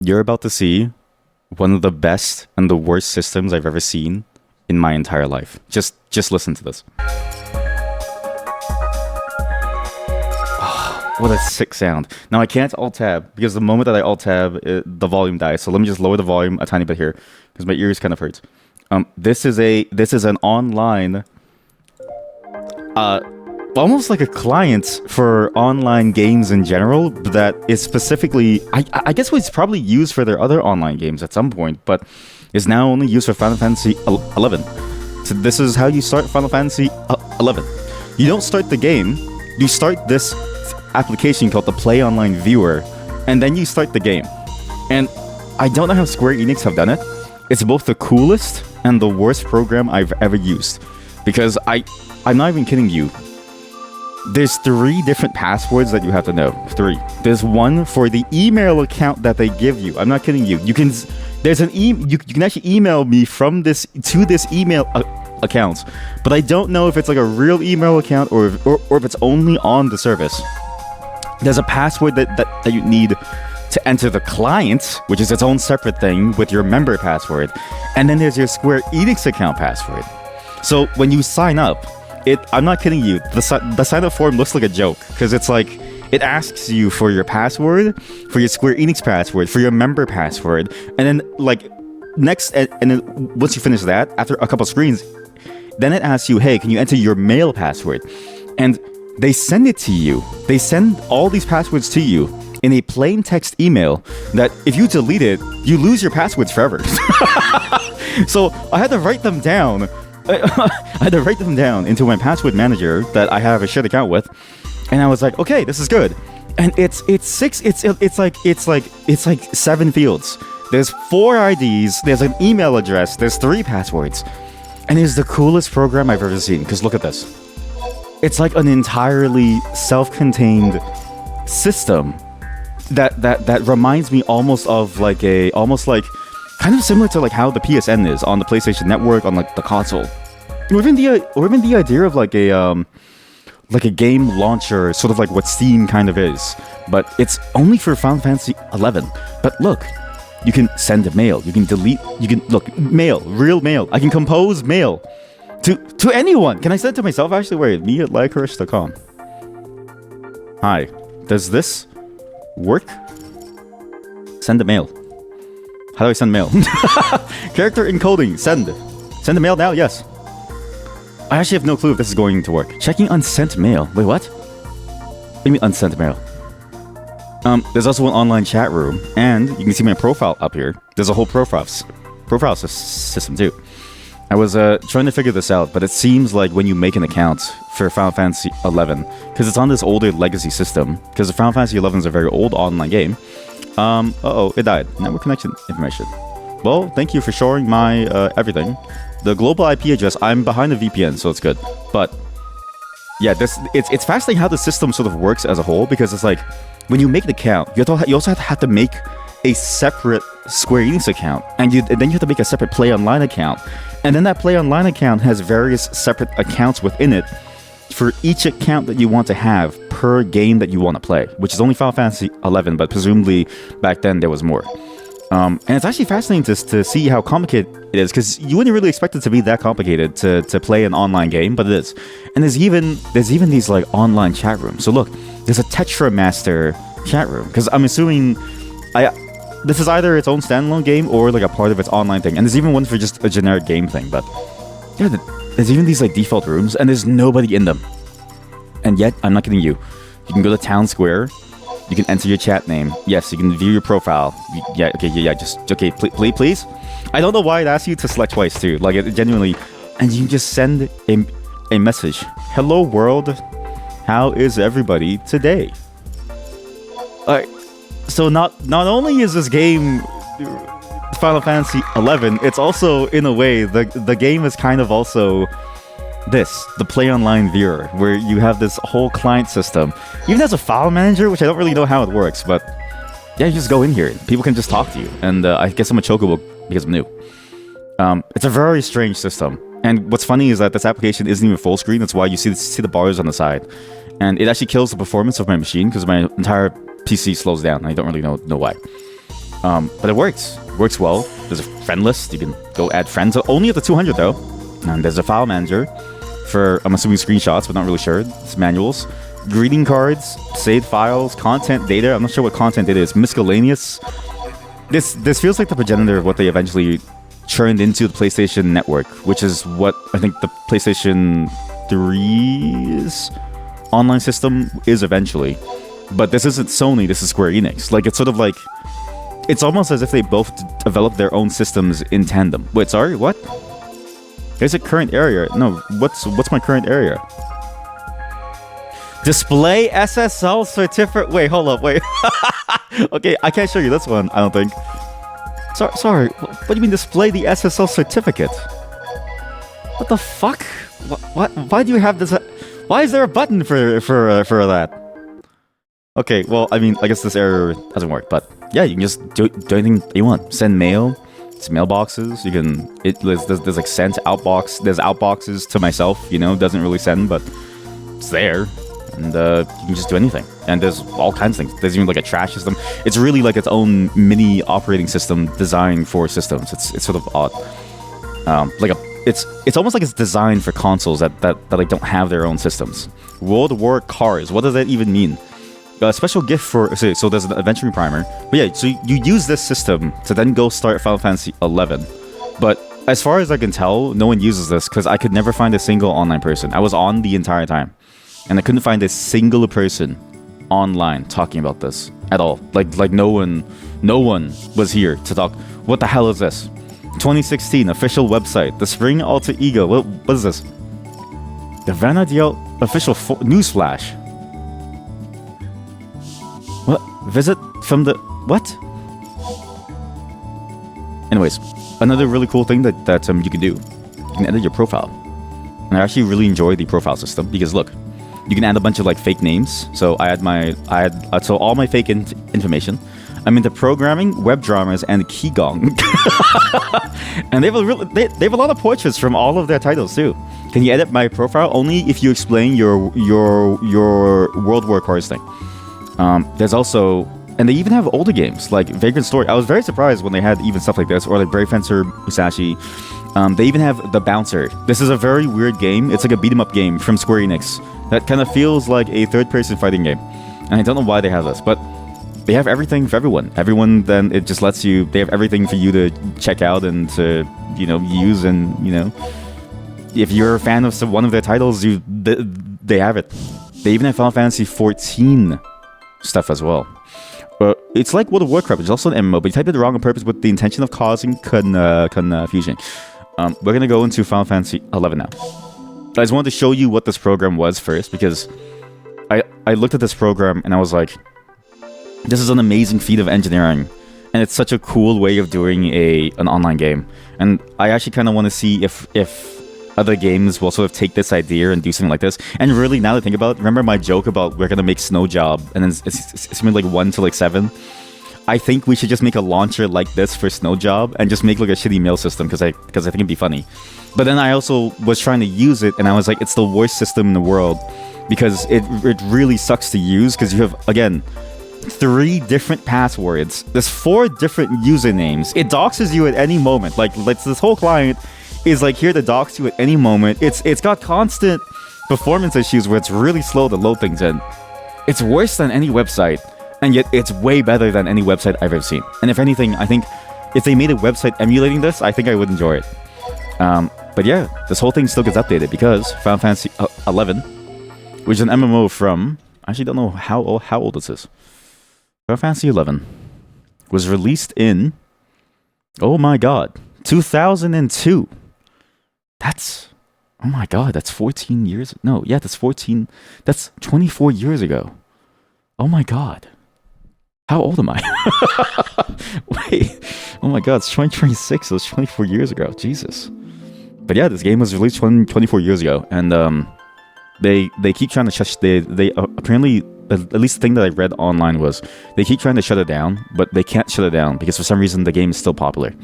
You're about to see one of the best and the worst systems I've ever seen in my entire life. Just listen to this. What a sick sound. Now I can't alt tab because the moment that I alt tab, the volume dies. So let me just lower the volume a tiny bit here because my ears kind of hurt. This is an online, almost like a client for online games in general that is specifically, I guess was probably used for their other online games at some point, but is now only used for Final Fantasy 11. So this is how you start Final Fantasy 11. You don't start the game. You start this application called the Play Online Viewer, and then you start the game. And I don't know how Square Enix have done it. It's both the coolest and the worst program I've ever used. Because I'm not even kidding you. There's 3 different passwords that you have to know. 3. There's one for the email account that they give you. I'm not kidding you. You can actually email me from this to this email account, but I don't know if it's like a real email account or if it's only on the service. There's a password that you need to enter the client, which is its own separate thing with your member password. And then there's your Square Enix account password. So when you sign up, I'm not kidding you, the sign up form looks like a joke because it's like, it asks you for your password, for your Square Enix password, for your member password, and then like next, and then once you finish that, after a couple screens, then it asks you, hey, can you enter your mail password? And they send it to you. They send all these passwords to you in a plain text email that if you delete it, you lose your passwords forever. So I had to write them down. I had to write them down into my password manager that I have a shared account with, and I was like, okay, this is good. And it's like 7 fields. There's 4 IDs. There's an email address. There's 3 passwords, and it's the coolest program I've ever seen. Because look at this. It's like an entirely self-contained system that reminds me almost like kind of similar to like how the PSN is on the PlayStation Network on like the console, or even the idea of like a game launcher, sort of like what Steam kind of is, but it's only for Final Fantasy 11. But look, you can send a mail, you can delete, you can look mail, real mail. I can compose mail to anyone. Can I send it to myself? Actually, wait, me at Lycurse.com. Hi, does this work? Send a mail. How do I send mail? Character encoding. Send a mail now. Yes. I actually have no clue if this is going to work. Checking unsent mail. Wait, what? What do you mean unsent mail? There's also an online chat room, and you can see my profile up here. There's a whole profile system too. I was trying to figure this out, but it seems like when you make an account for Final Fantasy 11, because it's on this older legacy system, because Final Fantasy 11 is a very old online game. It died. Network connection information. Well, thank you for showing my everything. The global IP address, I'm behind the VPN, so it's good. But yeah, it's fascinating how the system sort of works as a whole, because it's like when you make an account, you also have to make a separate Square Enix account, and then you have to make a separate Play Online account, and then that Play Online account has various separate accounts within it for each account that you want to have per game that you want to play, which is only Final Fantasy 11, but presumably back then there was more. And it's actually fascinating to see how complicated it is, because you wouldn't really expect it to be that complicated to play an online game, but it is. And there's even these like online chat rooms. So look, there's a Tetra Master chat room, because I'm assuming this is either its own standalone game or like a part of its online thing. And there's even one for just a generic game thing, but yeah, there's even these like default rooms, and there's nobody in them. And yet, I'm not kidding you. You can go to Town Square. You can enter your chat name. Yes, you can view your profile. Please. I don't know why it asks you to select twice too. Like it genuinely, and you can just send a message. Hello world, how is everybody today? Alright. So not only is this game Final Fantasy 11, it's also in a way the game is kind of also the Play Online Viewer, where you have this whole client system. Even as a file manager, which I don't really know how it works, but yeah, you just go in here. People can just talk to you, and I guess I'm a chocobo because I'm new. It's a very strange system, and what's funny is that this application isn't even full screen. That's why you see the bars on the side, and it actually kills the performance of my machine because my entire PC slows down. I don't really know why. But it works. Works well. There's a friend list. You can go add friends. Only at the 200 though. And there's a file manager for, I'm assuming, screenshots, but not really sure. It's manuals. Greeting cards, saved files, content data. I'm not sure what content data is. Miscellaneous. This feels like the progenitor of what they eventually churned into the PlayStation Network, which is what I think the PlayStation 3's online system is eventually. But this isn't Sony, this is Square Enix. Like, it's sort of like, it's almost as if they both developed their own systems in tandem. Wait, sorry, what? There's a current area. No, what's my current area? Display SSL certificate. Wait, hold up, wait. Okay, I can't show you this one, I don't think. Sorry, what do you mean display the SSL certificate? What the fuck? What? Why do you have this? Why is there a button for that? Okay, well, I mean, I guess this error doesn't work, but yeah, you can just do anything you want. Send mail. It's mailboxes. You can. There's like sent outbox. There's outboxes to myself. You know, doesn't really send, but it's there. And you can just do anything. And there's all kinds of things. There's even like a trash system. It's really like its own mini operating system designed for systems. It's sort of odd. It's almost like it's designed for consoles that like don't have their own systems. World War Cars. What does that even mean? A special gift for so there's an adventuring primer. But yeah, so you use this system to then go start Final Fantasy 11. But as far as I can tell, no one uses this because I could never find a single online person. I was on the entire time. And I couldn't find a single person online talking about this at all. Like no one was here to talk. What the hell is this? 2016 official website. The Spring Alter Ego. What is this? The Vanadiel official newsflash. What? Visit from the what? Anyways, another really cool thing that you can do. You can edit your profile. And I actually really enjoy the profile system because look. You can add a bunch of like fake names. So I had so all my fake information. I'm into programming, web dramas, and Qigong. And they have a lot of portraits from all of their titles too. Can you edit my profile? Only if you explain your World War Cars thing. There's also, and they even have older games like Vagrant Story. I was very surprised when they had even stuff like this, or like Brave Fencer Musashi. They even have The Bouncer. This is a very weird game. It's like a beat 'em up game from Square Enix that kind of feels like a third-person fighting game. And I don't know why they have this, but they have everything for everyone. Everyone, then it just lets you. They have everything for you to check out and to use, and if you're a fan of one of their titles, they have it. They even have Final Fantasy 14 stuff as well. It's like World of Warcraft, which is also an MMO, but you typed it wrong on purpose with the intention of causing confusion. We're gonna go into Final Fantasy 11 now. I just wanted to show you what this program was first, because I looked at this program and I was like, this is an amazing feat of engineering, and it's such a cool way of doing an online game. And I actually kind of want to see if other games will sort of take this idea and do something like this. And really, now that I think about it, remember my joke about we're gonna make Snow Job, and then it's something like 1 to like 7. I think we should just make a launcher like this for Snow Job and just make like a shitty mail system because I think it'd be funny. But then I also was trying to use it and I was like, it's the worst system in the world because it really sucks to use because you have, again, 3 different passwords. There's 4 different usernames. It doxes you at any moment. Like this whole client is like here to dox you at any moment. It's got constant performance issues where it's really slow to load things in. It's worse than any website. And yet, it's way better than any website I've ever seen. And if anything, I think if they made a website emulating this, I think I would enjoy it. But yeah, this whole thing still gets updated because Final Fantasy 11, which is an MMO from... I actually don't know how old this is. Final Fantasy 11 was released in... Oh my god. 2002. That's... Oh my god, that's 14 years... No, yeah, that's 14... That's 24 years ago. Oh my god. How old am I? Wait. Oh my god, it's 2026. So it's 24 years ago. Jesus. But yeah, this game was released 24 years ago. And they keep trying to shut... They apparently... At least the thing that I read online was they keep trying to shut it down, but they can't shut it down because for some reason the game is still popular.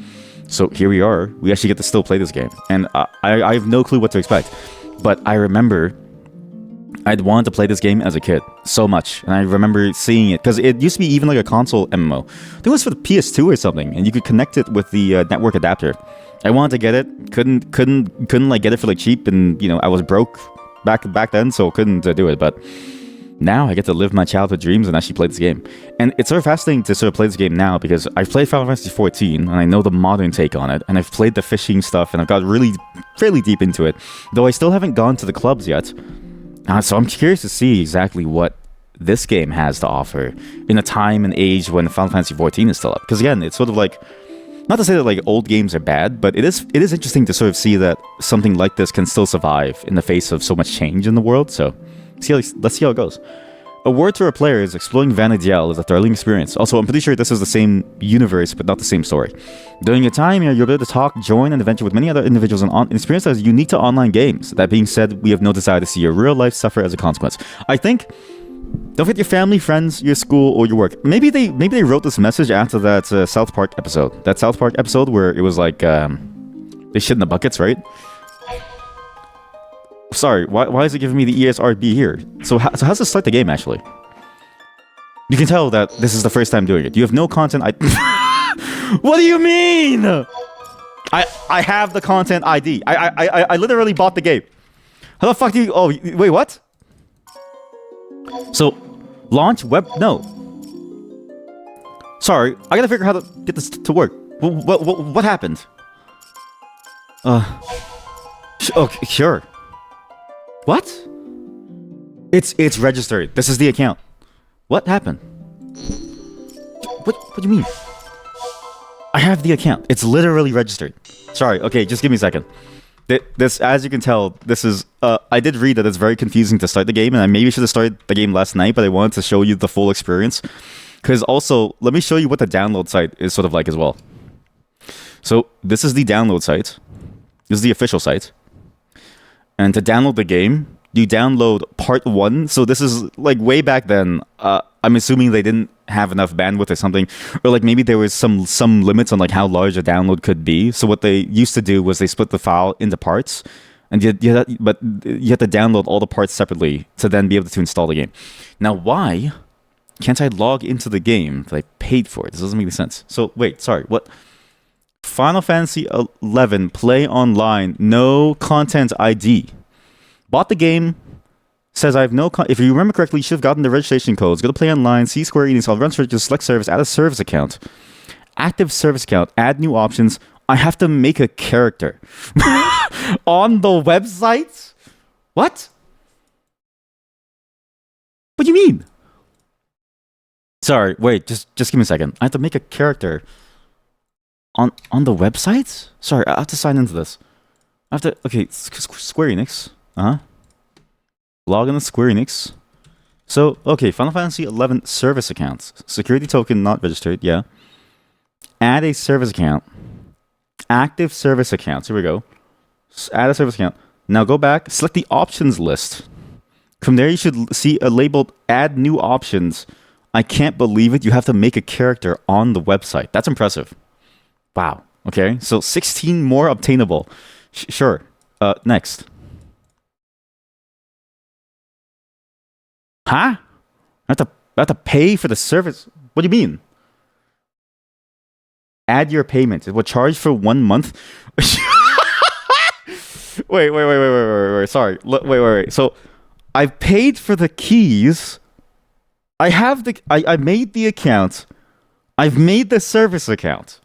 So here we are. We actually get to still play this game. And I have no clue what to expect. But I remember I'd wanted to play this game as a kid so much, and I remember seeing it because it used to be even like a console MMO. I think it was for the PS2 or something, and you could connect it with the network adapter. I wanted to get it, couldn't like get it for like cheap, and I was broke back then, so couldn't do it. But now I get to live my childhood dreams and actually play this game. And it's sort of fascinating to sort of play this game now because I've played Final Fantasy XIV and I know the modern take on it, and I've played the fishing stuff and I've got really fairly deep into it, though I still haven't gone to the clubs yet. So I'm curious to see exactly what this game has to offer in a time and age when Final Fantasy XIV is still up. Because again, it's sort of like, not to say that like old games are bad, but it is interesting to sort of see that something like this can still survive in the face of so much change in the world. So let's see how it goes. A word to our players, exploring Vana'diel is a thrilling experience. Also, I'm pretty sure this is the same universe, but not the same story. During your time here, you'll be able to talk, join, and adventure with many other individuals and an experience that is unique to online games. That being said, we have no desire to see your real life suffer as a consequence. I think, don't forget your family, friends, your school, or your work. Maybe they wrote this message after that South Park episode. That South Park episode where it was like, they shit in the buckets, right? Sorry, why is it giving me the ESRB here? So how's this start the game, actually? You can tell that this is the first time doing it. You have no content What do you mean? I have the content ID. I literally bought the game. How the fuck do you... Oh, wait, what? So, launch web... No. Sorry, I gotta figure out how to get this to work. What happened? Okay, sure. What? It's registered. This is the account. What happened? What do you mean? I have the account. It's literally registered. Sorry. Okay, just give me a second. This, as you can tell, this is... I did read that it's very confusing to start the game, and I maybe should have started the game last night, but I wanted to show you the full experience. Because also, let me show you what the download site is sort of like as well. So, this is the download site. This is the official site. And to download the game, you download part 1. So this is like way back then. I'm assuming they didn't have enough bandwidth or something, or like maybe there was some limits on like how large a download could be. So what they used to do was they split the file into parts, and you had to download all the parts separately to then be able to install the game. Now, why can't I log into the game that I paid for? This doesn't make any sense. So wait, sorry, what? Final Fantasy 11 Play Online, no content ID. Bought the game. Says I have no... If you remember correctly, you should have gotten the registration codes. Go to Play Online, see Square Enix, run search, select service, add a service account. Active service account, add new options. I have to make a character. On the website? What? What do you mean? Sorry, wait, just give me a second. I have to make a character... On the website? Sorry, I have to sign into this. I have to... Okay, Square Enix. Log in to Square Enix. So, okay, Final Fantasy 11 service accounts. Security token not registered, yeah. Add a service account. Active service accounts. Here we go. Add a service account. Now go back, select the options list. From there, you should see a labeled Add New Options. I can't believe it. You have to make a character on the website. That's impressive. Wow. Okay, so 16 more obtainable. Sure. Next. Huh? I have to pay for the service? What do you mean? Add your payment. It will charge for 1 month. Wait. Sorry. Wait. So, I've paid for the keys. I made the account. I've made the service account.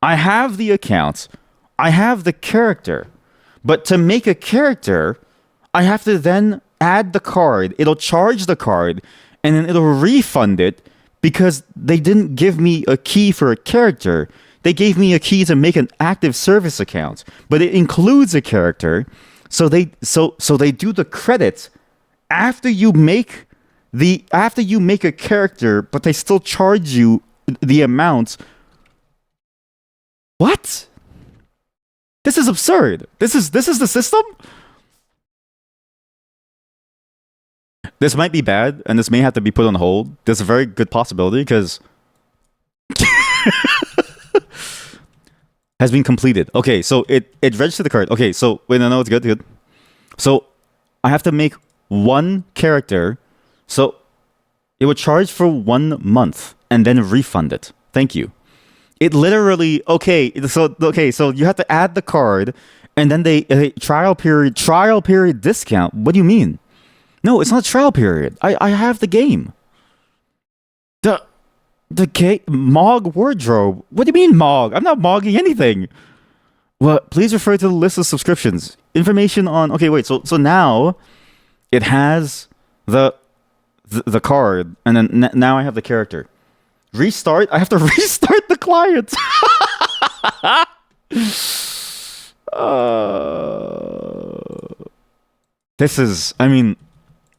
I have the account. I have the character. But to make a character, I have to then add the card. It'll charge the card, and then it'll refund it because they didn't give me a key for a character. They gave me a key to make an active service account, but it includes a character. So they do the credits after you make a character, but they still charge you the amount. What? This is absurd. This is the system? This might be bad, and this may have to be put on hold. There's a very good possibility, because... has been completed. Okay, so it registered the card. Okay, so... Wait, no, it's good. So, I have to make one character. So it would charge for 1 month and then refund it. Thank you. It literally so you have to add the card and then they trial period discount. What do you mean? No, it's not trial period. I have the game. The Mog wardrobe. What do you mean Mog? I'm not mogging anything. Well, please refer to the list of subscriptions. Information on. Okay, wait. So now it has the card, and then now I have the character. Restart. I have to restart the client. This is. I mean,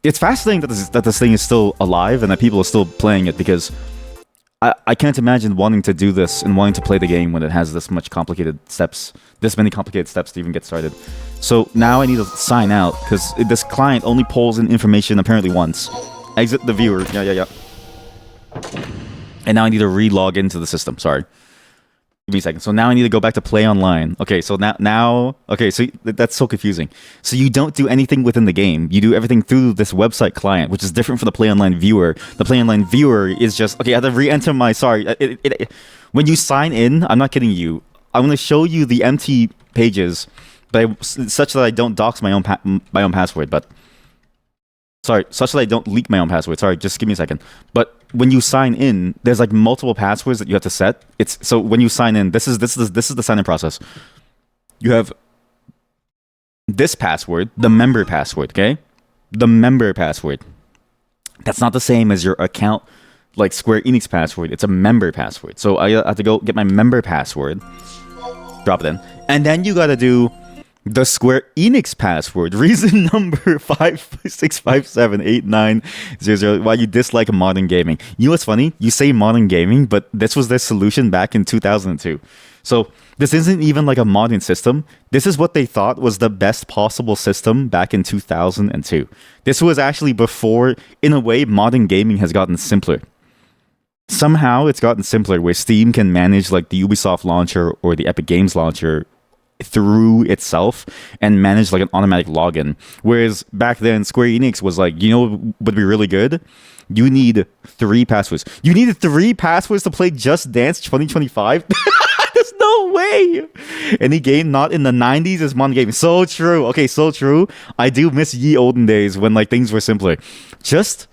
it's fascinating that this thing is still alive and that people are still playing it, because I can't imagine wanting to do this and wanting to play the game when it has this many complicated steps to even get started. So now I need to sign out because this client only pulls in information apparently once. Exit the viewer. Yeah. And now I need to re-log into the system. Sorry. Give me a second. So now I need to go back to play online. Okay, so now okay, so that's so confusing. So you don't do anything within the game. You do everything through this website client, which is different from the play online viewer. The play online viewer is just okay. I have to re-enter my when you sign in. I'm not kidding you. I'm going to show you the empty pages, but such that I don't dox my own password. But sorry, such that I don't leak my own password. Sorry, just give me a second. But when you sign in, there's like multiple passwords that you have to set. So when you sign in, this is the sign-in process. You have this password, the member password, okay? The member password. That's not the same as your account, like Square Enix password. It's a member password. So I have to go get my member password, drop it in, and then you gotta do the Square Enix password, reason number 5657890, why you dislike modern gaming. You know what's funny? You say modern gaming, but this was their solution back in 2002. So this isn't even like a modern system. This is what they thought was the best possible system back in 2002. This was actually before, in a way, modern gaming has gotten simpler. Somehow it's gotten simpler where Steam can manage like the Ubisoft launcher or the Epic Games launcher through itself and manage like an automatic login, whereas back then Square Enix was like, you know what would be really good? You need 3 passwords. You needed 3 passwords to play Just Dance 2025. There's no way. Any game not in the 90s is modern gaming. So true. Okay, so true. I do miss ye olden days when like things were simpler. Just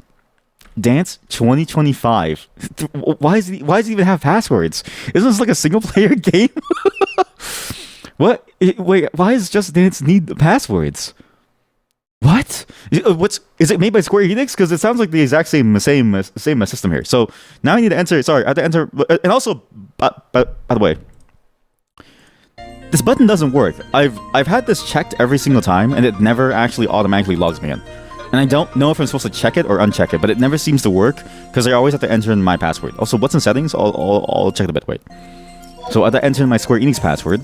Dance 2025. Why does it even have passwords? Isn't this like a single player game? What? Wait, why does Just Dance need the passwords? What? Is it made by Square Enix? Because it sounds like the exact same system here. So now I need to enter. Sorry, I have to enter. And also, by the way, this button doesn't work. I've had this checked every single time, and it never actually automatically logs me in. And I don't know if I'm supposed to check it or uncheck it, but it never seems to work because I always have to enter in my password. Also, what's in settings? I'll check it a bit. Wait. So I have to enter in my Square Enix password.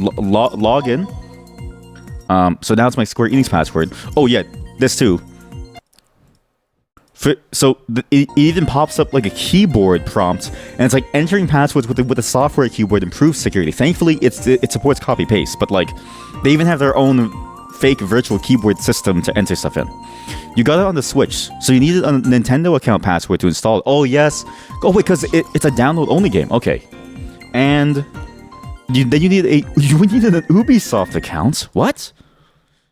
Log in. So now it's my Square Enix password. Oh yeah, this too. It even pops up like a keyboard prompt, and it's like entering passwords with a software keyboard improves security. Thankfully, it supports copy paste, but like they even have their own fake virtual keyboard system to enter stuff in. You got it on the Switch, so you needed a Nintendo account password to install it. Oh yes. Oh wait, because it's a download only game. Okay, and you need an Ubisoft account. What?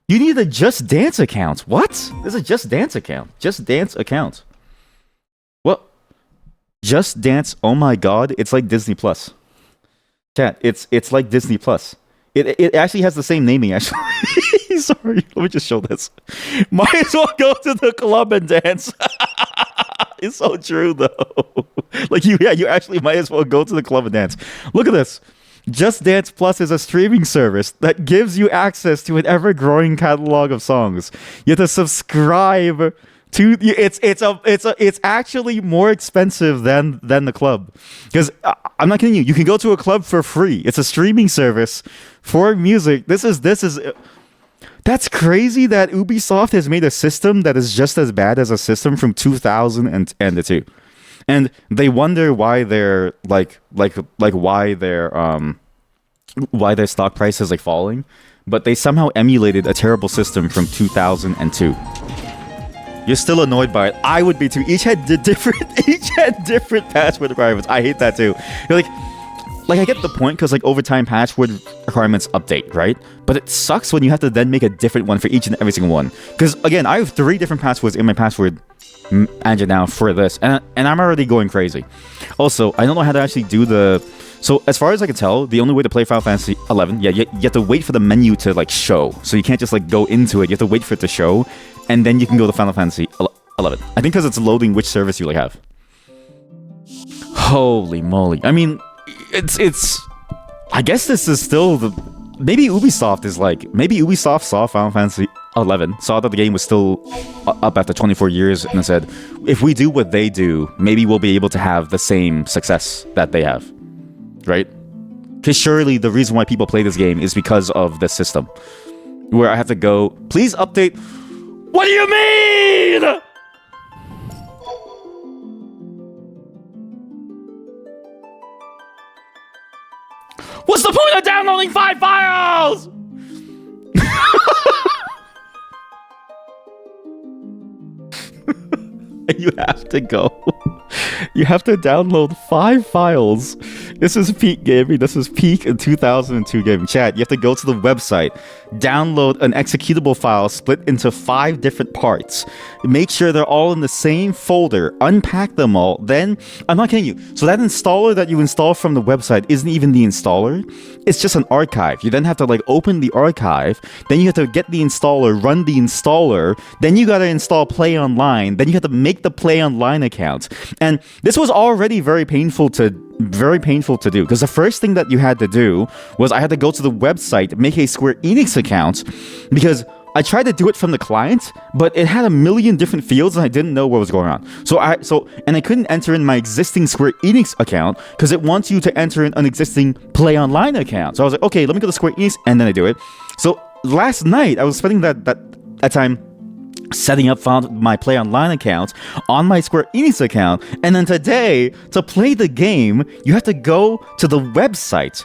You need a Just Dance account. What? There's a Just Dance account. Just Dance account. What? Just Dance. Oh my god! It's like Disney Plus. Chat. It's like Disney Plus. It actually has the same naming. Actually, sorry. Let me just show this. Might as well go to the club and dance. It's so true though. Like you actually might as well go to the club and dance. Look at this. Just Dance Plus is a streaming service that gives you access to an ever-growing catalog of songs. You have to subscribe to it's actually more expensive than the club. Because I'm not kidding you. You can go to a club for free. It's a streaming service for music. This is that's crazy that Ubisoft has made a system that is just as bad as a system from 2002. And they wonder why they're why their stock price is like falling. but they somehow emulated a terrible system from 2002. You're still annoyed by it. I would be too. Each had different password requirements. I hate that too. You're like I get the point because like over time password requirements update, right? But it sucks when you have to then make a different one for each and every single one. Because again, I have 3 different passwords in my password engine now for this, and I'm already going crazy. Also, I don't know how to actually do the. So as far as I can tell, the only way to play Final Fantasy 11, you have to wait for the menu to like show. So you can't just like go into it. You have to wait for it to show, and then you can go to Final Fantasy 11. I think because it's loading which service you like have. Holy moly! I mean, it's. I guess this is still the. Maybe Ubisoft saw Final Fantasy 11, saw that the game was still up after 24 years, and said, if we do what they do, maybe we'll be able to have the same success that they have. Right? Because surely the reason why people play this game is because of the system. Where I have to go, please update. What do you mean? What's the point of downloading 5 files? You have to go. You have to download 5 files. This is peak gaming. This is peak in 2002 gaming. Chat, you have to go to the website, download an executable file split into 5 different parts. Make sure they're all in the same folder. Unpack them all. Then, I'm not kidding you. So that installer that you install from the website isn't even the installer. It's just an archive. You then have to like open the archive. Then you have to get the installer, run the installer. Then you got to install Play Online. Then you have to make the Play Online account. And this was already very painful to do, because the first thing that you had to do was I had to go to the website, make a Square Enix account, because I tried to do it from the client, but it had a million different fields and I didn't know what was going on. And I couldn't enter in my existing Square Enix account because it wants you to enter in an existing Play Online account. So I was like, okay, let me go to Square Enix, and then I do it. So last night I was spending that time setting up my Play Online account on my Square Enix account, and then today, to play the game, you have to go to the website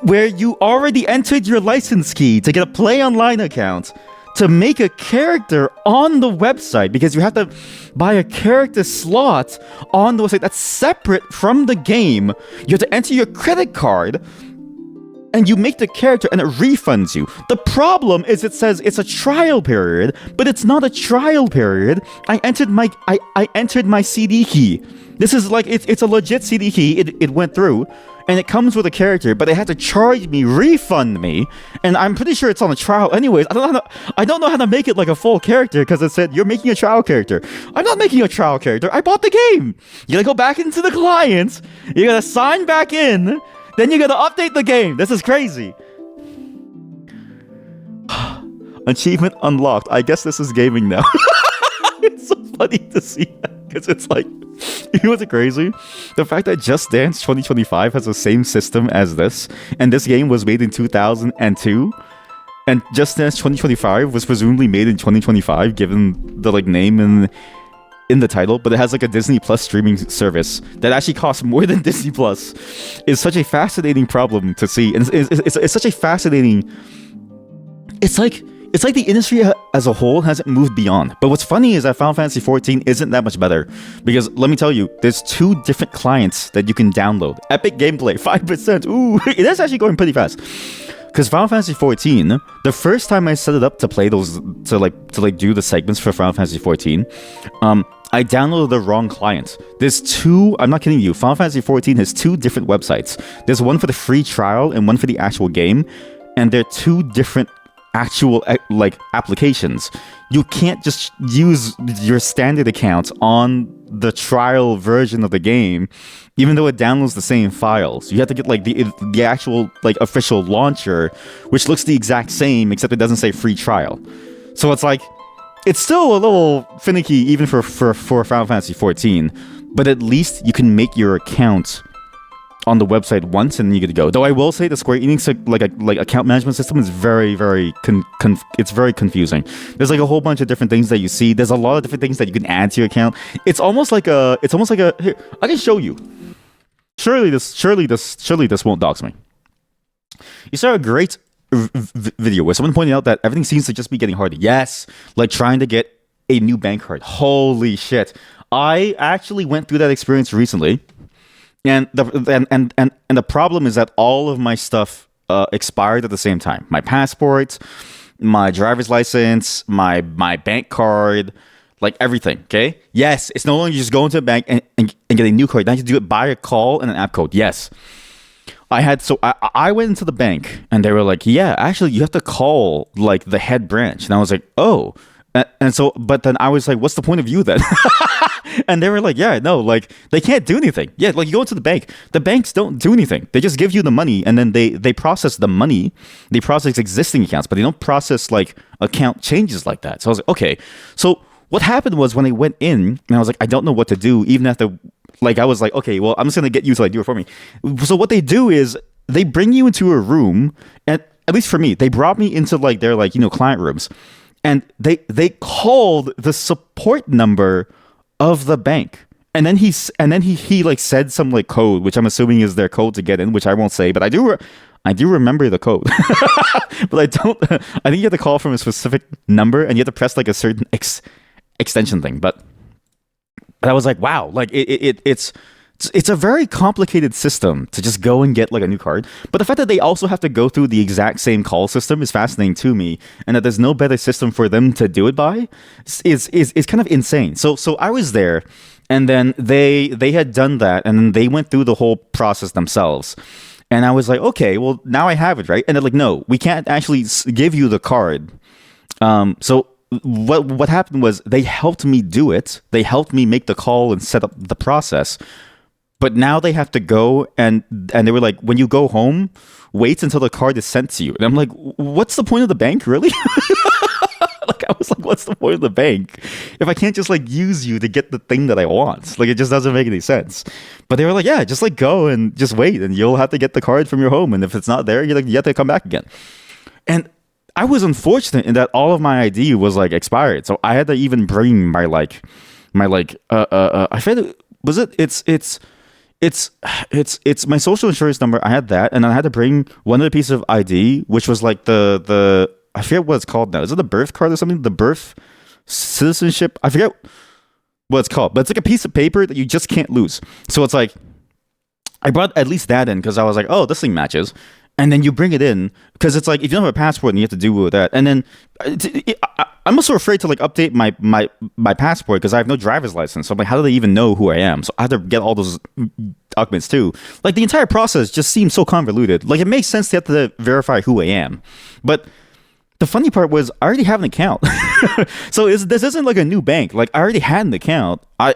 where you already entered your license key to get a Play Online account to make a character on the website, because you have to buy a character slot on the website that's separate from the game. You have to enter your credit card, and you make the character and it refunds you. The problem is it says it's a trial period, but it's not a trial period. I entered my CD key. This is like, it's a legit CD key. It went through, and it comes with a character, but they had to charge me, refund me, and I'm pretty sure it's on a trial anyways. I don't know how to make it like a full character, because it said, you're making a trial character. I'm not making a trial character. I bought the game. You gotta go back into the client. You gotta sign back in. Then you gotta update the game. This is crazy. Achievement unlocked. I guess this is gaming now. It's so funny to see that, because it's like, you know what's crazy? The fact that Just Dance 2025 has the same system as this, and this game was made in 2002, and Just Dance 2025 was presumably made in 2025, given the like name and in the title, but it has like a Disney Plus streaming service that actually costs more than Disney Plus, is such a fascinating problem to see. And it's such a fascinating. It's like the industry as a whole hasn't moved beyond. But what's funny is that Final Fantasy 14 isn't that much better, because let me tell you, there's 2 different clients that you can download. Epic Gameplay 5%. Ooh, it is actually going pretty fast. Because Final Fantasy 14, the first time I set it up to play those, to do the segments for Final Fantasy 14, I downloaded the wrong client. There's 2, I'm not kidding you, Final Fantasy 14 has 2 different websites. There's one for the free trial and one for the actual game, and they're 2 different actual applications. You can't just use your standard account on the trial version of the game, even though it downloads the same files. You have to get like the actual like official launcher, which looks the exact same except it doesn't say free trial. So it's like, it's still a little finicky even for Final Fantasy 14, but at least you can make your account on the website once and you get to go. Though I will say the Square Enix like account management system is very it's very confusing. There's like a whole bunch of different things that you see. There's a lot of different things that you can add to your account. It's almost like a here, I can show you. Surely this won't dox me. You saw a great video where someone pointed out that everything seems to just be getting harder. Yes, like trying to get a new bank card. Holy shit! I actually went through that experience recently, and the problem is that all of my stuff expired at the same time. My passport, my driver's license, my bank card, like everything. Okay. Yes, it's no longer just going to a bank and get a new card. Now you have to do it by a call and an app code. Yes. I went into the bank and they were like, yeah, actually you have to call like the head branch. And I was like, oh. And so, but then I was like, what's the point of you then? And they were like, yeah, no, like they can't do anything. Yeah, like you go into the bank, the banks don't do anything. They just give you the money and then they process the money. They process existing accounts, but they don't process like account changes like that. So I was like, okay. So what happened was when I went in and I was like, I don't know what to do, even after like I was like, okay, well, I'm just gonna get you to like do it for me. So what they do is they bring you into a room, and at least for me, they brought me into like their like, client rooms. And they called the support number of the bank, and then he like said some like code, which I'm assuming is their code to get in, which I won't say, but I do remember the code, but I don't. I think you have to call from a specific number, and you have to press like a certain extension thing. But I was like, wow, like it's a very complicated system to just go and get like a new card. But the fact that they also have to go through the exact same call system is fascinating to me, and that there's no better system for them to do it by is kind of insane. So I was there, and then they had done that, and then they went through the whole process themselves. And I was like, okay, well now I have it, right? And they're like, no, we can't actually give you the card. So what happened was they helped me do it. They helped me make the call and set up the process. But now they have to go and they were like, when you go home, wait until the card is sent to you. And I'm like, what's the point of the bank, really? Like, I was like, what's the point of the bank if I can't just like use you to get the thing that I want? Like, it just doesn't make any sense. But they were like, yeah, just like go and just wait, and you'll have to get the card from your home. And if it's not there, you have to come back again. And I was unfortunate in that all of my ID was like expired, so I had to even bring my I feel was it it's my social insurance number. I had that, and I had to bring one other piece of ID, which was like the I forget what it's called now. Is it the birth card or something? The birth citizenship? I forget what it's called, but it's like a piece of paper that you just can't lose. So it's like I brought at least that in because I was like, oh, this thing matches. And then you bring it in because it's like if you don't have a passport, and you have to do with that. And then I'm also afraid to like update my passport because I have no driver's license. So I'm like, how do they even know who I am? So I have to get all those documents too. Like the entire process just seems so convoluted. Like it makes sense to have to verify who I am, but the funny part was I already have an account. So this isn't like a new bank. Like I already had an account. I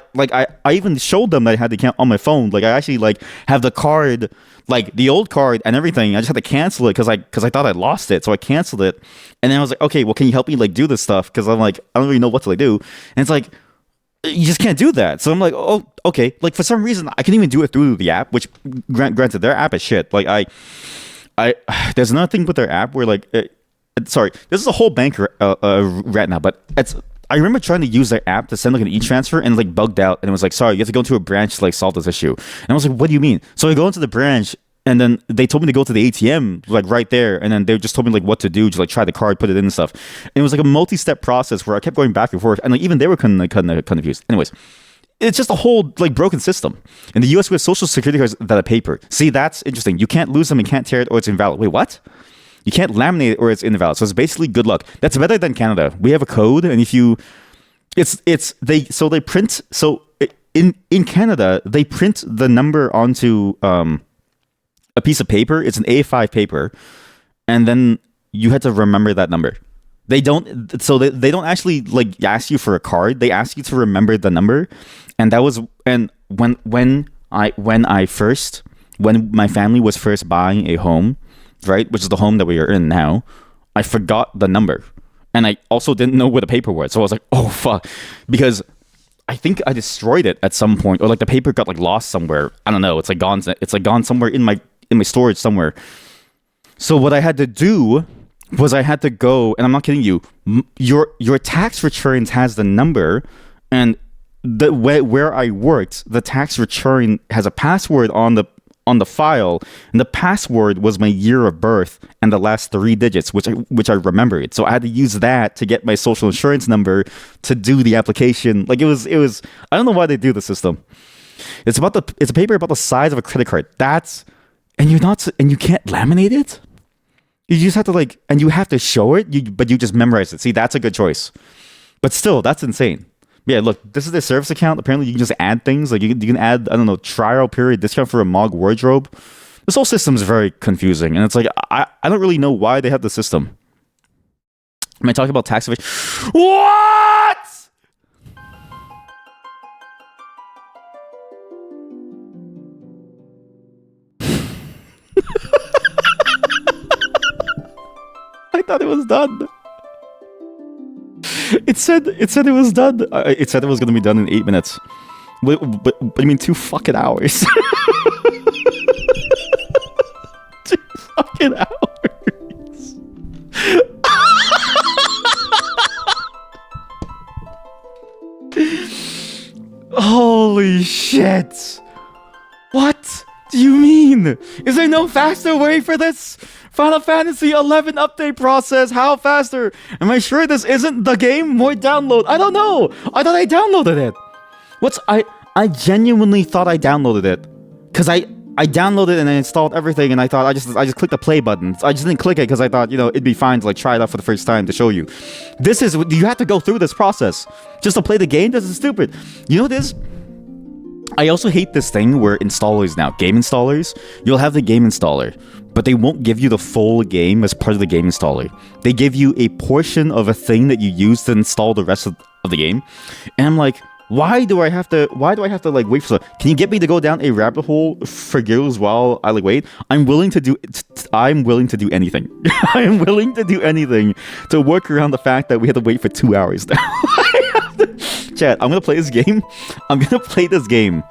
even showed them that I had the account on my phone. Like I actually like have the card, like the old card and everything. I just had to cancel it because I thought I lost it. So I canceled it. And then I was like, okay, well, can you help me like do this stuff? Because I'm like, I don't really know what to like do. And it's like, you just can't do that. So I'm like, oh, okay. Like for some reason, I can even do it through the app, which granted, their app is shit. Like I there's another thing with their app where like, sorry, this is a whole bank right now, but I remember trying to use their app to send like an e-transfer and like bugged out, and it was like, sorry, you have to go to a branch to like solve this issue. And I was like, what do you mean? So I go into the branch, and then they told me to go to the ATM like right there, and then they just told me like what to do, just like try the card, put it in and stuff. And it was like a multi-step process where I kept going back and forth, and like even they were kind of confused. Anyways, it's just a whole like broken system. In the US, we have social security cards that are paper. See, that's interesting. You can't lose them, and can't tear it, or it's invalid. Wait, what? You can't laminate it or it's invalid. So it's basically good luck. That's better than Canada. We have a code, and if you, they print. So in Canada, they print the number onto a piece of paper. It's an A5 paper, and then you had to remember that number. They don't. So they don't actually like ask you for a card. They ask you to remember the number, and that was when my family was first buying a home, right, which is the home that we are in now, I forgot the number, and I also didn't know where the paper was. So I was like, oh fuck, because I think I destroyed it at some point, or like the paper got like lost somewhere. I don't know. It's like gone somewhere in my storage somewhere. So what I had to do was I had to go, and I'm not kidding you. Your tax returns has the number, and where I worked, the tax return has a password on on the file, and the password was my year of birth and the last 3 digits, which I remembered. So I had to use that to get my social insurance number to do the application. Like it was. I don't know why they do the system. It's a paper about the size of a credit card. And you can't laminate it. You just have to and you have to show it. But you just memorize it. See, that's a good choice. But still, that's insane. Yeah, look, this is the service account. Apparently, you can just add things. Like you can add, I don't know, trial period discount for a Mog wardrobe. This whole system is very confusing, and it's like I don't really know why they have the system. Am I talking about tax evasion? What? I thought it was done. It said it was done. It said it was going to be done in 8 minutes. But I mean 2 fucking hours. 2 fucking hours. Holy shit. What do you mean? Is there no faster way for this? Final Fantasy 11 update process. How faster? Am I sure this isn't the game? More download. I don't know. I thought I downloaded it. I genuinely thought I downloaded it. Because I downloaded and I installed everything and I thought I just clicked the play button. I just didn't click it because I thought, it'd be fine to try it out for the first time to show you. You have to go through this process just to play the game? This is stupid. You know this? I also hate this thing where installers now, game installers, you'll have the game installer, but they won't give you the full game as part of the game installer. They give you a portion of a thing that you use to install the rest of the game. And I'm like, why do I have to wait for can you get me to go down a rabbit hole for girls while I wait? I'm willing to do anything. I am willing to do anything to work around the fact that we have to wait for 2 hours now. Chat, I'm gonna play this game.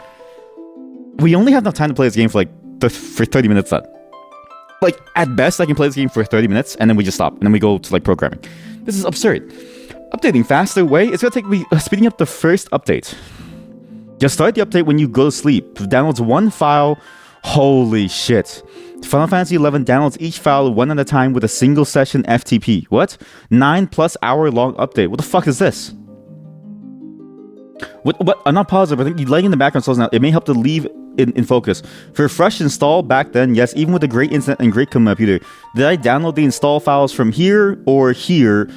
We only have enough time to play this game for 30 minutes then. At best, I can play this game for 30 minutes and then we just stop and then we go to programming. This is absurd. Updating faster way. It's gonna take me speeding up the first update. Just start the update when you go to sleep. Downloads 1 file. Holy shit. Final Fantasy 11 downloads each file one at a time with a single session FTP. What? 9+ hour long update. What the fuck is this? What? I'm not positive. I think you laying in the background slows now. It may help to leave in focus. For a fresh install back then, yes, even with a great internet and great computer, did I download the install files from here or here?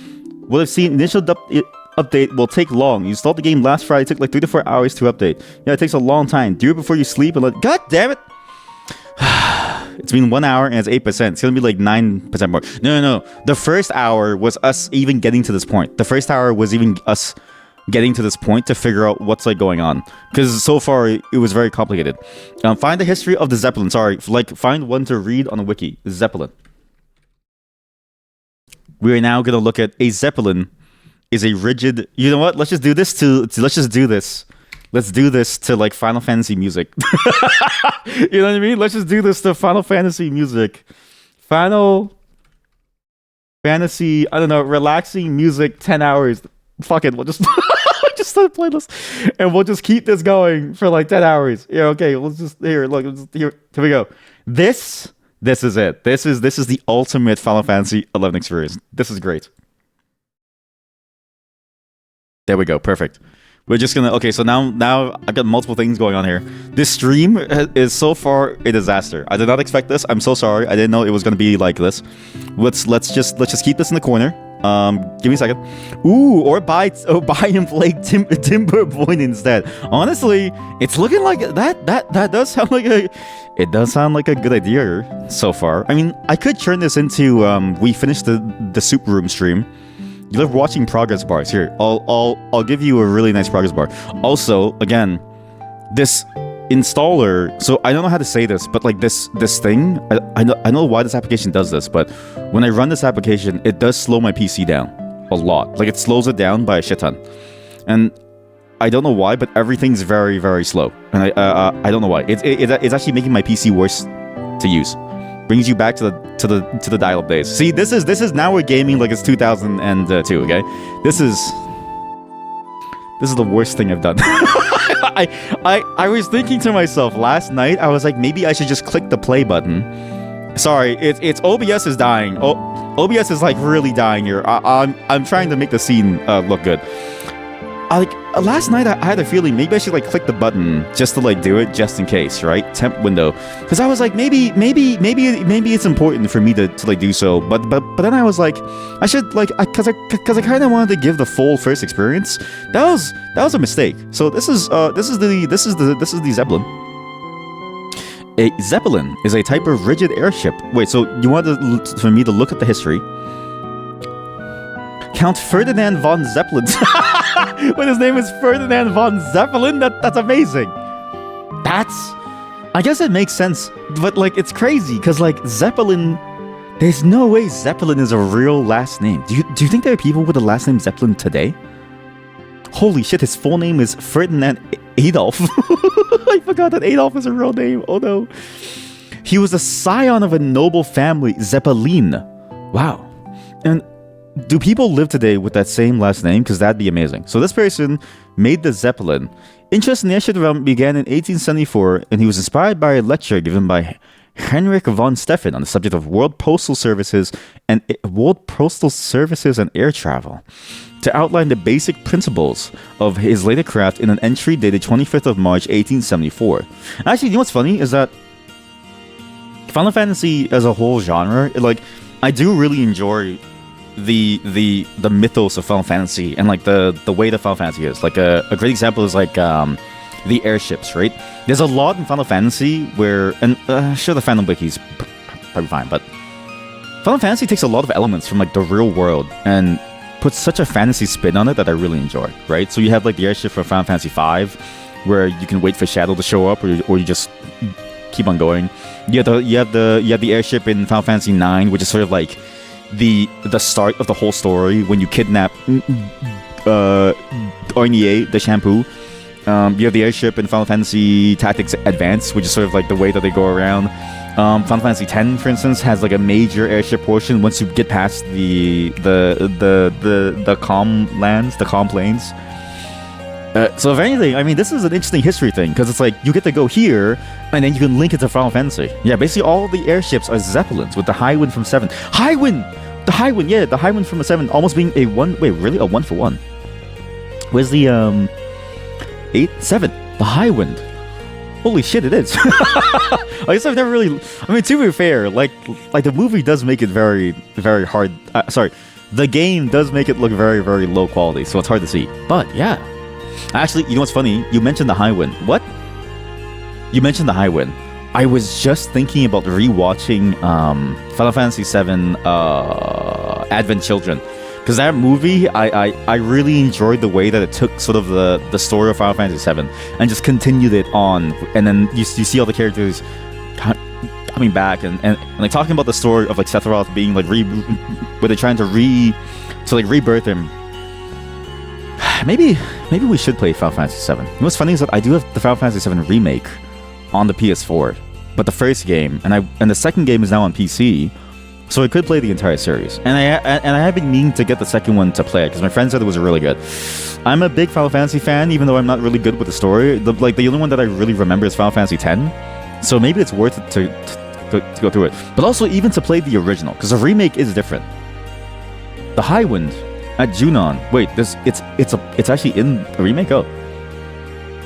Will have seen initial update will take long. You installed the game last Friday. It took 3 to 4 hours to update. Yeah, it takes a long time. Do it before you sleep and God damn it! It's been 1 hour and it's 8%. It's gonna be 9% more. No. The first hour was us even getting to this point. The first hour was even us getting to this point to figure out what's going on, because so far it was very complicated. Find the history of the Zeppelin. Sorry, find one to read on a wiki. Zeppelin. We are now gonna look at a Zeppelin is a rigid. You know what? Let's just do this let's do this to Final Fantasy music. You know what I mean? Let's just do this to Final Fantasy music. Final Fantasy, I don't know, relaxing music, 10 hours. Fuck it, we'll just just start a playlist and we'll just keep this going for 10 hours. Yeah, okay, let's just here we go. This is it. This is the ultimate Final Fantasy 11 experience. This is great. There we go, perfect. We're just gonna so now I've got multiple things going on here. This stream is so far a disaster. I did not expect this. I'm so sorry. I didn't know it was gonna be like this. Let's just keep this in the corner. Give me a second. Ooh, or buy and play Timber Point instead. Honestly, it's looking like that does sound like a good idea so far. I mean, I could turn this into we finished the Soup Room stream. You love watching progress bars. Here, I'll give you a really nice progress bar. Also, again, this installer. So I don't know how to say this, but this thing. I know why this application does this, but when I run this application, it does slow my PC down a lot. It slows it down by a shit ton, and I don't know why, but everything's very, very slow, and I don't know why. It's actually making my PC worse to use. Brings you back to the dial-up days. See, this is now we're gaming like it's 2002. Okay, this is the worst thing I've done. I was thinking to myself last night. I was like, maybe I should just click the play button. Sorry, it's OBS is dying. OBS is like really dying here. I'm trying to make the scene look good. Last night I had a feeling maybe I should like click the button just to like do it just in case, right? Temp window, because I was like maybe it's important for me to like do so, but then I was like I should like because I kind of wanted to give the full first experience. That was a mistake. So this is the Zeppelin. A Zeppelin is a type of rigid airship. Wait, so you wanted for me to look at the history? Count Ferdinand von Zeppelin. When his name is Ferdinand von Zeppelin, that's amazing. I guess it makes sense, but like it's crazy because like Zeppelin, there's no way Zeppelin is a real last name. Do you think there are people with the last name Zeppelin today? Holy shit, his full name is Ferdinand Adolf. I forgot that Adolf is a real name. Oh no. He was a scion of a noble family, Zeppelin. Wow. And do people live today with that same last name? Because that'd be amazing. So this person made the Zeppelin. Interest in the airship development began in 1874, and he was inspired by a lecture given by Heinrich von Steufen on the subject of World Postal Services and air travel, to outline the basic principles of his later craft in an entry dated 25th of March 1874. Actually, you know what's funny is that Final Fantasy as a whole genre, like I do really enjoy the mythos of Final Fantasy and like the way that Final Fantasy is. Like a great example is like the airships, right? There's a lot in Final Fantasy where, and sure, the fandom wiki's probably fine, but Final Fantasy takes a lot of elements from like the real world and puts such a fantasy spin on it that I really enjoy, right? So you have like the airship for Final Fantasy V, where you can wait for Shadow to show up, or you just keep on going. You have the airship in Final Fantasy IX, which is sort of like the start of the whole story when you kidnap Ornier, the shampoo. You have the airship in Final Fantasy Tactics Advance, which is sort of like the way that they go around. Final Fantasy X, for instance, has like a major airship portion once you get past the calm lands, the calm plains. So if anything, I mean, this is an interesting history thing, because it's like you get to go here, and then you can link it to Final Fantasy. Yeah, basically all the airships are Zeppelins, with the Highwind from 7. The Highwind from a 7 almost being a 1... Wait, really? A 1-for-1? Where's the, 7. The Highwind. Holy shit, it is. I guess I've never really... I mean, to be fair, like the movie does make it very, very hard... the game does make it look very, very low quality, so it's hard to see. But, yeah. Actually, you know what's funny? You mentioned the Highwind. What? You mentioned the Highwind. I was just thinking about rewatching Final Fantasy VII Advent Children. Because that movie, I really enjoyed the way that it took sort of the story of Final Fantasy VII and just continued it on. And then you see all the characters coming back and like talking about the story of like Sephiroth being like where they're trying to rebirth him. Maybe we should play Final Fantasy VII. You know what's funny is that I do have the Final Fantasy VII remake on the PS4, but the first game and the second game is now on PC, so I could play the entire series. And I have been meaning to get the second one to play it because my friend said it was really good. I'm a big Final Fantasy fan, even though I'm not really good with the story. The only one that I really remember is Final Fantasy X, so maybe it's worth it to go through it. But also even to play the original, because the remake is different. The Highwind at Junon. Wait, it's actually in the remake.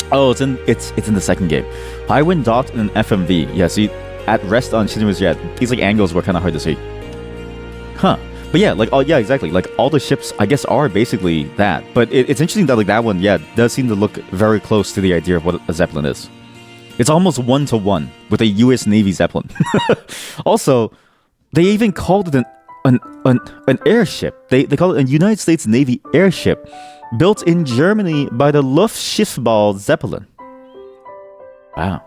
Oh, it's in the second game. Highwind docked in an FMV. Yeah, see, at rest on Shinra's jet. These like angles were kind of hard to see. Huh. But yeah, exactly. Like all the ships, I guess, are basically that. But it's interesting that like that one, yeah, does seem to look very close to the idea of what a Zeppelin is. It's almost 1-to-1 with a U.S. Navy Zeppelin. Also, they even called it an airship. They call it a United States Navy airship built in Germany by the Luftschiffbau Zeppelin. Wow.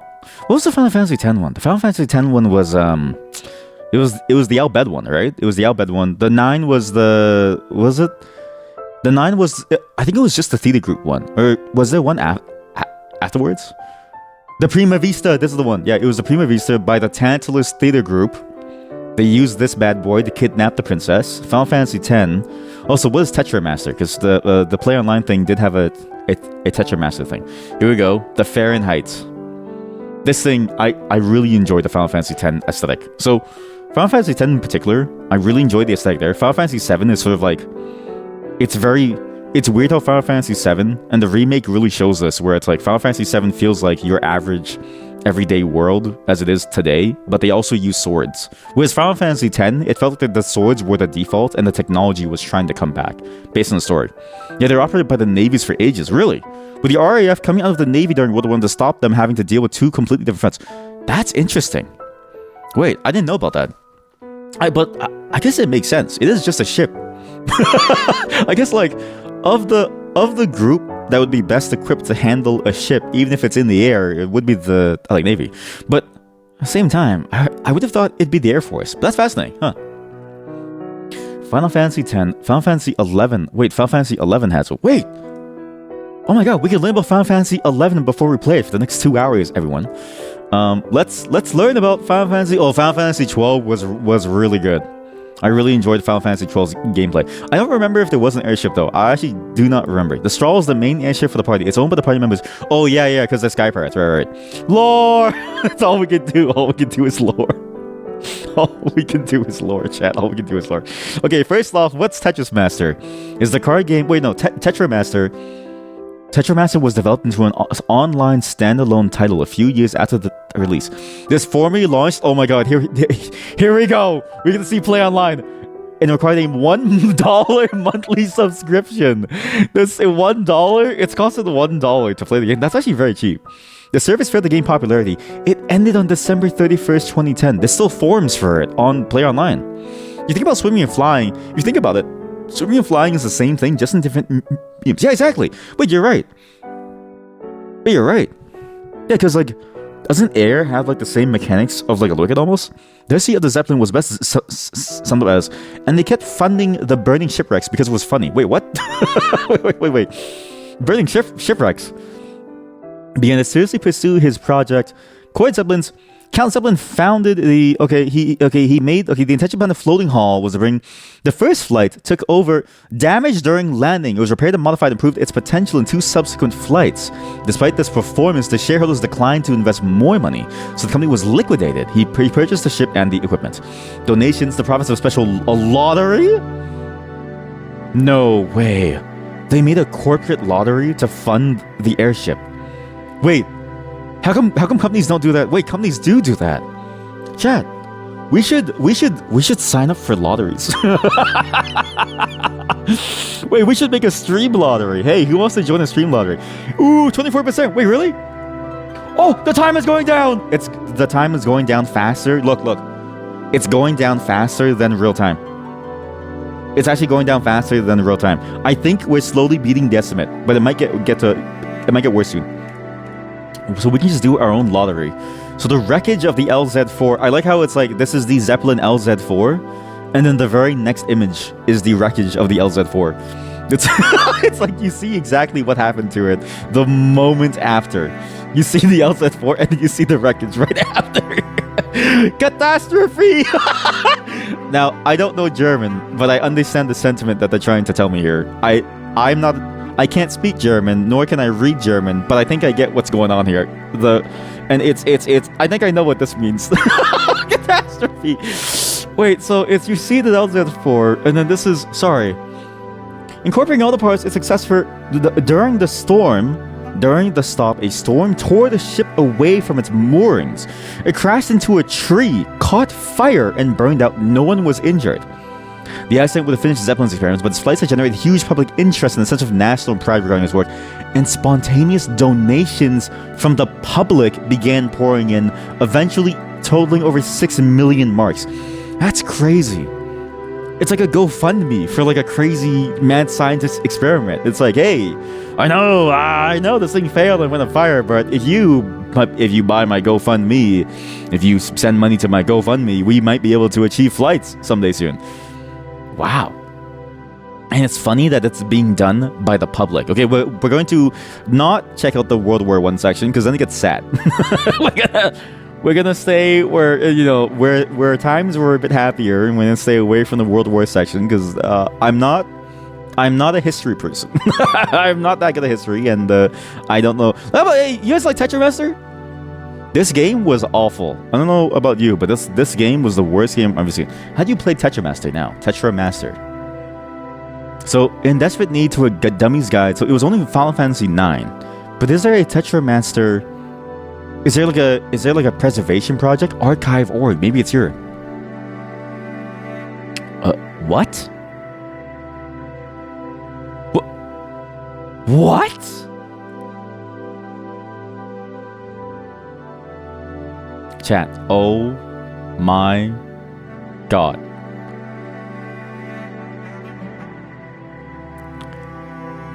What was the Final Fantasy X one? The Final Fantasy X one was it was the Al Bhed one, right? It was the Al Bhed one. The 9 was the The 9 was, I think it was just the theater group one, or was there one afterwards? The Prima Vista, this is the one. Yeah, it was the Prima Vista by the Tantalus Theater Group. They used this bad boy to kidnap the princess. Final Fantasy X. Also, what is Tetra Master? Because the Play Online thing did have a a Tetramaster thing. Here we go. The Fahrenheit. This thing, I really enjoyed the Final Fantasy X aesthetic. So, Final Fantasy X in particular, I really enjoyed the aesthetic there. Final Fantasy VII is sort of like, it's weird how Final Fantasy VII, and the remake really shows this, where it's like Final Fantasy VII feels like your average everyday world as it is today, but they also use swords. Whereas Final Fantasy X, it felt like the swords were the default and the technology was trying to come back, based on the story. Yeah, they're operated by the navies for ages, really. With the RAF coming out of the Navy during World War I to stop them having to deal with two completely different threats. That's interesting. Wait, I didn't know about that. But I guess it makes sense. It is just a ship. I guess, like, of the group that would be best equipped to handle a ship, even if it's in the air, it would be the Navy. But at the same time, I would have thought it'd be the Air Force. But that's fascinating, huh? Final Fantasy X, Final Fantasy 11. Wait, Final Fantasy 11 has. Wait! Oh my god, we can learn about Final Fantasy 11 before we play it for the next 2 hours, everyone. Let's learn about Final Fantasy. Oh, Final Fantasy 12 was really good. I really enjoyed Final Fantasy 12's gameplay. I don't remember if there was an airship though. I actually do not remember. The Strahl is the main airship for the party. It's owned by the party members. Oh yeah, because they're Sky Pirates. Right. Lore. That's all we can do. All we can do is lore. All we can do is lore, chat. All we can do is lore. Okay, first off, what's Tetris Master? Is the card game? Wait, no. Tetramaster. Tetramaster was developed into an online standalone title a few years after the release. This formally launched. Oh my god! Here we go. We're gonna see play online, and required a $1 monthly subscription. This $1. It's costed $1 to play the game. That's actually very cheap. The service failed to gain popularity. It ended on December 31st, 2010. There's still forums for it on Play Online. You think about swimming and flying. You think about it. Swimming and flying is the same thing, just in different mediums. Yeah, exactly. But you're right. Yeah, because, like, doesn't air have, like, the same mechanics of, like, a rocket almost? Their Sea of the Zeppelin was best summed up as, and they kept funding the burning shipwrecks because it was funny. Wait, what? wait. Burning shipwrecks. Began to seriously pursue his project. Count Zeppelin founded the the intention behind the floating hall was to bring the first flight took over damage during landing. It was repaired and modified and improved its potential in 2 subsequent flights. Despite this performance, the shareholders declined to invest more money, so the company was liquidated. He purchased the ship and the equipment. Donations, the province of special lottery? No way. They made a corporate lottery to fund the airship. Wait. How come companies don't do that? Wait, companies do that. Chat, we should sign up for lotteries. Wait, we should make a stream lottery. Hey, who wants to join a stream lottery? Ooh, 24%. Wait, really? Oh, the time is going down. The time is going down faster. Look. It's going down faster than real time. It's actually going down faster than real time. I think we're slowly beating the estimate, but it might get worse soon. So we can just do our own lottery. So the wreckage of the LZ-4. I like how it's like, this is the Zeppelin LZ-4, and then the very next image is the wreckage of the LZ-4. It's like you see exactly what happened to it the moment after. You see the LZ-4 and then you see the wreckage right after. Catastrophe! Now, I don't know German, but I understand the sentiment that they're trying to tell me here. I can't speak German, nor can I read German, but I think I get what's going on here. I think I know what this means. Catastrophe. Wait, so it's you see the LZ-4, and then this is incorporating all the parts. It's successful during the stop. A storm tore the ship away from its moorings. It crashed into a tree, caught fire, and burned out. No one was injured. The accident would have finished Zeppelin's experiments, but its flights had generated huge public interest and a sense of national pride regarding his work, and spontaneous donations from the public began pouring in, eventually totaling over 6 million marks. That's crazy. It's like a GoFundMe for like a crazy mad scientist experiment. It's like, hey, I know this thing failed and went on fire, but if you buy my GoFundMe, if you send money to my GoFundMe, we might be able to achieve flights someday soon. Wow. And it's funny that it's being done by the public. Okay, we're going to not check out the World War I section because then it gets sad. we're gonna stay where times were a bit happier, and we're gonna stay away from the World War section because I'm not I'm not a history person. I'm not that good at history, and I don't know. How about, hey, you guys like Tetramaster? This game was awful. I don't know about you, but this game was the worst game I've ever seen. How do you play Tetramaster now? Tetramaster. So, in desperate need to a dummy's guide, so it was only Final Fantasy 9. But is there a Tetramaster? Is there like a preservation project? Archive.org. Maybe it's here. What? What? Chat. Oh my god.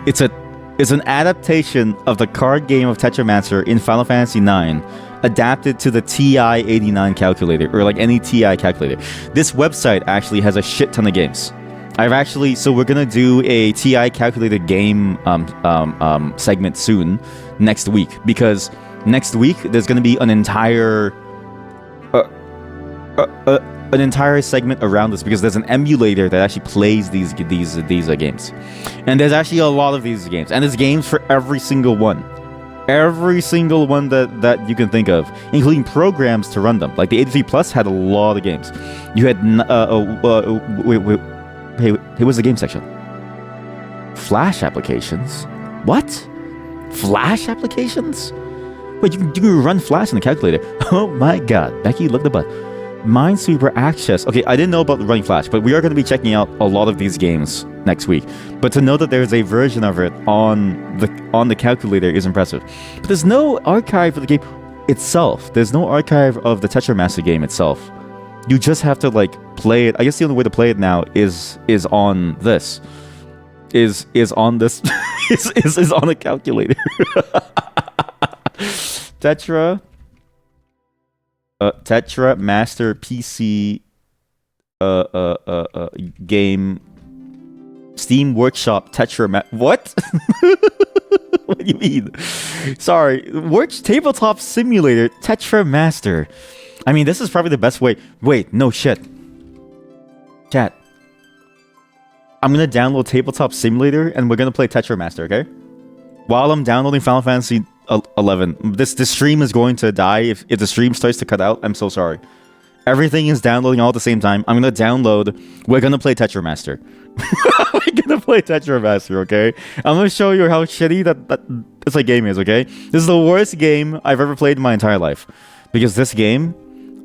It's an adaptation of the card game of Tetramaster in Final Fantasy IX, adapted to the TI-89 calculator, or like any TI calculator. This website actually has a shit ton of games. So we're gonna do a TI calculator game segment soon, next week, because next week there's gonna be an entire segment around this, because there's an emulator that actually plays these games, and there's actually a lot of these games, and there's games for every single one that you can think of, including programs to run them. Like the 83 Plus had a lot of games. You had hey, what's the game section? Flash applications? What? Flash applications? Wait, you can run Flash in the calculator. Oh my god, Becky, look at the butt. Minesweeper Access. Okay, I didn't know about running Flash, but we are going to be checking out a lot of these games next week. But to know that there's a version of it on the calculator is impressive. But there's no archive for the game itself. There's no archive of the Tetramaster game itself. You just have to like play it. I guess the only way to play it now is on this. Is on this is on a calculator. Tetramaster PC game Steam Workshop what? What do you mean? Sorry, Tabletop Simulator Tetramaster. I mean, this is probably the best way. Wait, no shit. Chat. I'm gonna download Tabletop Simulator and we're gonna play Tetramaster, okay? While I'm downloading Final Fantasy 11. This stream is going to die if the stream starts to cut out. I'm so sorry. Everything is downloading all at the same time. I'm gonna download. We're gonna play Tetramaster. We're gonna play Tetramaster, okay? I'm gonna show you how shitty that this like game is, okay? This is the worst game I've ever played in my entire life. Because this game,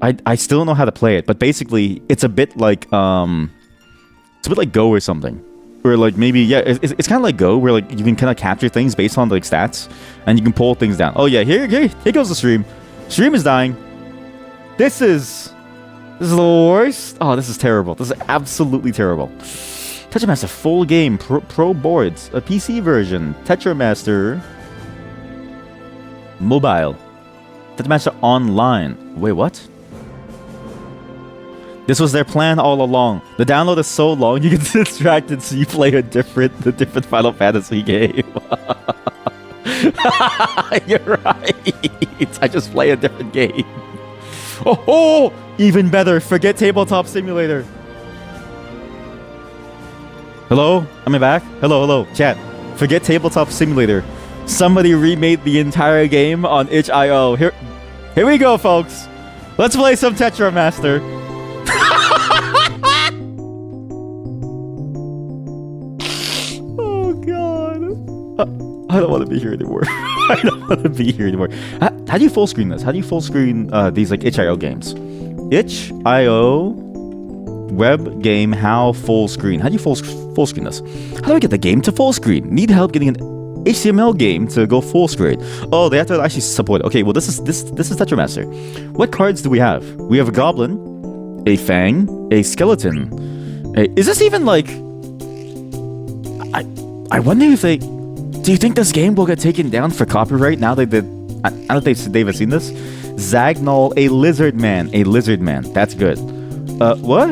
I still don't know how to play it, but basically it's a bit like Go or something. Or like maybe, yeah, it's kind of like Go, where like you can kind of capture things based on like stats, and you can pull things down. Oh yeah, here goes the stream. Stream is dying. This is the worst. Oh, this is terrible. This is absolutely terrible. Tetramaster full game, pro boards, a PC version, Tetramaster mobile, Tetramaster online. Wait, what? This was their plan all along. The download is so long, you get distracted, so you play the different Final Fantasy game. You're right. I just play a different game. Oh, even better. Forget Tabletop Simulator. Hello? Am I back? Hello, chat. Forget Tabletop Simulator. Somebody remade the entire game on itch.io. Here we go, folks. Let's play some Tetramaster. Oh god. I don't want to be here anymore. I don't want to be here anymore. How do you full screen this? How do you full screen these like itch.io games? Itch.io web game how full screen. How do you full screen this? How do I get the game to full screen? Need help getting an HTML game to go full screen. Oh, they have to actually support it. Okay, well this is Tetramaster. What cards do we have? We have a goblin, a fang, a skeleton. Is this even like? I wonder if they. Do you think this game will get taken down for copyright now that I don't know if they've seen this. Zagnol, a lizard man. That's good. What?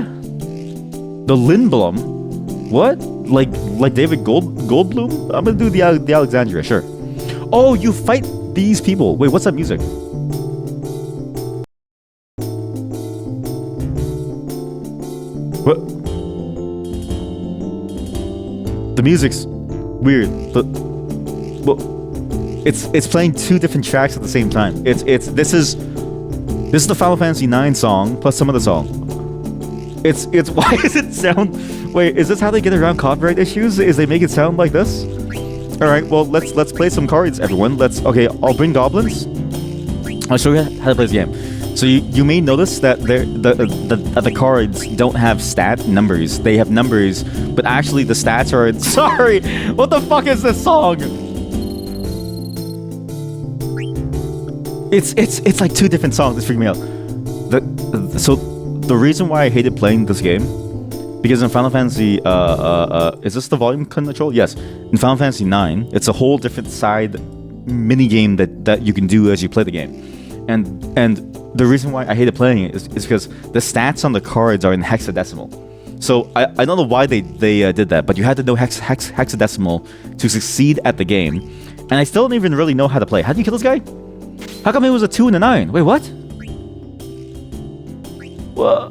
The Lindblom. What? Like David Goldblum? I'm gonna do the Alexandria, sure. Oh, you fight these people. Wait, what's that music? What? The music's weird. Well, it's playing two different tracks at the same time. This is the Final Fantasy IX song plus some other song. It's why does it sound? Wait, is this how they get around copyright issues? Is they make it sound like this? All right, well let's play some cards, everyone. I'll bring goblins. I'll show you how to play this game. So you may notice that the cards don't have stat numbers. They have numbers, but actually the stats are. Sorry, what the fuck is this song? It's like two different songs. It's freaking me out. So the reason why I hated playing this game, because in Final Fantasy, is this the volume control? Yes. In Final Fantasy IX, it's a whole different side mini game that you can do as you play the game, and the reason why I hated playing it is because the stats on the cards are in hexadecimal. So I don't know why they did that, but you had to know hexadecimal to succeed at the game, and I still don't even really know how to play. How do you kill this guy? How come it was a 2 and a 9? Wait, what? Well,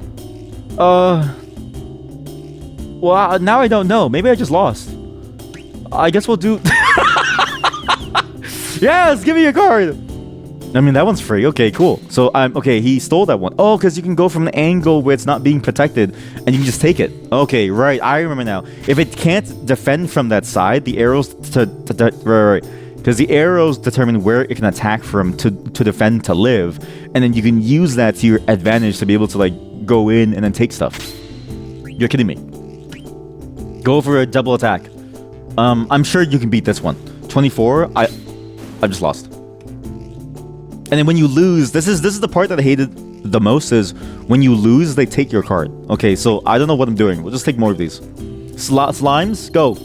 now I don't know. Maybe I just lost. I guess we'll do... Yes, give me a card! I mean, that one's free. Okay, cool. So, okay, he stole that one. Oh, because you can go from an angle where it's not being protected, and you can just take it. Okay, right. I remember now. If it can't defend from that side, the arrows... Right. Because the arrows determine where it can attack from to defend to live, and then you can use that to your advantage to be able to like go in and then take stuff. You're kidding me. Go for a double attack. I'm sure you can beat this one. 24. I just lost. And then when you lose, this is the part that I hated the most, is when you lose, they take your card. Okay, so I don't know what I'm doing. We'll just take more of these. Slimes, go.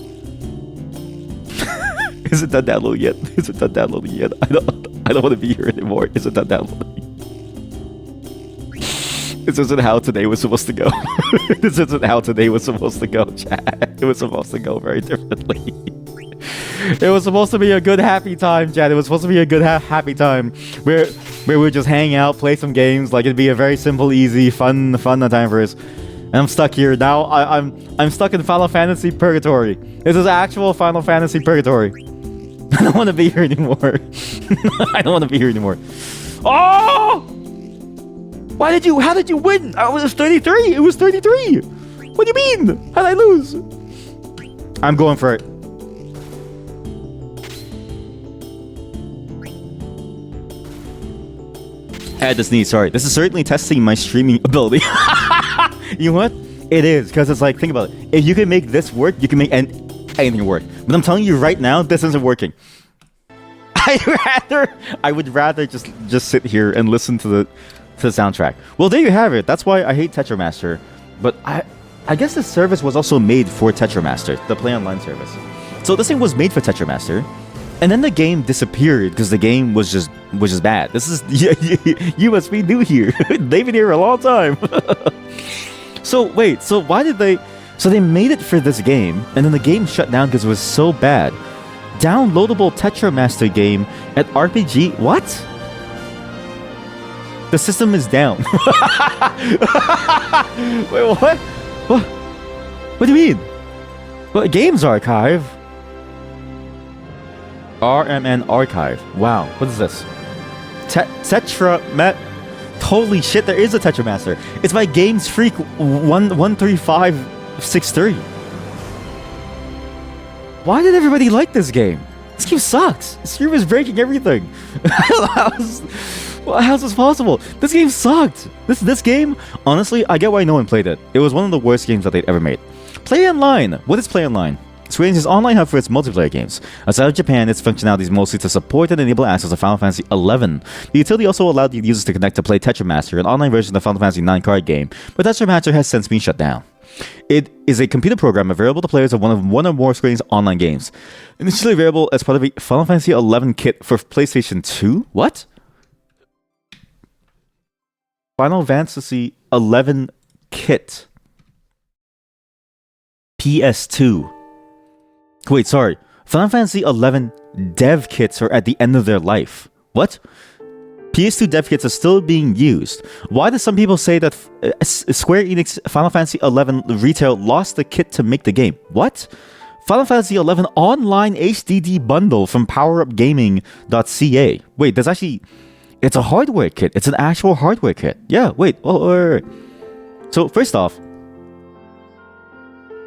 Is it done downloading yet? Is it done downloading yet? I don't want to be here anymore. Is it done downloading? This isn't how today was supposed to go. This isn't how today was supposed to go, chat. It was supposed to go very differently. It was supposed to be a good happy time, chat. It was supposed to be a good happy time where we would just hang out, play some games. Like, it'd be a very simple, easy, fun time for us. And I'm stuck here now. I'm stuck in Final Fantasy Purgatory. This is actual Final Fantasy Purgatory. I don't want to be here anymore. I don't want to be here anymore. Oh! How did you win? I was 33. It was 33. What do you mean? How did I lose? I'm going for it. I had to sneeze, sorry. This is certainly testing my streaming ability. You know what? It is, because it's like, think about it. If you can make this work, you can make anything work. But I'm telling you right now, this isn't working. I would rather just sit here and listen to the soundtrack. Well, there you have it. That's why I hate Tetramaster. But I guess the service was also made for Tetramaster, the Play Online service. So this thing was made for Tetramaster, and then the game disappeared because the game was just bad. This is you must be new here. They've been here a long time. So wait, so why did they? So they made it for this game, and then the game shut down because it was so bad. Downloadable Tetramaster game at RPG. What? The system is down. Wait, what? What do you mean? What, Games Archive? RMN Archive. Wow, what is this? Tetramat. Holy shit, there is a Tetramaster. It's by Games Freak 13563. Why did everybody like this game? This game sucks. This game is breaking everything. How's this possible? This game sucked. This game, honestly, I get why no one played it. It was one of the worst games that they'd ever made. Play Online. What is Play Online? Square Enix's online hub for its multiplayer games. Outside of Japan, its functionality is mostly to support and enable access to Final Fantasy XI. The utility also allowed the users to connect to play Tetramaster, an online version of the Final Fantasy IX card game, but Tetramaster has since been shut down. It is a computer program available to players of one or more Square Enix online games. Initially available as part of a Final Fantasy XI kit for PlayStation 2? What? Final Fantasy XI kit. PS2. Wait, sorry. Final Fantasy XI dev kits are at the end of their life. What? PS2 dev kits are still being used. Why do some people say that Square Enix Final Fantasy XI retail lost the kit to make the game? What? Final Fantasy 11 online HDD bundle from PowerUpGaming.ca. Wait, there's actually... It's a hardware kit. It's an actual hardware kit. Yeah, wait. Oh, wait. So, first off,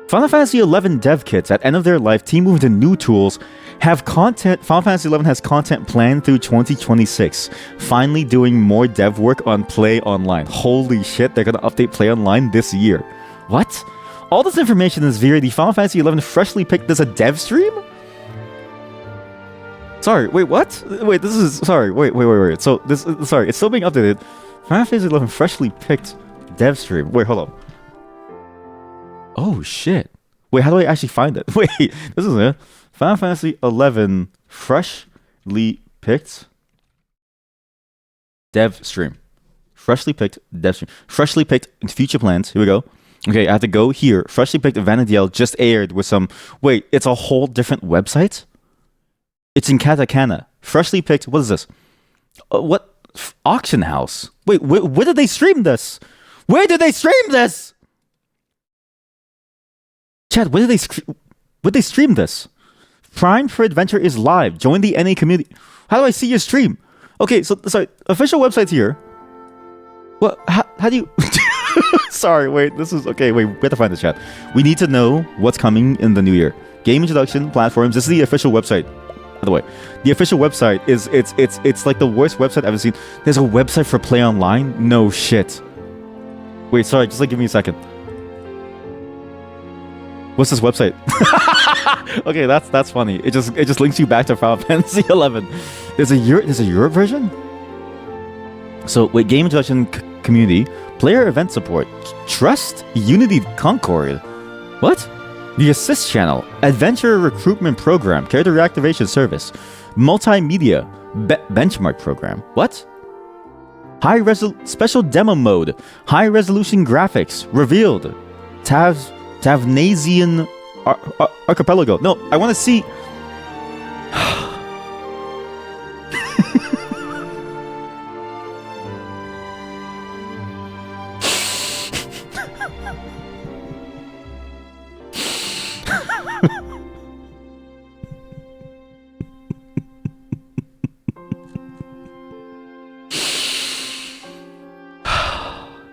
Final Fantasy 11 dev kits at end of their life, team moving to new tools, have content. Final Fantasy 11 has content planned through 2026. Finally doing more dev work on Play Online. Holy shit, they're gonna update Play Online this year. What? All this information is via the Final Fantasy 11 freshly picked as a dev stream? Sorry, wait, what? Wait, this is... Sorry, wait. So, this... Sorry, it's still being updated. Final Fantasy 11 freshly picked dev stream. Wait, hold on. Oh, shit. Wait, how do I actually find it? Wait, this is it. Final Fantasy 11 freshly picked dev stream. Freshly picked dev stream. Freshly picked future plans. Here we go. Okay, I have to go here. Freshly picked Vanadiel just aired with some... Wait, it's a whole different website? It's in katakana. Freshly picked... What is this? What? Auction house. Wait, where did they stream this? Where did they stream this? Chad, where did they stream this? Prime for Adventure is live. Join the NA community. How do I see your stream? Okay, so sorry. Official website's here. What? How do you... Sorry, wait. This is... Okay, wait. We have to find this, chat. We need to know what's coming in the new year. Game introduction, platforms. This is the official website. By the way, the official website is... It's like the worst website I've ever seen. There's a website for Play Online? No shit. Wait, sorry. Just like give me a second. What's this website? Okay, that's funny. It just links you back to Final Fantasy 11. There's a Europe version. So wait, game introduction, community, player event support, trust, Unity Concord. What? The assist channel, adventure recruitment program, character reactivation service, multimedia, benchmark program. What? Special demo mode, high resolution graphics revealed. Tavnasian Archipelago. No, I want to see...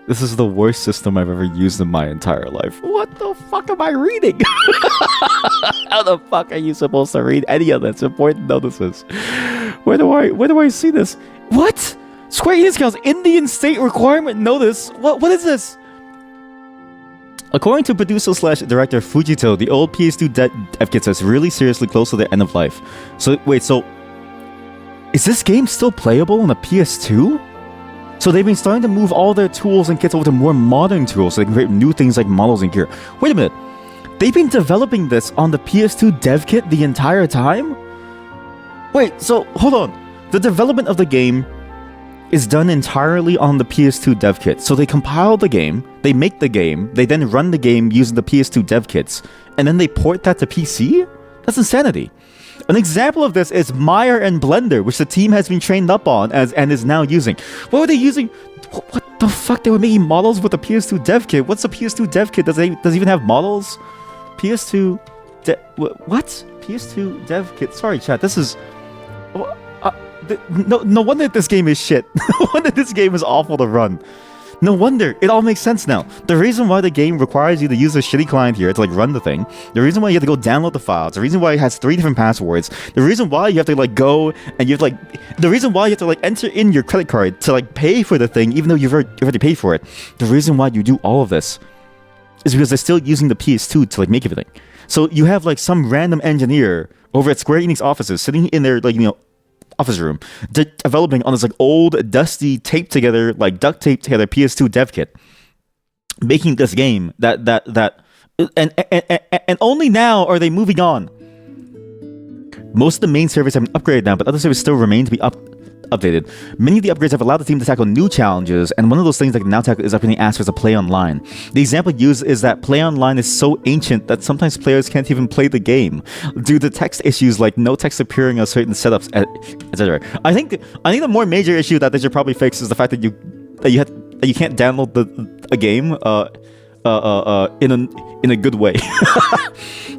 This is the worst system I've ever used in my entire life. What the fuck am I reading? How the fuck are you supposed to read any of this important notices? Where do I see this? What? Square Enix counts Indian state requirement notice. What is this? According to producer/director Fujito, the old PS2 dev kits is really seriously close to the end of life. So wait, so is this game still playable on a PS2? So they've been starting to move all their tools and kits over to more modern tools so they can create new things like models and gear. Wait a minute. They've been developing this on the PS2 dev kit the entire time? Wait, so hold on. The development of the game is done entirely on the PS2 dev kit. So they compile the game, they make the game, they then run the game using the PS2 dev kits, and then they port that to PC? That's insanity. An example of this is Mire and Blender, which the team has been trained up on and is now using. What were they using? What the fuck? They were making models with the PS2 dev kit. What's the PS2 dev kit? Does it even have models? PS2 what? PS2 dev kit. Sorry, chat. This is no wonder this game is shit. No wonder this game is awful to run. No wonder. It all makes sense now. The reason why the game requires you to use a shitty client here to like run the thing, the reason why you have to go download the files, the reason why it has 3 different passwords, the reason why you have to like go and you have to like, the reason why you have to like enter in your credit card to like pay for the thing even though you've already paid for it, the reason why you do all of this is because they're still using the PS2 to like make everything. So you have like some random engineer over at Square Enix offices sitting in their like, you know, office room developing on this like old dusty taped together like duct taped together PS2 dev kit, making this game and only now are they moving on. Most of the main servers have been upgraded now, but other servers still remain to be updated. Many of the upgrades have allowed the team to tackle new challenges, and one of those things that can now tackle is upgrading aspects of Play Online. The example used is that Play Online is so ancient that sometimes players can't even play the game due to text issues like no text appearing on certain setups, etc. I think the more major issue that they should probably fix is the fact that you can't download a game in a good way.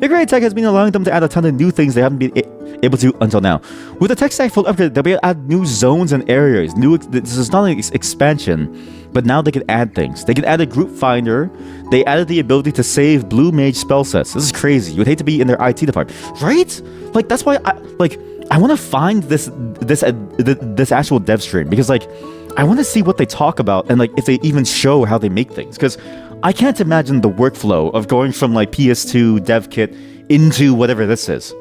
The great tech has been allowing them to add a ton of new things they haven't been able to until now. With the tech stack full upgrade, they'll be able to add new zones and areas. This is not an expansion, but now they can add things. They can add a group finder. They added the ability to save blue mage spell sets. This is crazy. You'd hate to be in their IT department, right? Like that's why I want to find this actual dev stream, because like I want to see what they talk about and like if they even show how they make things, because I can't imagine the workflow of going from like PS2 dev kit into whatever this is.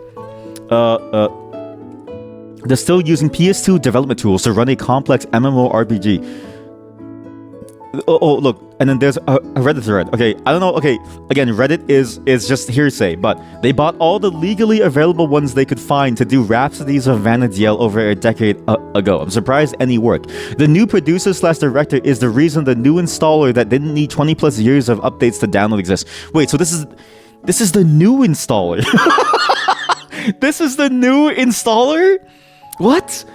They're still using PS2 development tools to run a complex MMORPG. Oh, look, and then there's a Reddit thread. Okay, I don't know. Okay, again, Reddit is just hearsay, but they bought all the legally available ones they could find to do Rhapsodies of Vana'diel over a decade ago. I'm surprised any work. The new producer/director is the reason the new installer that didn't need 20 plus years of updates to download exists. Wait, so this is the new installer? This is the new installer? What?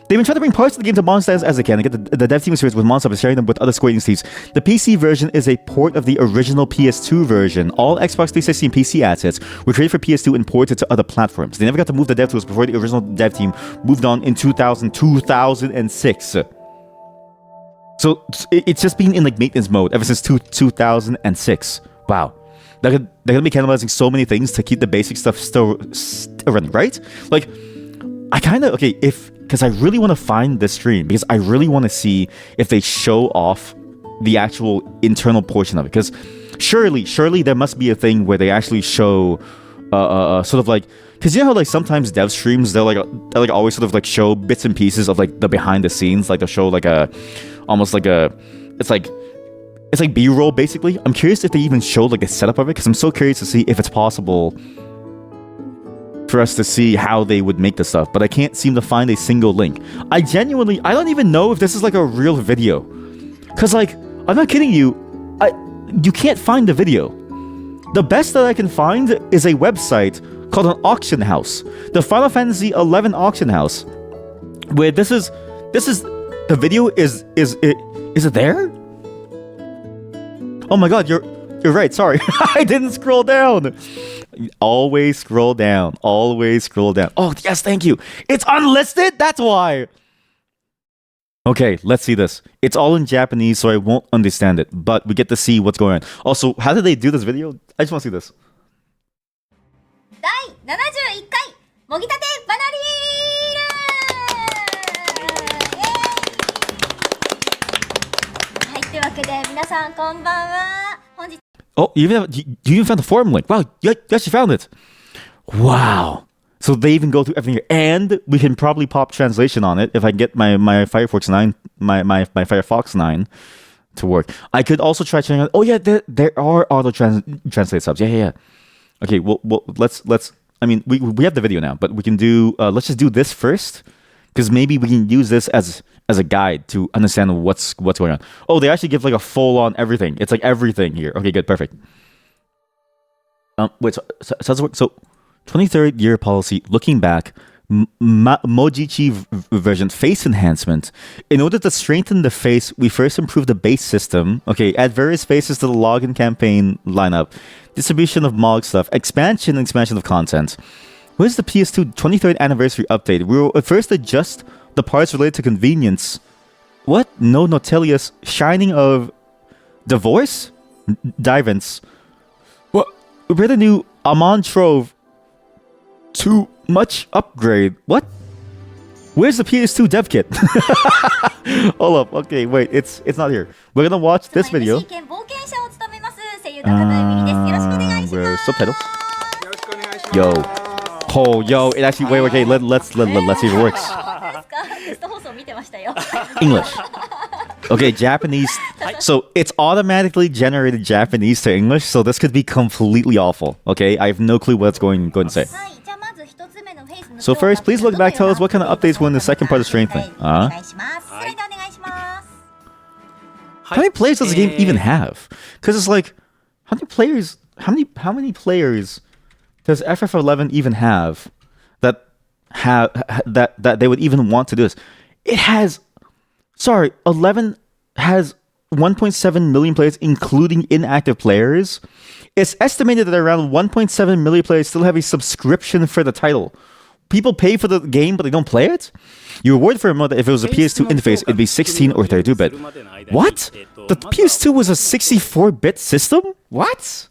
They've been trying to bring parts of the game to monsters as they can and get the dev team experience with Monster and sharing them with other Square Enix teams. The PC version is a port of the original PS2 version. All Xbox 360 and PC assets were created for PS2 and ported to other platforms. They never got to move the dev tools before the original dev team moved on in 2006. So it's just been in like maintenance mode ever since 2006. Wow. They're gonna be cannibalizing so many things to keep the basic stuff still running, right? Like, I kind of, okay, because I really want to find this stream, because I really want to see if they show off the actual internal portion of it, because surely there must be a thing where they actually show sort of like, because you know how like sometimes dev streams they'll like always sort of like show bits and pieces of like the behind the scenes, like they'll show like it's like B-roll basically. I'm curious if they even show like the setup of it, because I'm so curious to see if it's possible for us to see how they would make this stuff, but I can't seem to find a single link. I don't even know if this is like a real video, because like, I'm not kidding you, you can't find the video. The best that I can find is a website called an auction house, the Final Fantasy 11 auction house, where this is the video is it there? Oh my god, you're right, sorry. I didn't scroll down. Always scroll down. Always scroll down. Oh, yes, thank you. It's unlisted? That's why. Okay, let's see this. It's all in Japanese, so I won't understand it, but we get to see what's going on. Also, how did they do this video? I just want to see this. 第71回もぎたてバナリールはい、というわけで皆さんこんばんは。本日 Oh, you even found the forum link. Wow, you actually found it. Wow. So they even go through everything here. And we can probably pop translation on it if I get my Firefox 9, my Firefox 9 to work. I could also try checking out. Oh yeah, there are auto translate subs. Yeah. Okay, well let's I mean, we have the video now, but we can do let's just do this first, because maybe we can use this as a guide to understand what's going on. Oh, they actually give like a full on everything. It's like everything here. Okay, good, perfect. Wait, so 23rd year policy, looking back, Mojichi version, face enhancement. In order to strengthen the face, we first improved the base system. Okay, add various faces to the login campaign lineup. Distribution of MOG stuff. Expansion of content. Where's the PS2 23rd anniversary update? We will first adjust the parts related to convenience. What? No Notelius. Shining of Divorce? Divance. What? We're the new Amon Trove. Too much upgrade. What? Where's the PS2 dev kit? Hold up. Okay, wait. It's not here. We're gonna watch this video. Where's subtitles? Yo. Oh, yo. It actually. Wait. Okay. Let's see if it works. English. Okay, Japanese. So it's automatically generated Japanese to English, so this could be completely awful. Okay, I have no clue what it's going to say. So first, please look back. Tell us what kind of updates were in the second part of Strengthening. How many players does the game even have? Because it's like, how many players does FF11 even have that they would even want to do this? It has. Sorry, 11 has 1.7 million players, including inactive players. It's estimated that around 1.7 million players still have a subscription for the title. People pay for the game, but they don't play it? You were worried for a moment that if it was a PS2 interface, it'd be 16 or 32-bit. What? The PS2 was a 64-bit system? What?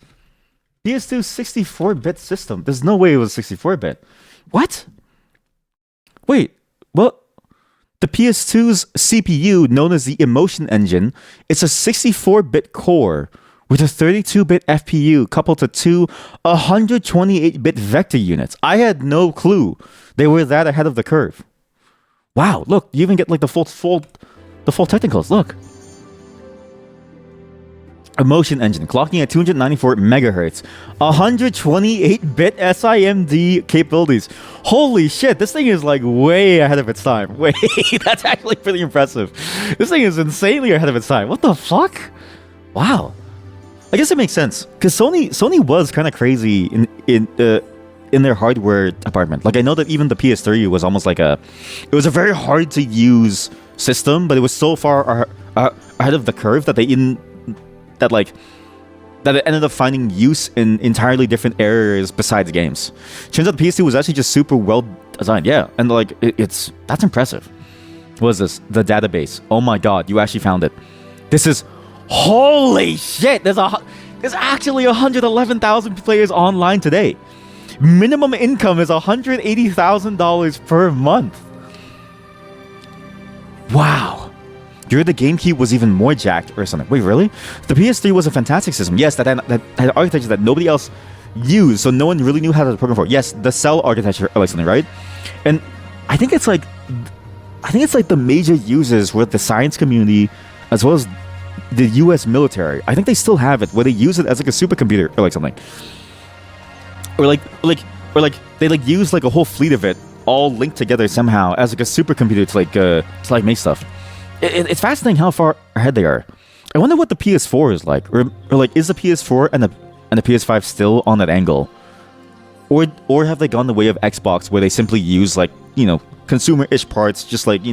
PS2 64-bit system. There's no way it was 64-bit. What? Wait, well, the PS2's CPU, known as the Emotion Engine, it's a 64-bit core with a 32-bit FPU coupled to two 128-bit vector units. I had no clue they were that ahead of the curve. Wow, look, you even get like the full technicals. Look. Emotion Engine, clocking at 294 megahertz, 128-bit SIMD capabilities. Holy shit, this thing is like way ahead of its time. Wait, that's actually pretty impressive. This thing is insanely ahead of its time. What the fuck? Wow. I guess it makes sense because Sony was kind of crazy in their hardware department. Like I know that even the PS3 was almost like it was a very hard to use system, but it was so far ahead of the curve that it ended up finding use in entirely different areas besides games. Turns out the PS2 was actually just super well designed. Yeah, and like that's impressive. What is this? The database. Oh my god, you actually found it. This is holy shit. There's actually 111,000 players online today. Minimum income is $180,000 per month. Wow. During the GameCube was even more jacked or something. Wait, really? The PS3 was a fantastic system. Yes, that had architecture that nobody else used, so no one really knew how to program for. Yes, the cell architecture or like something, right? And I think it's like the major users were the science community as well as the US military. I think they still have it where they use it as like a supercomputer or like something. Or like they like use like a whole fleet of it all linked together somehow as like a supercomputer to like make stuff. It's fascinating how far ahead they are. I wonder what the PS4 is like, or like is the PS4 and the PS5 still on that angle, or have they gone the way of Xbox where they simply use like consumer-ish parts, just like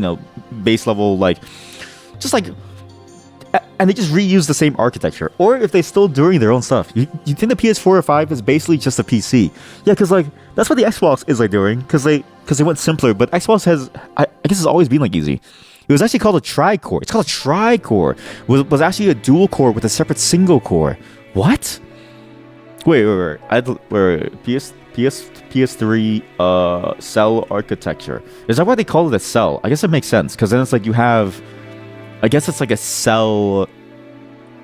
base level and they just reuse the same architecture, or if they're still doing their own stuff. You think the PS4 or 5 is basically just a PC? Yeah, because like that's what the Xbox is like doing, because they went simpler. But Xbox has I guess it's always been like easy. It was actually called a tri-core. It's called a tri-core. It was actually a dual core with a separate single core. What? Wait. PS3 cell architecture. Is that why they call it a cell? I guess it makes sense because then it's like you have. I guess it's like a cell,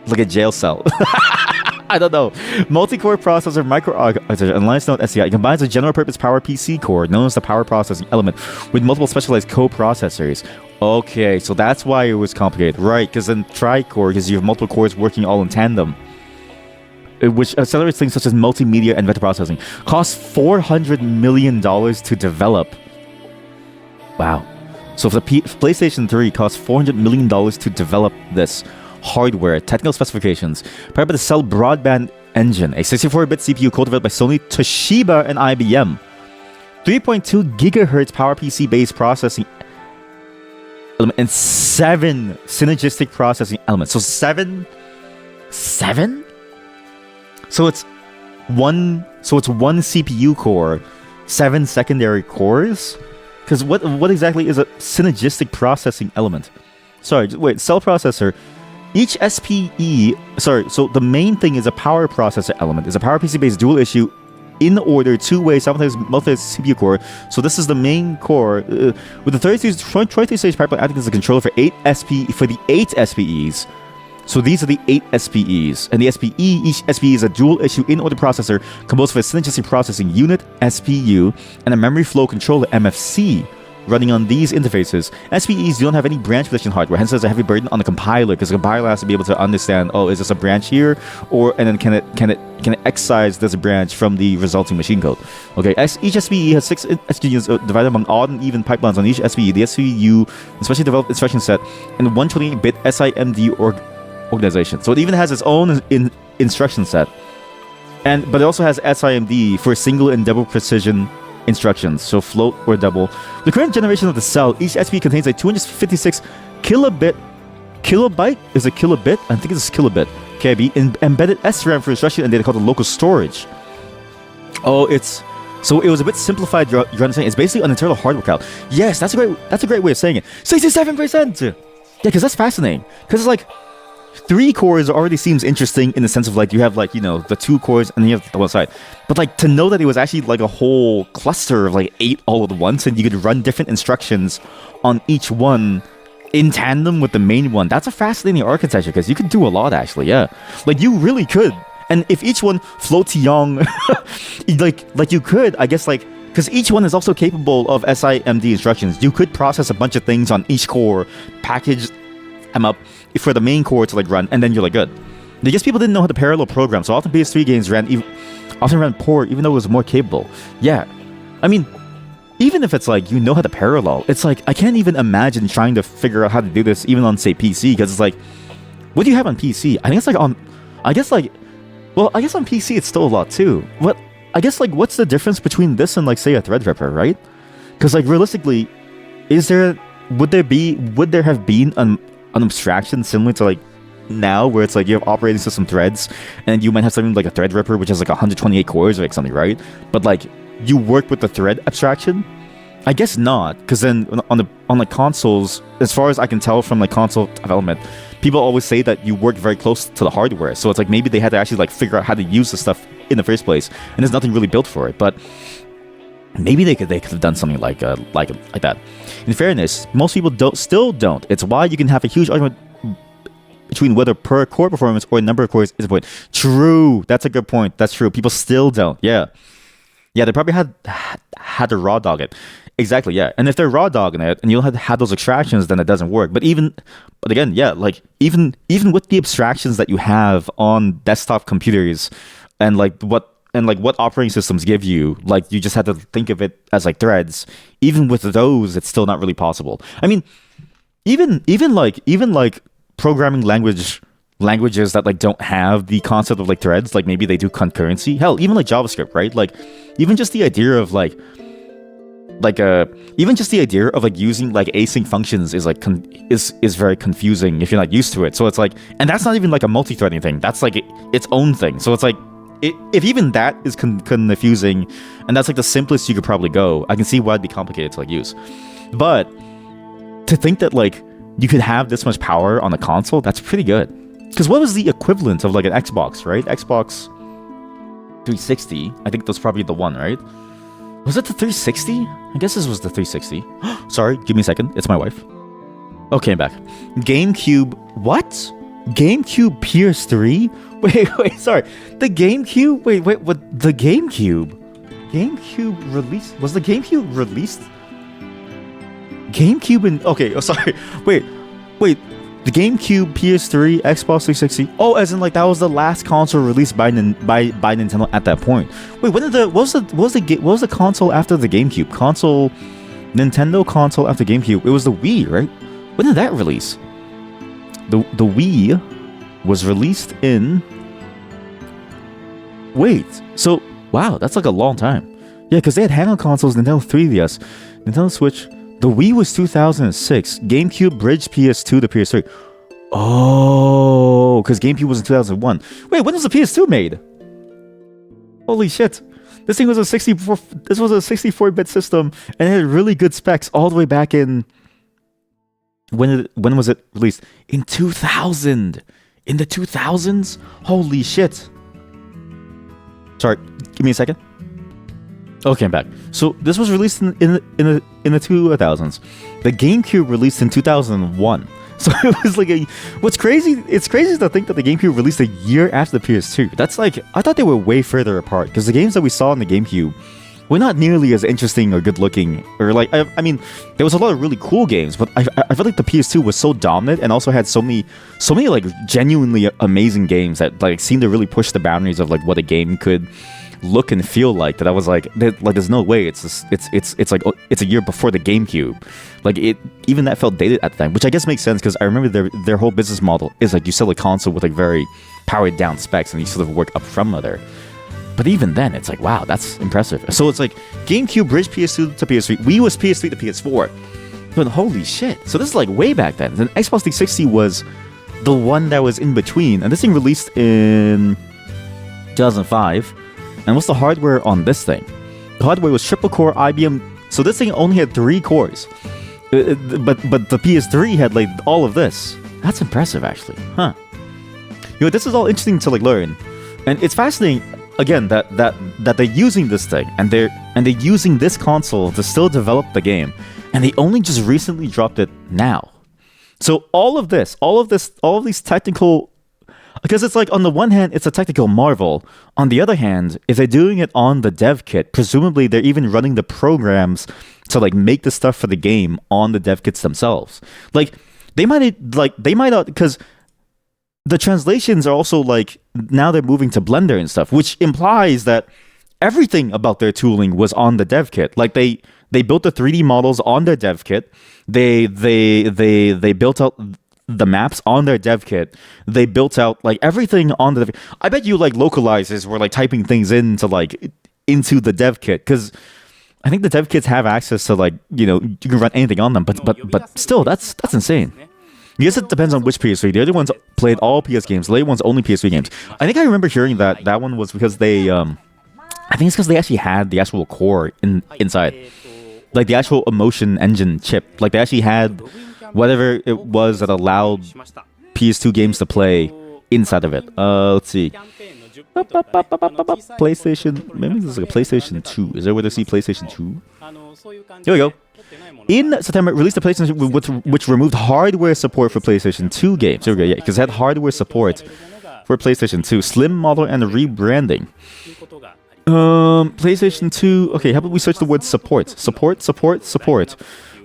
like a jail cell. I don't know. Multi-core processor, microarchitecture, and Linux Note SCI combines a general-purpose power PC core known as the power processing element with multiple specialized co-processors. Okay, so that's why it was complicated, right? Because in tri-core, because you have multiple cores working all in tandem, which accelerates things such as multimedia and vector processing. Costs $400 million to develop. Wow. So if the PlayStation 3 costs $400 million to develop this hardware, technical specifications, powered by the Cell Broadband Engine, a 64-bit CPU co-developed by Sony, Toshiba, and IBM. 3.2 gigahertz PowerPC based processing element and 7 synergistic processing elements. So 7? So it's one CPU core, 7 secondary cores? Because what exactly is a synergistic processing element? Sorry, wait, cell processor. Each SPE, so the main thing is a power processor element. It's a PowerPC-based dual issue in order, two-way, simultaneous multi-CPU core. So this is the main core. With the 23-stage pipeline acting as a controller for the 8 SPEs. So these are the 8 SPEs. And the SPE, each SPE is a dual issue in-order processor composed of a synergistic processing unit, SPU, and a memory flow controller, MFC, running on these interfaces. SPEs don't have any branch prediction hardware, hence there's a heavy burden on the compiler, because the compiler has to be able to understand, is this a branch here, and then can it excise this branch from the resulting machine code. Okay, each SPE has 6 SKUs divided among odd and even pipelines on each SPE. The SPU, especially developed instruction set, and 128-bit SIMD organization. So it even has its own instruction set, but it also has SIMD for single and double precision instructions, so float or double. The current generation of the cell, each SPE contains a 256 kilobit kilobyte is a kilobit. I think it's kilobit. KIB embedded SRAM for instruction and data called the local storage. Oh, so it was a bit simplified. You're understanding? It's basically an internal hardware cloud. Yes, that's a great way of saying it. 67%. Yeah, because that's fascinating. Because it's like 3 cores already seems interesting in the sense of like you have like, you know, the 2 cores and then you have the one side. But like to know that it was actually like a whole cluster of like 8 all at once and you could run different instructions on each one in tandem with the main one. That's a fascinating architecture because you could do a lot actually. Yeah, like you really could. And if each one floats young, like you could, I guess, like, because each one is also capable of SIMD instructions. You could process a bunch of things on each core, package them up for the main core to like run, and then you're like good. I guess people didn't know how to parallel program, so often PS3 games often ran poor, even though it was more capable. Yeah, I mean, even if it's like you know how to parallel, it's like I can't even imagine trying to figure out how to do this even on say PC, because it's like, what do you have on PC? I think it's like on, I guess on PC it's still a lot too. What I guess like what's the difference between this and like say a Threadripper, right? Because like realistically, would there have been an abstraction similar to like now where it's like you have operating system threads and you might have something like a Threadripper which has like 128 cores or like something, right? But like you work with the thread abstraction? I guess not, because then on the consoles, as far as I can tell from like console development, people always say that you work very close to the hardware. So it's like maybe they had to actually like figure out how to use the stuff in the first place, and there's nothing really built for it. But maybe they could have done something like that. In fairness, most people still don't. It's why you can have a huge argument between whether per core performance or number of cores is a point. True, that's a good point. That's true. People still don't. Yeah, they probably had to raw dog it. Exactly, yeah. And if they're raw dogging it and you don't have those extractions, then it doesn't work. But again, yeah, like even with the abstractions that you have on desktop computers and what operating systems give you, like you just have to think of it as like threads. Even with those, it's still not really possible. I mean, even like programming languages that like don't have the concept of like threads, like maybe they do concurrency. Hell, even like JavaScript, right? Like even just the idea of even just the idea of like using like async functions is like is very confusing if you're not used to it. So it's like, and that's not even like a multi-threading thing. That's like its own thing. So it's like, if even that is confusing, and that's like the simplest you could probably go, I can see why it'd be complicated to like use. But to think that like you could have this much power on a console, that's pretty good. Because what was the equivalent of like an Xbox, right? Xbox 360. I think that's probably the one, right? Was it the 360? I guess this was the 360. Sorry, give me a second. It's my wife. Okay, I'm back. GameCube. What? GameCube PS3? Wait, sorry. The GameCube? Wait, what? The GameCube? GameCube released? Was the GameCube released? GameCube and... Okay, oh, sorry. Wait. The GameCube, PS3, Xbox 360. Oh, as in like that was the last console released by Nintendo at that point. Wait, what was the console after the GameCube? Nintendo console after GameCube. It was the Wii, right? When did that release? The Wii was released in... Wait, so wow, that's like a long time. Yeah, because they had handheld consoles, Nintendo 3DS, Nintendo Switch. The Wii was 2006. GameCube bridged PS2 to PS3. Oh, because GameCube was in 2001. Wait, when was the PS2 made? Holy shit! This thing was a 64. This was a 64-bit system, and it had really good specs all the way back in. When was it released? In 2000. In the 2000s. Holy shit! Sorry, give me a second. Okay, I'm back. So this was released in the 2000s. The GameCube released in 2001. So it was like what's crazy? It's crazy to think that the GameCube released a year after the PS2. That's like, I thought they were way further apart because the games that we saw on the GameCube were not nearly as interesting or good looking, or like I mean, there was a lot of really cool games, but I felt like the PS2 was so dominant and also had so many like genuinely amazing games that like seemed to really push the boundaries of like what a game could look and feel like, that I was like there's no way it's like it's a year before the GameCube. Like even that felt dated at the time, which I guess makes sense because I remember their whole business model is like you sell a console with like very powered down specs and you sort of work up from there. But even then, it's like, wow, that's impressive. So it's like GameCube bridged PS2 to PS3. Wii was PS3 to PS4. But holy shit. So this is like way back then. And Xbox 360 was the one that was in between. And this thing released in 2005. And what's the hardware on this thing? The hardware was triple core IBM. So this thing only had 3 cores. But the PS3 had like all of this. That's impressive, actually. Huh. This is all interesting to like learn. And it's fascinating, again, that they're using this thing and they're using this console to still develop the game. And they only just recently dropped it now. So all of these technical, because it's like on the one hand, it's a technical marvel. On the other hand, if they're doing it on the dev kit, presumably they're even running the programs to like make the stuff for the game on the dev kits themselves. Like they might not, because the translations are also like now they're moving to Blender and stuff, which implies that everything about their tooling was on the dev kit. Like they built the 3D models on their dev kit. They built out the maps on their dev kit. They built out like everything on the dev. I bet you like localizers were like typing things into the dev kit, because I think the dev kits have access to like, you can run anything on them. But still, that's insane. I guess it depends on which PS3. The other ones played all PS games. The later ones only PS3 games. I think I remember hearing that one was because they I think it's because they actually had the actual core inside. Like the actual Emotion Engine chip. Like they actually had whatever it was that allowed PS2 games to play inside of it. Let's see. PlayStation. Maybe this is like a PlayStation 2. Is there where to see PlayStation 2? Here we go. In September, it released a PlayStation which removed hardware support for PlayStation 2 games. Here we go, yeah, because it had hardware support for PlayStation 2. Slim model and rebranding. PlayStation 2. Okay, how about we search the word support? Support.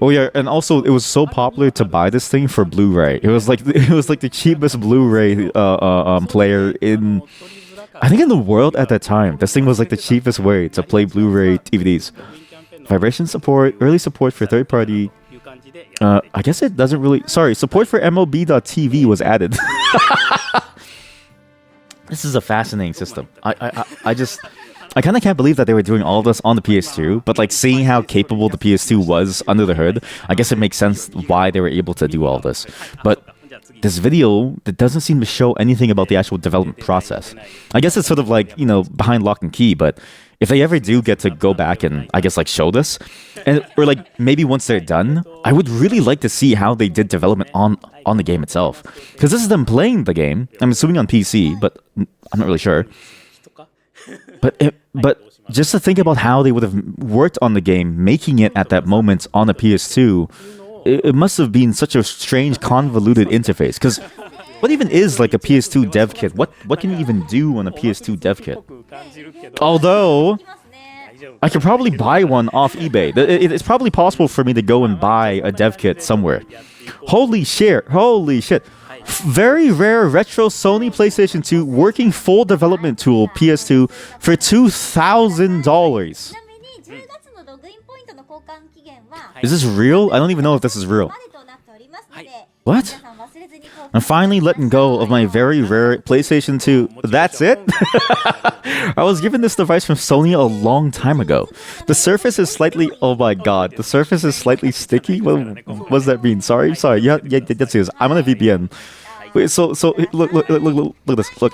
Oh yeah, and also it was so popular to buy this thing for Blu-ray. It was like the cheapest Blu-ray player in, I think, in the world at that time. This thing was like the cheapest way to play Blu-ray DVDs. Vibration support, early support for third-party. I guess it doesn't really. Sorry, support for MLB.TV was added. This is a fascinating system. I kind of can't believe that they were doing all this on the PS2, but like seeing how capable the PS2 was under the hood, I guess it makes sense why they were able to do all this. But this video that doesn't seem to show anything about the actual development process. I guess it's sort of like, behind lock and key, but if they ever do get to go back and I guess like show this, or like maybe once they're done, I would really like to see how they did development on the game itself. Because this is them playing the game, I'm assuming on PC, but I'm not really sure. But just to think about how they would have worked on the game, making it at that moment on the PS2, it must have been such a strange, convoluted interface. Because what even is like a PS2 dev kit? What can you even do on a PS2 dev kit? Although I could probably buy one off eBay. It's probably possible for me to go and buy a dev kit somewhere. Holy shit. Very rare retro Sony PlayStation 2 working full development tool PS2 for $2,000. Is this real? I don't even know if this is real. What? I'm finally letting go of my very rare PlayStation 2. That's it? I was given this device from Sony a long time ago. The surface is slightly... Oh my god. The surface is slightly sticky? What does that mean? Sorry. Yeah, that's serious. I'm on a VPN. Wait, so look at this. Look.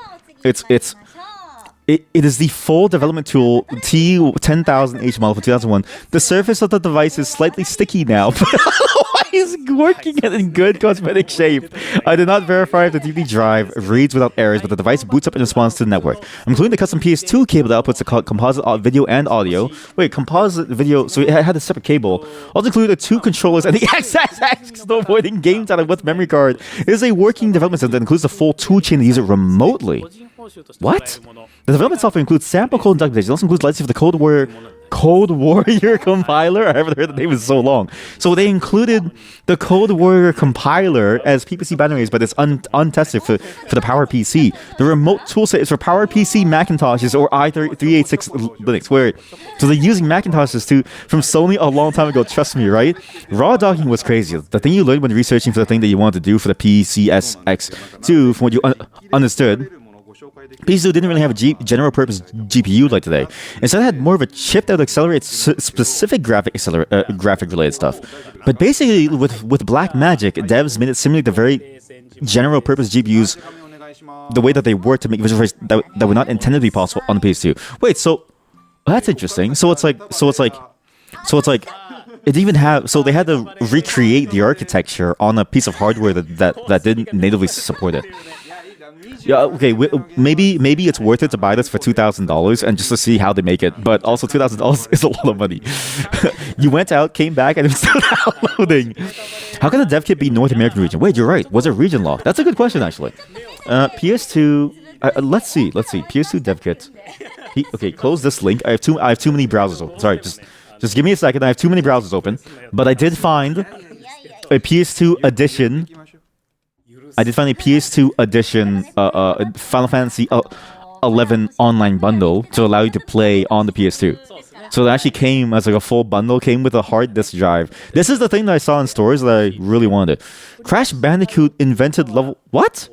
It is the full development tool T10000H model for 2001. The surface of the device is slightly sticky now. Why is it working in good cosmetic shape? I did not verify if the DVD drive reads without errors, but the device boots up in response to the network. I'm including the custom PS2 cable that outputs a composite video and audio. Wait, composite video, so it had a separate cable. Also included 2 controllers and the X-axis no avoiding game data with memory card. It is a working development system that includes a full toolchain to use it remotely. What? The development software includes sample code and documentation. It also includes license for the Code Warrior compiler. I haven't heard the name in so long. So they included the Code Warrior compiler as PPC binaries, but it's untested for the PowerPC. The remote toolset is for PowerPC Macintoshes or i386 Linux. So they're using Macintoshes from Sony a long time ago. Trust me, right? Raw docking was crazy. The thing you learned when researching for the thing that you wanted to do for the PCSX2, from what you understood, PS2 didn't really have a general purpose GPU like today. Instead, it had more of a chip that would accelerate specific graphic related stuff. But basically, with Black Magic, devs made it simulate the very general purpose GPUs the way that they were to make visual effects that were not intended to be possible on the PS2. Wait, so that's interesting. So it's like it even have, so they had to recreate the architecture on a piece of hardware that didn't natively support it. Yeah, okay, maybe it's worth it to buy this for $2,000 and just to see how they make it, but also $2,000 is a lot of money. You went out, came back, and it was still downloading. How can the dev kit be North American region? Wait, you're right. Was it region locked? That's a good question, actually. PS2. Let's see. PS2 dev kit. Okay, close this link. I have too many browsers open. Sorry, just give me a second. I have too many browsers open, but I did find a PS2 edition. Final Fantasy 11 online bundle to allow you to play on the PS2. So it actually came as like a full bundle, came with a hard disk drive. This is the thing that I saw in stores that I really wanted. Crash Bandicoot invented level... What?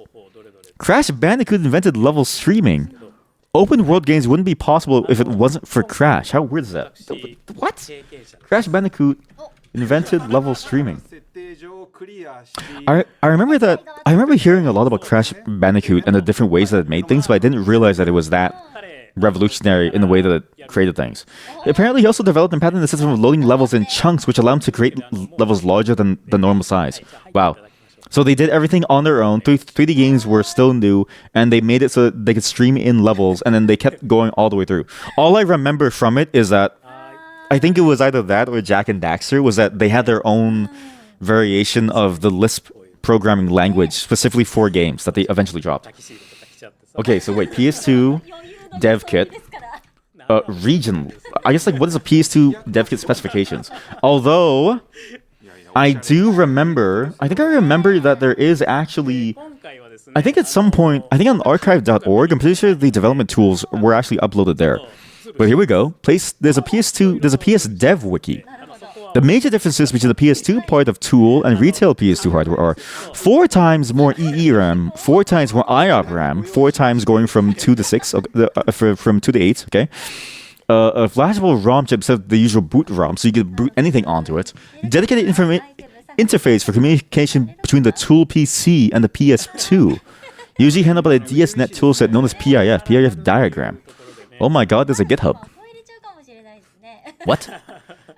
Crash Bandicoot invented level streaming. Open world games wouldn't be possible if it wasn't for Crash. How weird is that? What? Crash Bandicoot invented level streaming. I remember hearing a lot about Crash Bandicoot and the different ways that it made things, but I didn't realize that it was that revolutionary in the way that it created things. Apparently, he also developed and patented the system of loading levels in chunks, which allowed him to create levels larger than the normal size. Wow. So they did everything on their own. 3D games were still new, and they made it so that they could stream in levels, and then they kept going all the way through. All I remember from it is that I think it was either that or Jak and Daxter, was that they had their own variation of the Lisp programming language specifically for games that they eventually dropped. Okay, so wait, PS2 dev kit, region. I guess, like, what is a PS2 dev kit specifications? Although I remember that there is actually, I think at some point, I think on archive.org, I'm pretty sure the development tools were actually uploaded there. But here we go. There's a PS Dev wiki. The major differences between the PS2 part of Tool and retail PS2 hardware are 4 times more EERAM, 4 times more IOP RAM, 4 times going from 2 to 6, from 2 to 8, okay? A flashable ROM chip instead of the usual boot ROM, so you can boot anything onto it. Dedicated interface for communication between the Tool PC and the PS2. Usually handled by the DSNet toolset known as PIF diagram. Oh my god, there's a GitHub. What?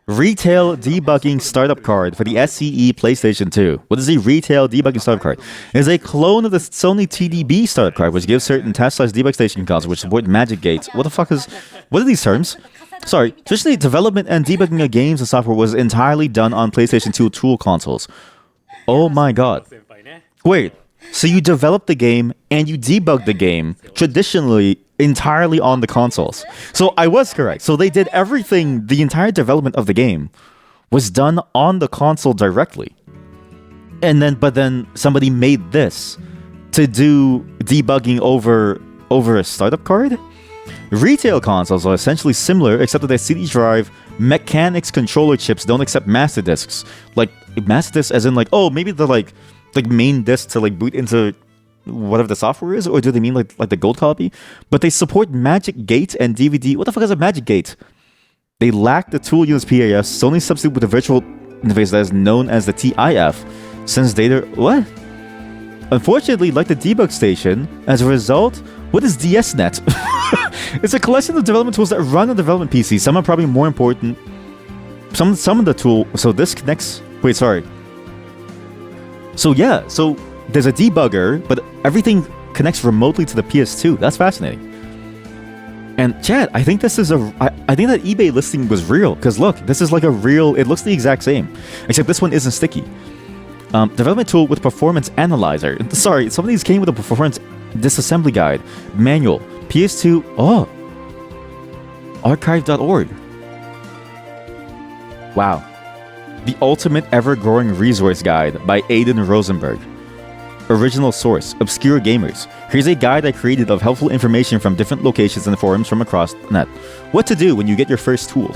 Retail debugging startup card for the SCE PlayStation 2. What is the retail debugging startup card? It is a clone of the Sony TDB startup card, which gives certain test/debug station consoles which support Magic Gates. What are these terms? Sorry, traditionally development and debugging of games and software was entirely done on PlayStation 2 Tool consoles. Oh my god. Wait, so you developed the game and you debugged the game traditionally entirely on the consoles. So I was correct. So they did everything, the entire development of the game was done on the console directly. But then somebody made this to do debugging over a startup card? Retail consoles are essentially similar, except that their CD drive mechanics controller chips don't accept master disks. Like master disks as in like, oh, maybe the like main disk to like boot into whatever the software is, or do they mean like the gold copy? But they support Magic Gate and DVD. What the fuck is a Magic Gate? They lack the tool units PAF. Sony substitute with a virtual interface that is known as the TIF. Since data, what? Unfortunately, like the debug station, as a result, what is DSNet? It's a collection of development tools that run on development PC. Some are probably more important. Some of the tool. So this connects. Wait, sorry. So yeah, so there's a debugger, but everything connects remotely to the PS2. That's fascinating. And Chad, I think this is I think that eBay listing was real, because look, this is like a real. It looks the exact same, except this one isn't sticky. Development tool with performance analyzer. Sorry, some of these came with a performance disassembly guide, manual, PS2. Oh, archive.org. Wow, the ultimate ever-growing resource guide by Aidan Rosenberg. Original source, Obscure Gamers. Here's a guide I created of helpful information from different locations and forums from across the net. What to do when you get your first tool.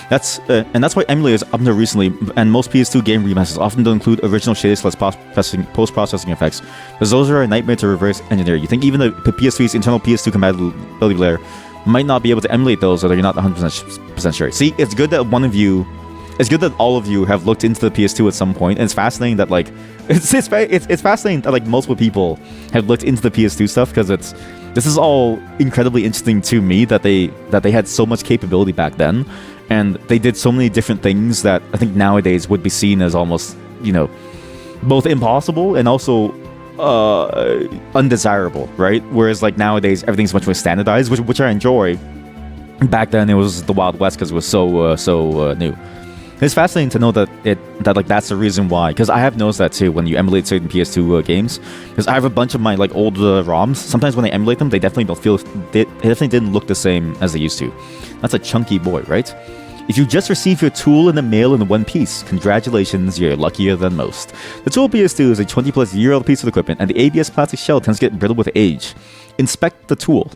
That's why emulators up until recently, and most PS2 game remasters often don't include original shaders/post-processing effects, because those are a nightmare to reverse engineer. You think even the PS3's internal PS2 compatibility layer might not be able to emulate those, or you're not 100% sure. See, it's good that all of you have looked into the PS2 at some point, and it's fascinating that like it's fascinating that like multiple people have looked into the PS2 stuff, because this is all incredibly interesting to me that they had so much capability back then, and they did so many different things that I think nowadays would be seen as almost, you know, both impossible and also undesirable, right? Whereas like nowadays everything's much more standardized, which I enjoy. Back then it was the Wild West because it was so new. It's fascinating to know that that's the reason why, because I have noticed that too when you emulate certain PS2 games. Because I have a bunch of my like old ROMs. Sometimes when I emulate them, they definitely don't feel. They definitely didn't look the same as they used to. That's a chunky boy, right? If you just received your tool in the mail in one piece, congratulations, you're luckier than most. The tool PS2 is a 20+ year old piece of equipment, and the ABS plastic shell tends to get brittle with age. Inspect the tool.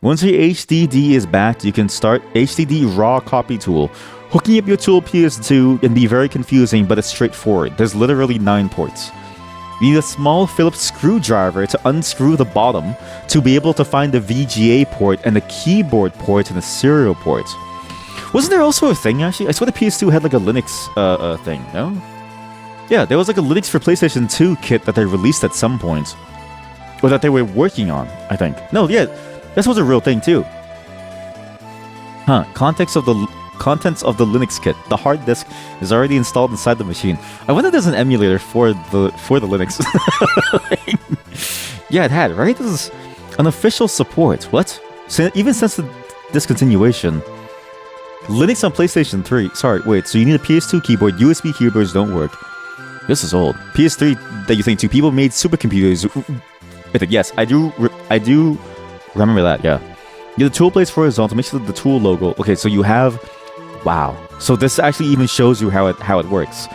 Once your HDD is backed, you can start HDD raw copy tool. Hooking up your tool PS2 can be very confusing, but it's straightforward. There's literally 9 ports. You need a small Phillips screwdriver to unscrew the bottom to be able to find the VGA port and the keyboard port and the serial port. Wasn't there also a thing, actually? I swear the PS2 had like a Linux thing, no? Yeah, there was like a Linux for PlayStation 2 kit that they released at some point. Or that they were working on, I think. No, yeah, this was a real thing too. Huh, contents of the Linux kit. The hard disk is already installed inside the machine. I wonder if there's an emulator for the Linux. Yeah, it had, right? This is unofficial support. What? Even since the discontinuation. Linux on PlayStation 3. Sorry, wait, so you need a PS2 keyboard. USB keyboards don't work. This is old. PS3 that you think two people made supercomputers. Yes, I do remember that, yeah. Get the tool place horizontal, make sure that the tool logo. Okay, so you have... Wow. So this actually even shows you how it works.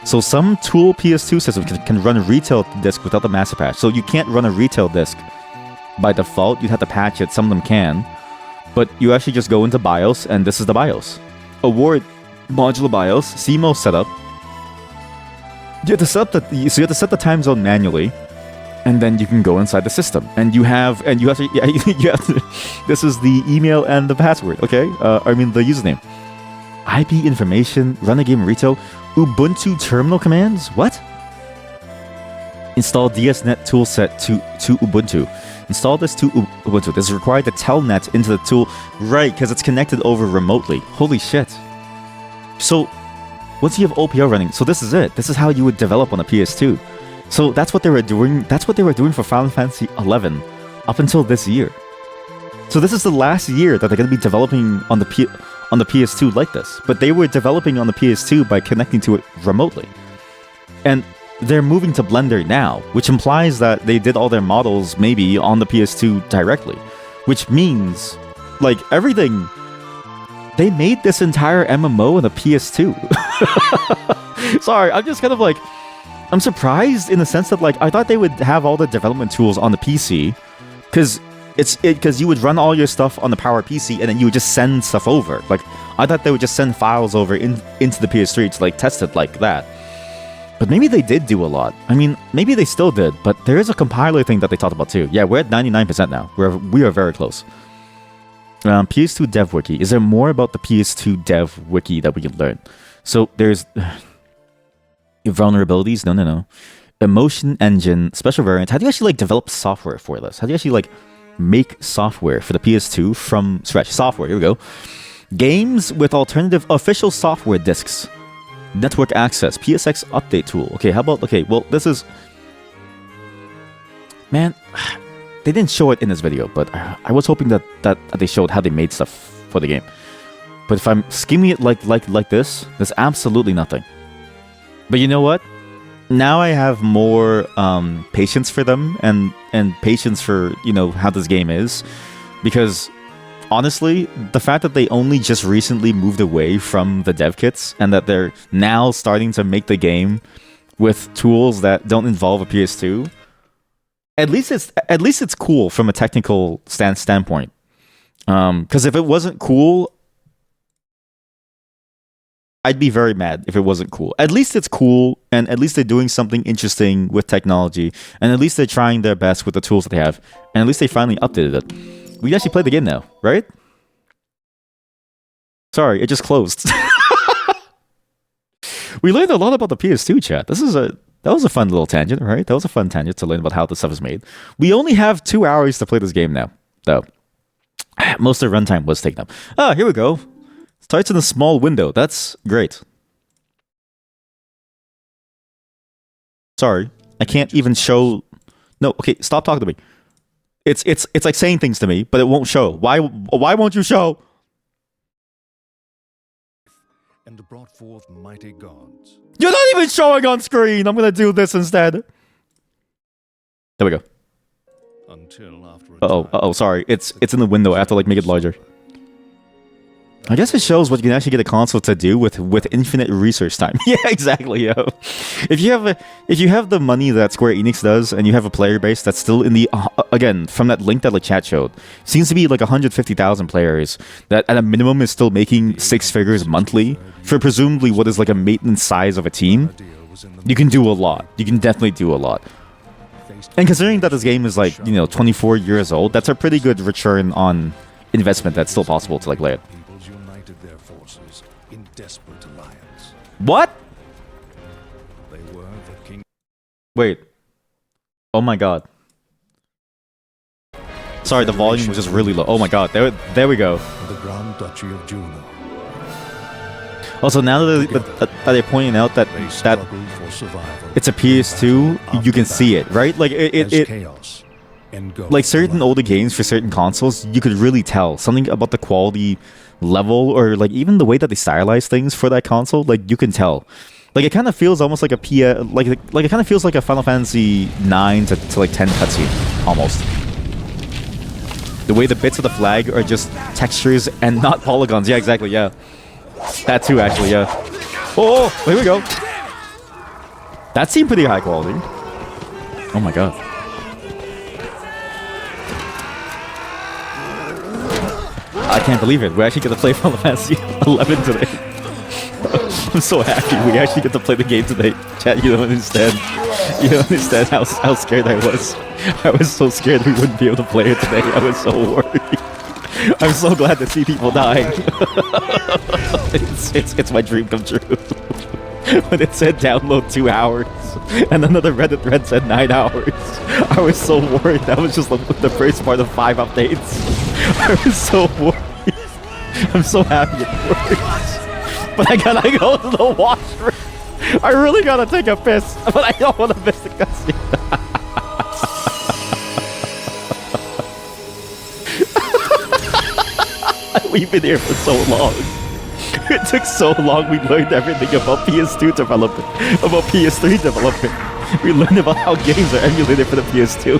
So some tool PS2 systems can run a retail disk without the master patch. So you can't run a retail disk by default. You'd have to patch it. Some of them can. But you actually just go into BIOS, and this is the BIOS. Award modular BIOS, CMOS setup. You have to set the time zone manually, and then you can go inside the system. And you have to this is the email and the password, okay? The username. IP information, run a game retail, Ubuntu terminal commands? What? Install DSNet toolset to Ubuntu. Install this to Ubuntu. This is required to telnet into the tool. Right, because it's connected over remotely. Holy shit. So, once you have OPR running, so this is it. This is how you would develop on a PS2. So that's what they were doing. That's what they were doing for Final Fantasy XI up until this year. So this is the last year that they're going to be developing on the PS2 like this. But they were developing on the PS2 by connecting to it remotely. And they're moving to Blender now, which implies that they did all their models maybe on the PS2 directly. Which means, like, everything... They made this entire MMO on the PS2. Sorry, I'm just kind of like... I'm surprised in the sense that, like, I thought they would have all the development tools on the PC. Because you would run all your stuff on the PowerPC and then you would just send stuff over. Like, I thought they would just send files over into the PS3 to, like, test it like that. But maybe they did do a lot. I mean, maybe they still did, but there is a compiler thing that they talked about too. Yeah, we're at 99% now. We are very close. PS2 Dev Wiki. Is there more about the PS2 Dev Wiki that we can learn? So there's vulnerabilities. No. Emotion engine, special variants. How do you actually like develop software for this? How do you actually like make software for the PS2 from scratch? Software. Here we go. Games with alternative official software disks. Network access, PSX update tool. Okay, how about... Okay, well, this is... Man, they didn't show it in this video, but I was hoping that they showed how they made stuff for the game. But if I'm skimming it like this, there's absolutely nothing. But you know what? Now I have more patience for them and patience for, you know, how this game is. Because... honestly, the fact that they only just recently moved away from the dev kits and that they're now starting to make the game with tools that don't involve a PS2, at least it's cool from a technical standpoint. Because if it wasn't cool, I'd be very mad if it wasn't cool. At least it's cool, and at least they're doing something interesting with technology, and at least they're trying their best with the tools that they have, and at least they finally updated it. We actually play the game now, right? Sorry, it just closed. We learned a lot about the PS2 chat. That was a fun little tangent, right? That was a fun tangent to learn about how this stuff is made. We only have 2 hours to play this game now, though. Most of the runtime was taken up. Ah, here we go. Starts in a small window. That's great. Sorry, I can't even show. No, okay, stop talking to me. It's like saying things to me, but it won't show. Why won't you show? And brought forth mighty gods. You're not even showing on screen. I'm gonna do this instead. There we go. Until after Oh, sorry. It's in the window. I have to like make it larger. I guess it shows what you can actually get a console to do with infinite research time. Yeah, exactly. Yeah. If you have the money that Square Enix does, and you have a player base that's still in the again from that link that the chat showed, seems to be like 150,000 players that at a minimum is still making 6 figures monthly for presumably what is like a maintenance size of a team. You can do a lot. You can definitely do a lot. And considering that this game is like 24 years old, that's a pretty good return on investment that's still possible to like lay it. united their forces in desperate alliance. What? They were the king. Wait. Oh my god. Sorry, the volume was just really low. Oh my god. There we go. The Grand Duchy of Juno. Also, now that they're pointing out that They struggled for survival. it's a PS2, you can see it, right? Like As it chaos engulfed like certain light. older games for certain consoles, you could really tell something about the quality level, or like even the way that they stylize things for that console. Like you can tell. Like it kind of feels almost like a like it kind of feels like a Final Fantasy 9 to like 10 cutscene almost. The way the bits of the flag are just textures and not polygons. Yeah, exactly. Yeah, that too. Actually, yeah. Oh, here we go. That seemed pretty high quality. Oh my god. I can't believe it. We actually get to play Final Fantasy 11 today. I'm so happy we actually get to play the game today. Chat, you don't understand. You don't understand how scared I was. I was so scared we wouldn't be able to play it today. I was so worried. I'm so glad to see people dying. It's my dream come true. When it said download 2 hours and another Reddit thread said 9 hours, I was so worried. That was just the first part of 5 updates. I was so worried. I'm so happy it worked. But I gotta go to the washroom. I really gotta take a piss, but I don't want to miss the cutscene. We've been here for so long. It took so long. We learned everything about PS2 development, about PS3 development. We learned about how games are emulated for the PS2.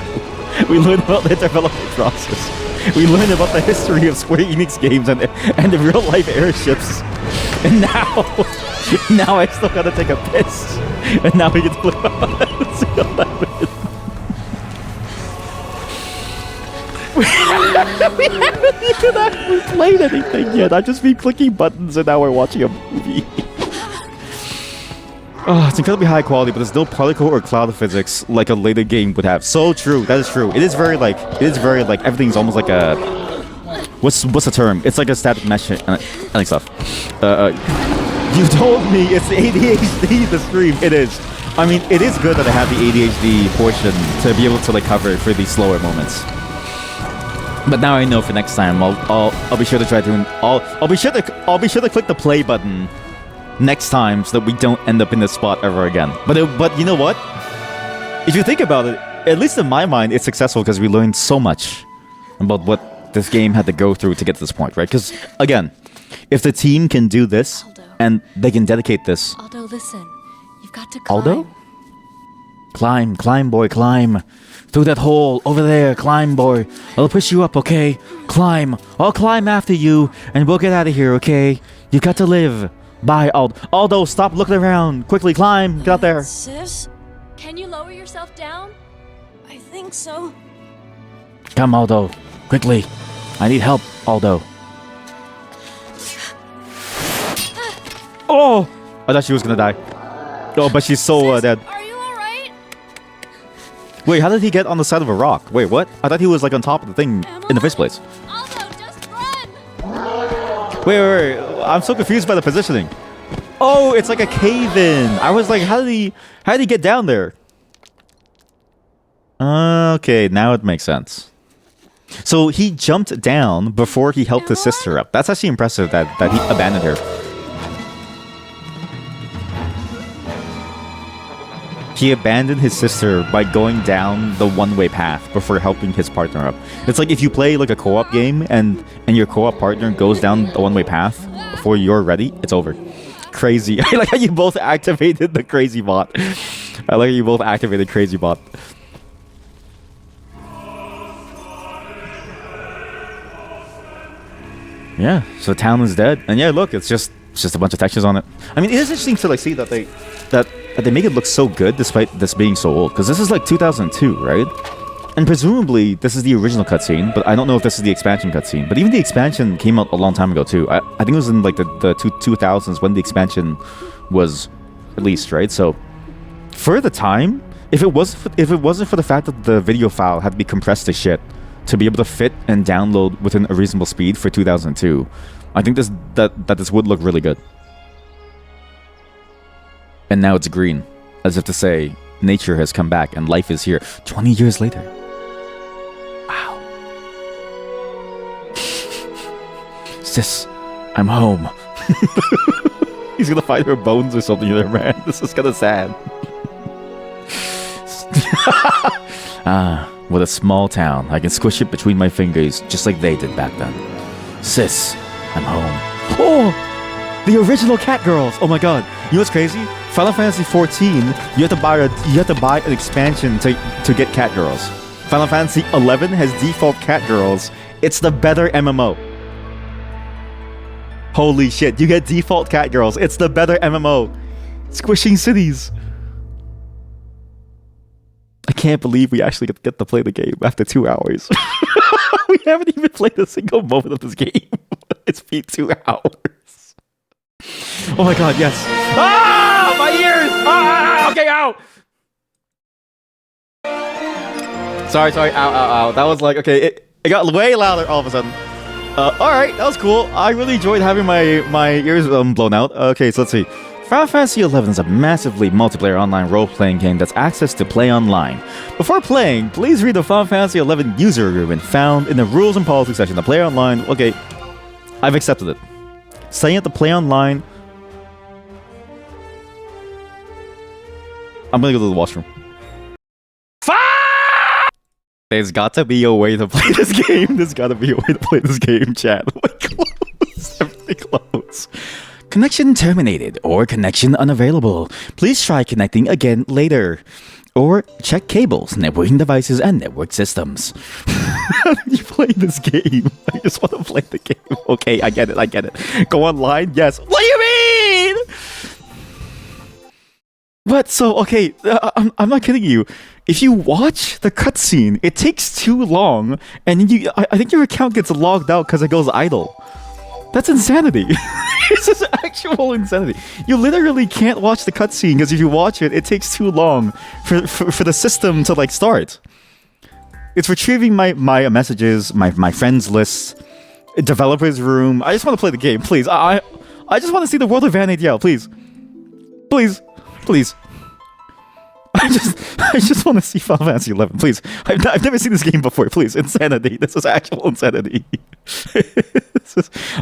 We learned about the development process. We learned about the history of Square Enix games and the real life airships. And now I still gotta take a piss. And now we get to play. We haven't even actually played anything yet. I've just been clicking buttons and now we're watching a movie. Oh, it's incredibly high quality, but there's no particle or cloud physics like a later game would have. So true. That is true. It is very like everything's almost like a what's the term? It's like a static mesh and stuff. You told me it's ADHD the stream. It is. I mean, it is good that I have the ADHD portion to be able to like cover it for these slower moments. But now I know for next time I'll be sure to try doing I'll be sure to click the play button next time so that we don't end up in this spot ever again. But you know what? If you think about it, at least in my mind, it's successful because we learned so much about what this game had to go through to get to this point, right? Because again, if the team can do this and they can dedicate this. Aldo, listen. You've got to climb. Aldo? Climb, boy, climb. Through that hole, over there, climb, boy. I'll push you up, okay? Climb. I'll climb after you, and we'll get out of here, okay? You got to live. Bye, Aldo, stop looking around. Quickly climb. Get out there. Sis? Can you lower yourself down? I think so. Come, Aldo. Quickly. I need help, Aldo. Oh! I thought she was gonna die. Oh, but she's so dead. Are you alright? Wait, how did he get on the side of a rock? Wait, what? I thought he was like on top of the thing in the first place. Aldo, just run! Wait. I'm so confused by the positioning. Oh, it's like a cave-in. I was like, how did he get down there? Okay, now it makes sense. So he jumped down before he helped his sister up. That's actually impressive that he abandoned her. He abandoned his sister by going down the one-way path before helping his partner up. It's like if you play like a co-op game and your co-op partner goes down the one-way path before you're ready, it's over. Crazy. I like how you both activated the crazy bot. I like how you both activated crazy bot. Yeah, so the town is dead. And yeah, look, it's just a bunch of textures on it. I mean, it is interesting to like see that they make it look so good despite this being so old, because this is like 2002, right? And presumably this is the original cutscene, but I don't know if this is the expansion cutscene. But even the expansion came out a long time ago too. I think it was in like the 2000s when the expansion was released, right? So for the time, if it wasn't for the fact that the video file had to be compressed to shit to be able to fit and download within a reasonable speed for 2002, I think this would look really good. And now it's green, as if to say, nature has come back and life is here 20 years later. Wow. Sis, I'm home. He's gonna find her bones or something there, man. This is kinda sad. What a small town. I can squish it between my fingers, just like they did back then. Sis, I'm home. Oh! The original cat girls! Oh my god. You know what's crazy? Final Fantasy XIV, you have to buy an expansion to get cat girls. Final Fantasy XI has default cat girls. It's the better MMO. Holy shit, you get default cat girls. It's the better MMO. Squishing cities. I can't believe we actually get to play the game after 2 hours. We haven't even played a single moment of this game. It's been 2 hours. Oh my god, yes. Ah! My ears! Ah! Okay, ow! Sorry. Ow. That was like, okay, it got way louder all of a sudden. Alright, that was cool. I really enjoyed having my ears blown out. Okay, so let's see. Final Fantasy XI is a massively multiplayer online role-playing game that's access to play online. Before playing, please read the Final Fantasy XI user agreement found in the rules and policy section. The play online, okay, I've accepted it. Saying it to play online. I'm gonna go to the washroom. There's got to be a way to play this game. There's got to be a way to play this game, chat. Close. Everything close. Connection terminated or connection unavailable. Please try connecting again later. Or check cables, networking devices, and network systems. How do you play this game? I just want to play the game. Okay, I get it. Go online? Yes. What do you mean? But so, okay, I'm not kidding you. If you watch the cutscene, it takes too long, and I think your account gets logged out because it goes idle. That's insanity. This is actual insanity. You literally can't watch the cutscene because if you watch it, it takes too long for the system to like start. It's retrieving my messages, my friends list, developers room. I just want to play the game, please. I just want to see the world of Vanadiel, please. Please. I just want to see Final Fantasy XI, please. I've never seen this game before, please. Insanity. This is actual insanity.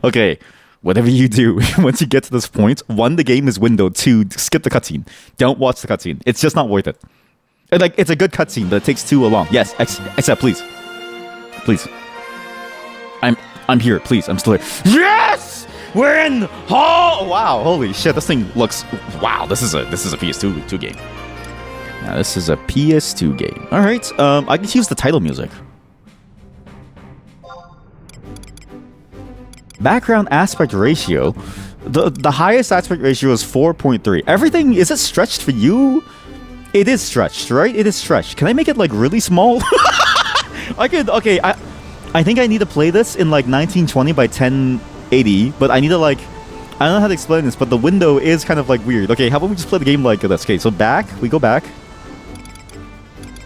Okay, whatever you do, once you get to this point, 1, the game is windowed, 2, skip the cutscene. Don't watch the cutscene. It's just not worth it. And, like, it's a good cutscene, but it takes too long. Yes, accept, please. Please. I'm here, please. I'm still here. Yes! We're in! Oh, wow, holy shit, this thing looks... Wow, this is a PS2 game. Now, this is a PS2 game. Alright, I can use the title music. Background aspect ratio. The highest aspect ratio is 4.3. Everything, is it stretched for you? It is stretched, right? It is stretched. Can I make it like really small? I could. Okay, I think I need to play this in like 1920 by 1080, but I need to like, I don't know how to explain this, but the window is kind of like weird. Okay, how about we just play the game like this? Okay, so back, we go back.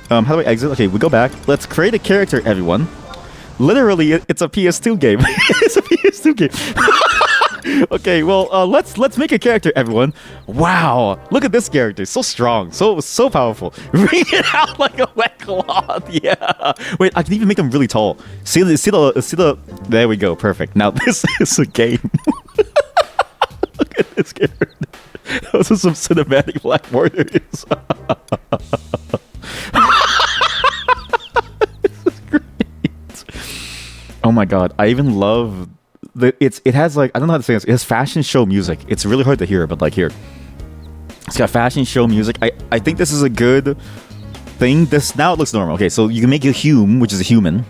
How do I exit? Okay, we go back. Let's create a character, everyone. Literally, it's a PS2 game. It's a PS2 game. Okay, well, let's make a character, everyone. Wow, look at this character. So strong, so powerful. Wring it out like a wet cloth. Yeah. Wait, I can even make him really tall. See the. There we go. Perfect. Now this is a game. Look at this character. Those are some cinematic black borders. This is great. Oh my god, I even love it has like, I don't know how to say this. It has fashion show music. It's really hard to hear, but like here. It's got fashion show music. I think this is a good thing. This now it looks normal. Okay, so you can make a Hume, which is a human.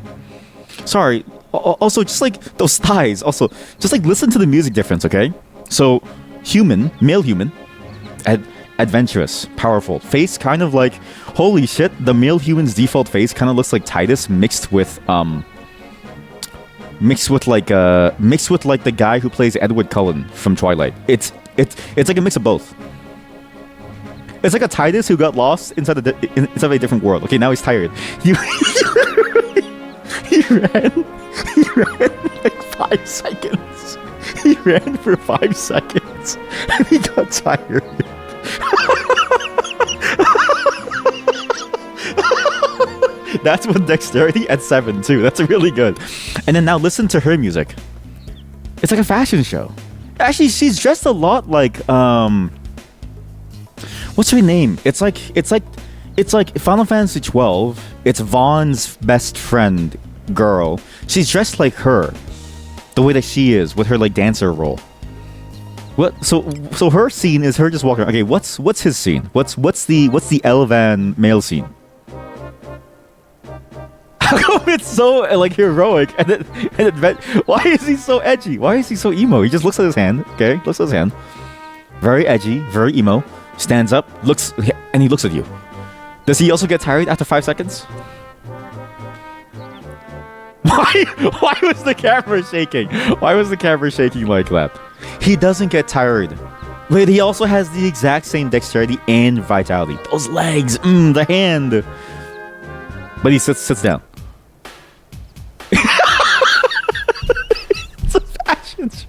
Sorry. Also, just like those thighs. Also, just like listen to the music difference, okay? So, human, male human, adventurous, powerful. Face kind of like, holy shit, the male human's default face kind of looks like Titus mixed with like the guy who plays Edward Cullen from Twilight. It's like a mix of both. It's like a Titus who got lost inside of a different world. Okay, now he's tired. He ran like 5 seconds. He ran for 5 seconds and he got tired. That's with dexterity at 7 too. That's really good. And then now listen to her music. It's like a fashion show. Actually, she's dressed a lot like what's her name? It's like Final Fantasy 12. It's Vaughn's best friend girl. She's dressed like her. The way that she is with her like dancer role. What? So her scene is her just walking around. Okay, what's his scene? What's the Elvan male scene? How come it's so like heroic and why is he so edgy? Why is he so emo? He just looks at his hand. Okay, looks at his hand. Very edgy, very emo. Stands up, looks, and he looks at you. Does he also get tired after 5 seconds? Why was the camera shaking? Why was the camera shaking like that? He doesn't get tired. Wait, he also has the exact same dexterity and vitality. Those legs, the hand. But he sits down. It's a fashion show.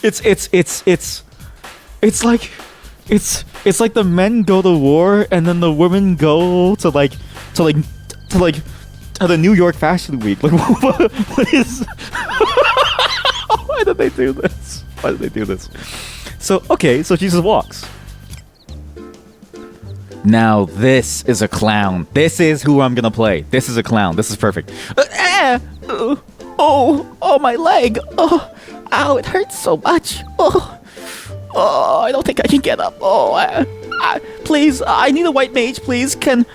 It's like the men go to war and then the women go to the New York Fashion Week. Like what is? Why did they do this? Why did they do this? So okay, so she just walks. Now this is a clown. This is who I'm gonna play. This is a clown. This is perfect. Oh, my leg. Oh, ow, it hurts so much. Oh, I don't think I can get up. Oh, please, I need a white mage, please. Can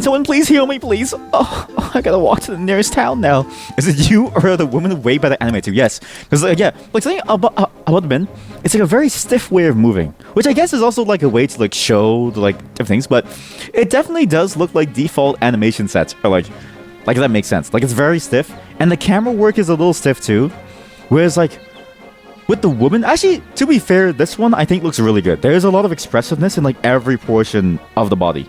someone please heal me, please? Oh, I gotta walk to the nearest town now. Is it you or the woman way better animated? Yes. Because, like something about the men, it's like a very stiff way of moving, which I guess is also like a way to like show like different things, but it definitely does look like default animation sets, or like if that makes sense. Like, it's very stiff, and the camera work is a little stiff too. Whereas like with the woman, actually, to be fair, this one I think looks really good. There's a lot of expressiveness in like every portion of the body,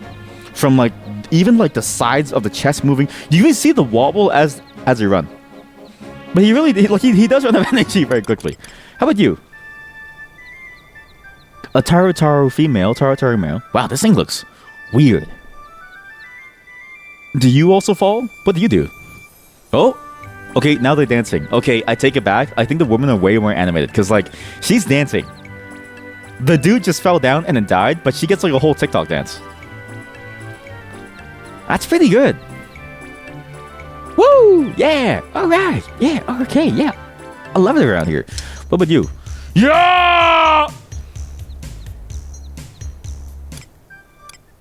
from like even like the sides of the chest moving. You even see the wobble as they run. But he does run out of energy very quickly. How about you? A Tarotaro female, Tarotaro male. Wow, this thing looks weird. Do you also fall? What do you do? Oh, okay, now they're dancing. Okay, I take it back. I think the women are way more animated because, like, she's dancing. The dude just fell down and then died, but she gets like a whole TikTok dance. That's pretty good. Woo! Yeah! Alright! Yeah, okay, yeah. I love it around here. What about you? Yeah!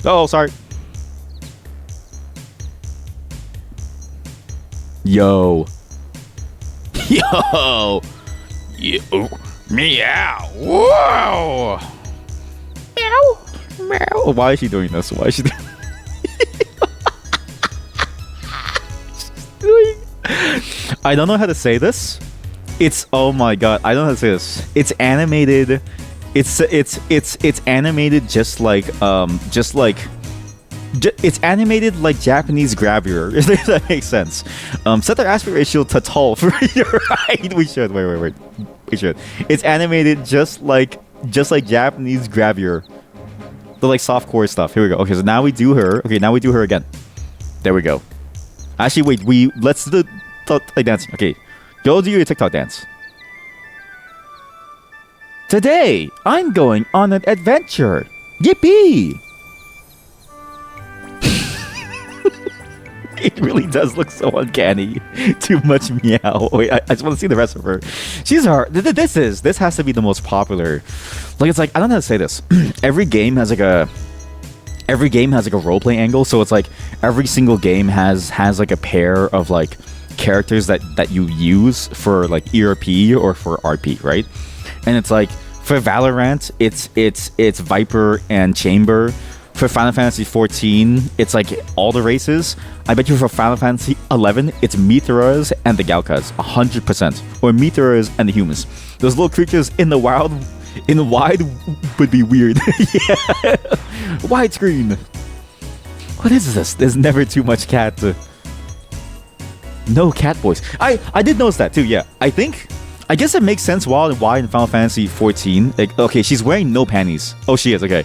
Oh, sorry. Yo. Yo. Yo. Meow. Whoa. Meow. Meow. Why is she doing this? Why is she doing I don't know how to say this. It's oh my god, I don't know how to say this. It's animated. It's animated just like it's animated like Japanese gravure. If that makes sense. Set the aspect ratio to tall for your right. We should wait. We should. It's animated just like Japanese gravure. The like softcore stuff. Here we go. Okay, so now we do her. Okay, now we do her again. There we go. Actually, wait. Let's do the like dancing. Okay, go do your TikTok dance. Today, I'm going on an adventure. Yippee! It really does look so uncanny. Too much meow. Wait, I just want to see the rest of her. She's hard. This has to be the most popular. Like it's like I don't know how to say this. Every game has like a roleplay angle. So it's like every single game has like a pair of like characters that you use for like ERP or for RP, right? And it's like for Valorant, it's Viper and Chamber. For Final Fantasy 14, it's like all the races. I bet you for Final Fantasy 11, it's Mythras and the Galkas, 100%. Or Mythras and the humans. Those little creatures in the wide would be weird. Yeah. Widescreen. What is this? There's never too much cat. No cat voice. I did notice that too, yeah. I guess it makes sense why in Final Fantasy 14. Like, okay, she's wearing no panties. Oh, she is, okay.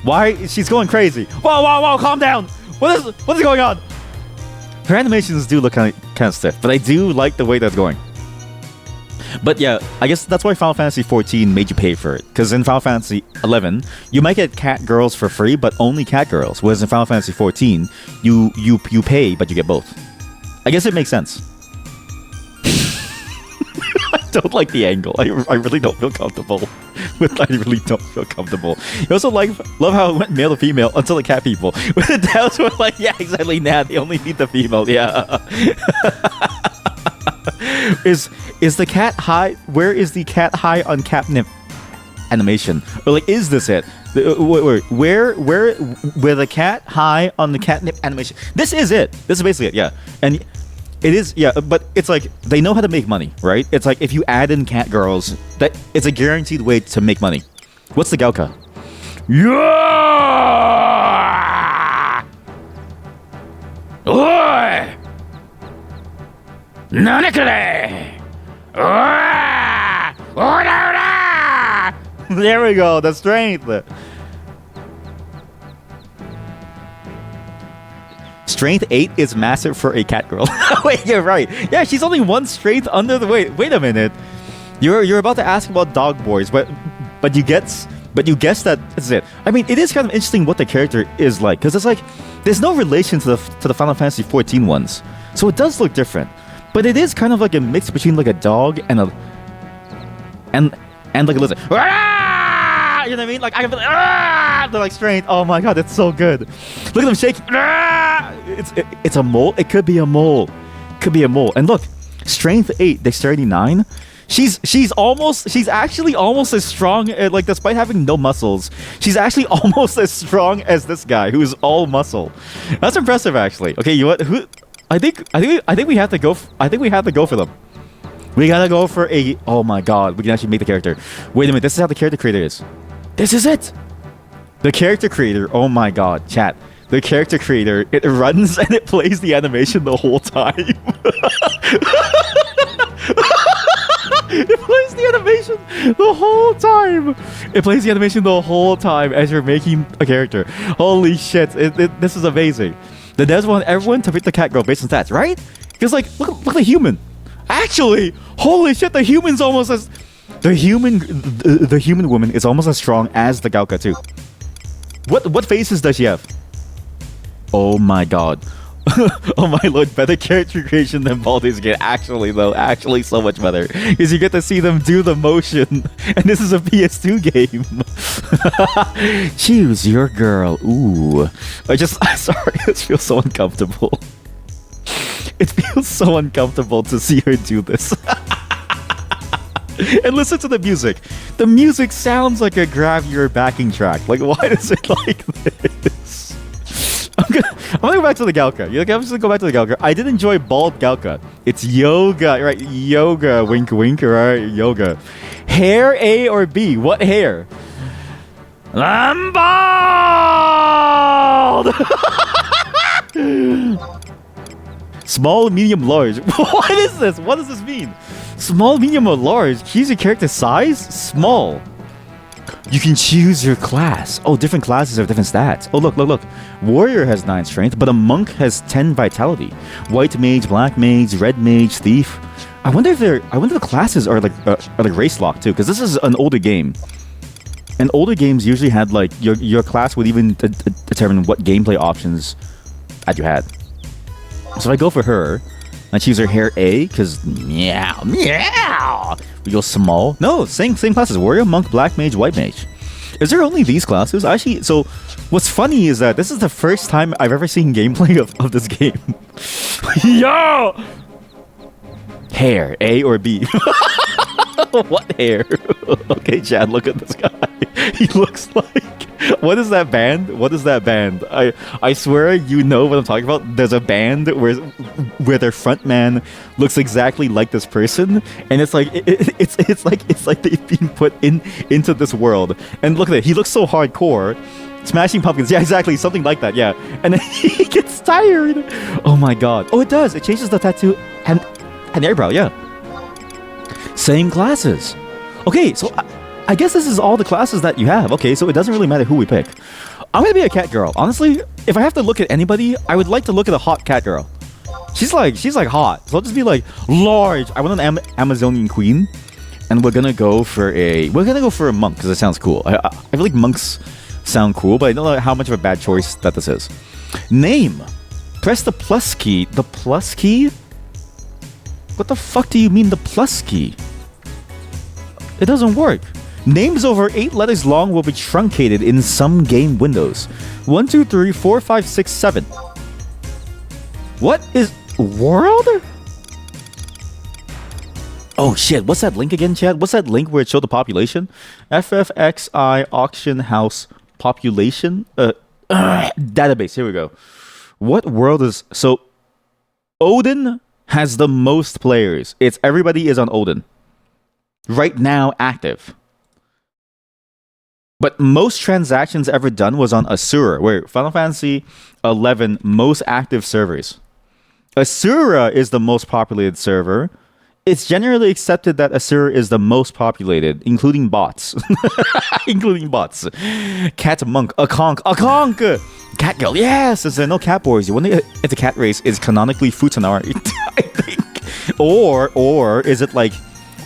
Why? She's going crazy. Whoa, calm down. What is going on? Her animations do look kind of stiff, but I do like the way that's going. But yeah, I guess that's why Final Fantasy 14 made you pay for it. Because in Final Fantasy 11, you might get cat girls for free, but only cat girls. Whereas in Final Fantasy 14, you pay, but you get both. I guess it makes sense. I don't like the angle. I really don't feel comfortable. I really don't feel comfortable. You also love how it went male to female until the cat people. With the doubts were like, yeah, exactly. Nah, they only need the female. Yeah. Is the cat high? Where is the cat high on catnip animation? Or like, is this it? Wait, where the cat high on the catnip animation? This is it. This is basically it. Yeah, and. It is, yeah, but it's like they know how to make money, right? It's like if you add in cat girls, that it's a guaranteed way to make money. What's the Galka? Yeah! Oi! Nanakale! There we go, the strength. Strength 8 is massive for a cat girl. Wait, you're right. Yeah, she's only one strength under the weight. Wait a minute. You're about to ask about dog boys, but you guess that is it. I mean, it is kind of interesting what the character is like, because it's like there's no relation to the Final Fantasy 14 ones, so it does look different. But it is kind of like a mix between like a dog and like a lizard. You know what I mean? Like I can feel they're like strength. Oh my god, it's so good. Look at them shaking. It's a mole. It could be a mole. Could be a mole. And look, strength 8, dexterity 9. She's actually almost as strong. Like despite having no muscles, she's actually almost as strong as this guy who is all muscle. That's impressive, actually. Okay, you know what? I think we have to go. I think we have to go for them. We gotta go for a. Oh my god, we can actually make the character. Wait a minute. This is how the character creator is. This is it. The character creator. Oh my god, chat. The character creator. It runs and it plays the animation the whole time. It plays the animation the whole time. It plays the animation the whole time as you're making a character. Holy shit! This is amazing. The devs want everyone to pick the cat girl based on stats, right? Because like, look at the human. Actually, holy shit! The human's almost as the human woman is almost as strong as the Galka too. What faces does she have? Oh my god. Oh my lord, better character creation than Baldur's Gate. Actually so much better, because you get to see them do the motion, and this is a PS2 game. Choose your girl. Ooh, sorry, it feels so uncomfortable. It feels feels so uncomfortable to see her do this. And listen to the music. The music sounds like a grab your backing track. Like, why is it like this? I'm gonna go back to the Galka. I'm just gonna go back to the Galka. I did enjoy bald Galka. It's yoga, right? Yoga, wink, wink, right? Yoga. Hair A or B? What hair? I'm bald. Small, medium, large. What is this? What does this mean? Small, medium, or large? Choose your character size? Small. You can choose your class. Oh, different classes have different stats. Oh, look, look, look. Warrior has 9 strength, but a monk has 10 vitality. White mage, black mage, red mage, thief. I wonder if the classes are like race locked too, because this is an older game. And older games usually had like your class would even determine what gameplay options that you had. So if I go for her, I choose her hair A, because meow, meow. We go small. No, same classes. Warrior, monk, black mage, white mage. Is there only these classes? Actually, so what's funny is that this is the first time I've ever seen gameplay of this game. Yo! Hair, A or B? What hair? Okay, Chad, look at this guy. He looks like... What is that band? What is that band? I swear you know what I'm talking about. There's a band where their front man looks exactly like this person, and it's like it's like they've been put into this world. And look at it. He looks so hardcore. Smashing Pumpkins. Yeah, exactly. Something like that. Yeah. And then he gets tired. Oh my god. Oh, it does. It changes the tattoo and eyebrow. Yeah. Same classes. Okay, so I guess this is all the classes that you have. Okay, so it doesn't really matter who we pick. I'm gonna be a cat girl. Honestly, if I have to look at anybody, I would like to look at a hot cat girl. She's like hot. So I'll just be like, large. I want an Amazonian queen, and we're gonna go for a monk because it sounds cool. I feel like monks sound cool, but I don't know how much of a bad choice that this is. Name. Press the plus key. The plus key? What the fuck do you mean the plus key? It doesn't work. Names over 8 letters long will be truncated in some game windows. 1, 2, 3, 4, 5, 6, 7. What is world? Oh shit, what's that link again, Chad? What's that link where it showed the population? FFXI auction house population database. Here we go. What world is... So Odin has the most players. It's everybody is on Odin. Right now active. But most transactions ever done was on Asura, where Final Fantasy 11 most active servers. Asura is the most populated server. It's generally accepted that Asura is the most populated, including bots. Including bots. Cat monk, a conk. Cat girl, yes! There's no cat boys. When they it's a cat race is canonically Futanari, I think. Or is it like,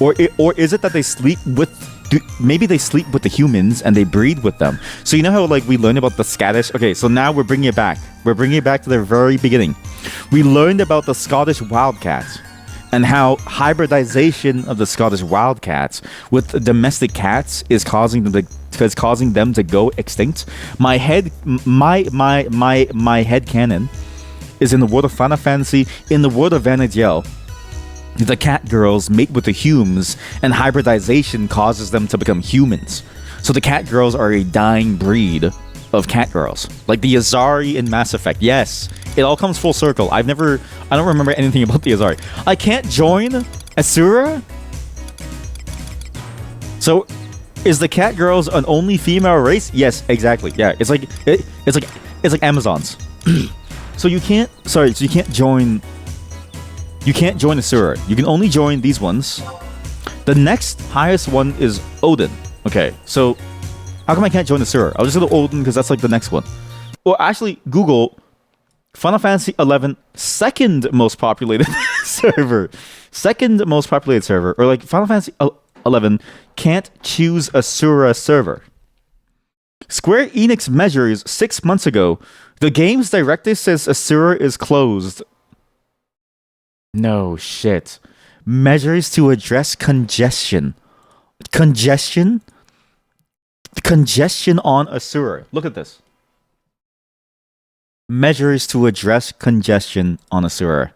or is it that they sleep with? Maybe they sleep with the humans and they breed with them. So you know how like we learned about the Scottish? Okay, so now we're bringing it back. We're bringing it back to the very beginning. We learned about the Scottish wildcats and how hybridization of the Scottish wildcats with domestic cats is causing them to go extinct. My head canon is in the world of Final Fantasy, in the world of Vana'diel. The cat girls mate with the humans, and hybridization causes them to become humans. So the cat girls are a dying breed of cat girls, like the Azari in Mass Effect. Yes, it all comes full circle. I don't remember anything about the Azari. I can't join Asura. So, is the cat girls an only female race? Yes, exactly. Yeah, it's like Amazons. So you can't. Sorry, so you can't join. You can't join Asura. You can only join these ones. The next highest one is Odin. Okay, so how come I can't join Asura? I'll just go to Odin because that's like the next one. Or actually, Google Final Fantasy 11 second most populated server. Second most populated server. Or like Final Fantasy 11 can't choose Asura server. Square Enix measures 6 months ago. The game's director says Asura is closed. No shit. Measures to address congestion. Congestion on Asura. Look at this. Measures to address congestion on Asura.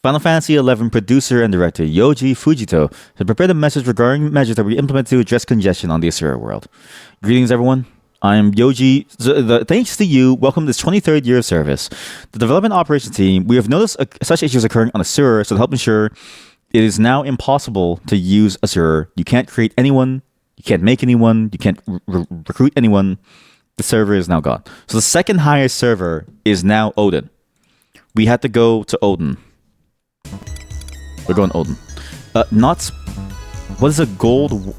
Final Fantasy XI producer and director Yoji Fujito has prepared a message regarding measures that we implement to address congestion on the Asura world. Greetings, everyone. I am Yoji. Thanks to you, welcome to this 23rd year of service. The development operations team, we have noticed such issues occurring on Asura, so to help ensure it is now impossible to use Asura. You can't create anyone, you can't make anyone, you can't recruit anyone. The server is now gone. So the second highest server is now Odin. We had to go to Odin. We're going Odin. What is a gold...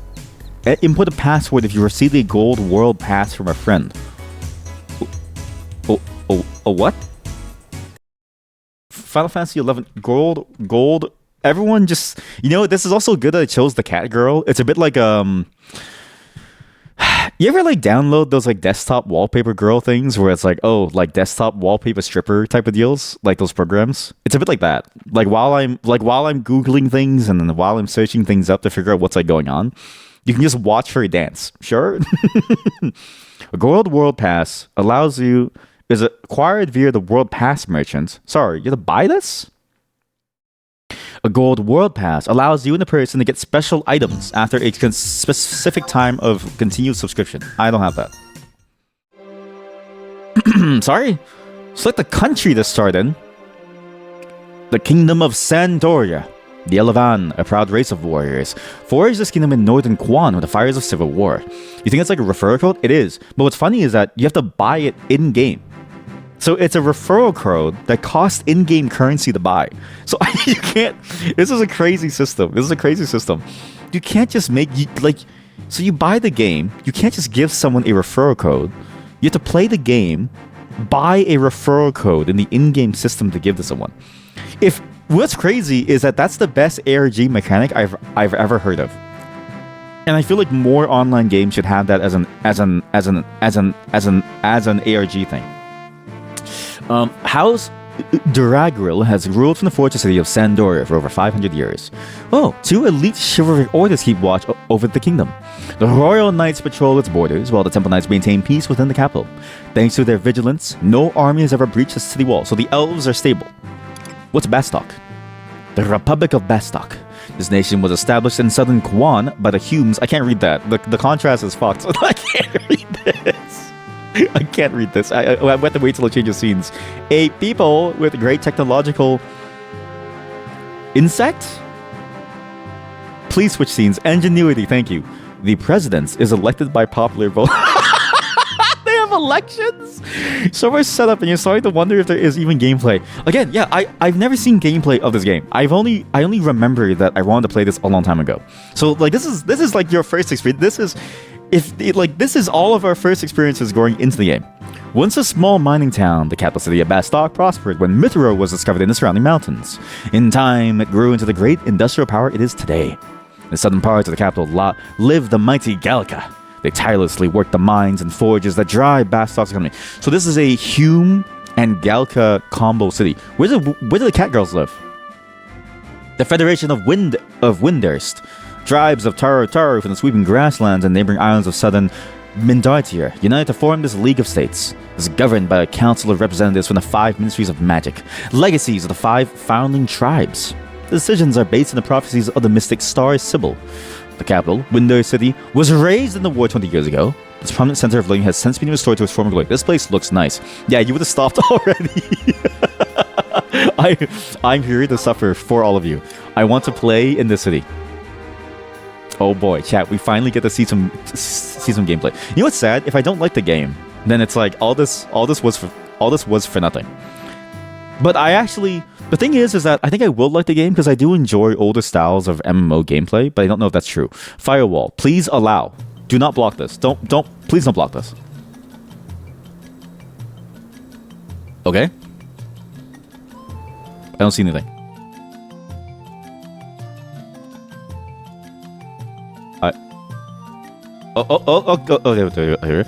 Input a password if you receive a gold world pass from a friend. What? Final Fantasy 11 gold. Everyone just, this is also good that it chose the cat girl. It's a bit like you ever like download those like desktop wallpaper girl things where it's like, oh, like desktop wallpaper stripper type of deals, like those programs? It's a bit like that. Like while I'm googling things and then while I'm searching things up to figure out what's like going on, you can just watch her dance. Sure. A gold world pass is acquired via the world pass merchant. Sorry, you have to buy this? A gold world pass allows you and the person to get special items after a specific time of continued subscription. I don't have that. Sorry? Select the country to start in. The Kingdom of Sandoria. The Elavan, a proud race of warriors, forged this kingdom in northern Quan with the fires of civil war. You think it's like a referral code? It is. But what's funny is that you have to buy it in-game. So it's a referral code that costs in-game currency to buy. So you can't... This is a crazy system. You can't just so you buy the game. You can't just give someone a referral code. You have to play the game, buy a referral code in the in-game system to give to someone. What's crazy is that that's the best ARG mechanic I've ever heard of, and I feel like more online games should have that as an ARG thing. House Duragril has ruled from the fortress city of Sandoria for over 500 years. Oh, 2 elite chivalric orders keep watch over the kingdom. The Royal Knights patrol its borders, while the Temple Knights maintain peace within the capital. Thanks to their vigilance, no army has ever breached the city wall, so the elves are stable. What's Bastok? The Republic of Bastok. This nation was established in southern Quan by the Humes. I can't read that. The contrast is fucked. I can't read this. I have to wait till it changes scenes. A people with great technological... Insect? Please switch scenes. Ingenuity, thank you. The president is elected by popular vote. They have elections? So much setup, and you're starting to wonder if there is even gameplay. Again, yeah, I've never seen gameplay of this game. I only remember that I wanted to play this a long time ago. So like this is like your first experience. This is all of our first experiences going into the game. Once a small mining town, the capital city of Bastok prospered when Mithra was discovered in the surrounding mountains. In time, it grew into the great industrial power it is today. In the southern parts of the capital lived the mighty Galka. They tirelessly worked the mines and forges that drive Bastok's economy. So this is a Hume and Galka combo city. Where do the cat girls live? The Federation of Windurst. Tribes of Taru from the sweeping grasslands and neighboring islands of southern Mindartia united to form this League of States. It is governed by a council of representatives from the 5 ministries of magic, legacies of the 5 founding tribes. The decisions are based on the prophecies of the mystic Star Sybil. The capital, Windurst City, was raised in the war 20 years ago. This prominent center of living has since been restored to its former glory. This place looks nice. Yeah, you would have stopped already. I'm here to suffer for all of you. I want to play in this city. Oh boy, chat, we finally get to see some gameplay. You know what's sad? If I don't like the game, then it's like all this was for nothing. But the thing is that I think I will like the game because I do enjoy older styles of MMO gameplay, but I don't know if that's true. Firewall, please allow. Do not block this. Please don't block this. Okay. I don't see anything. Here.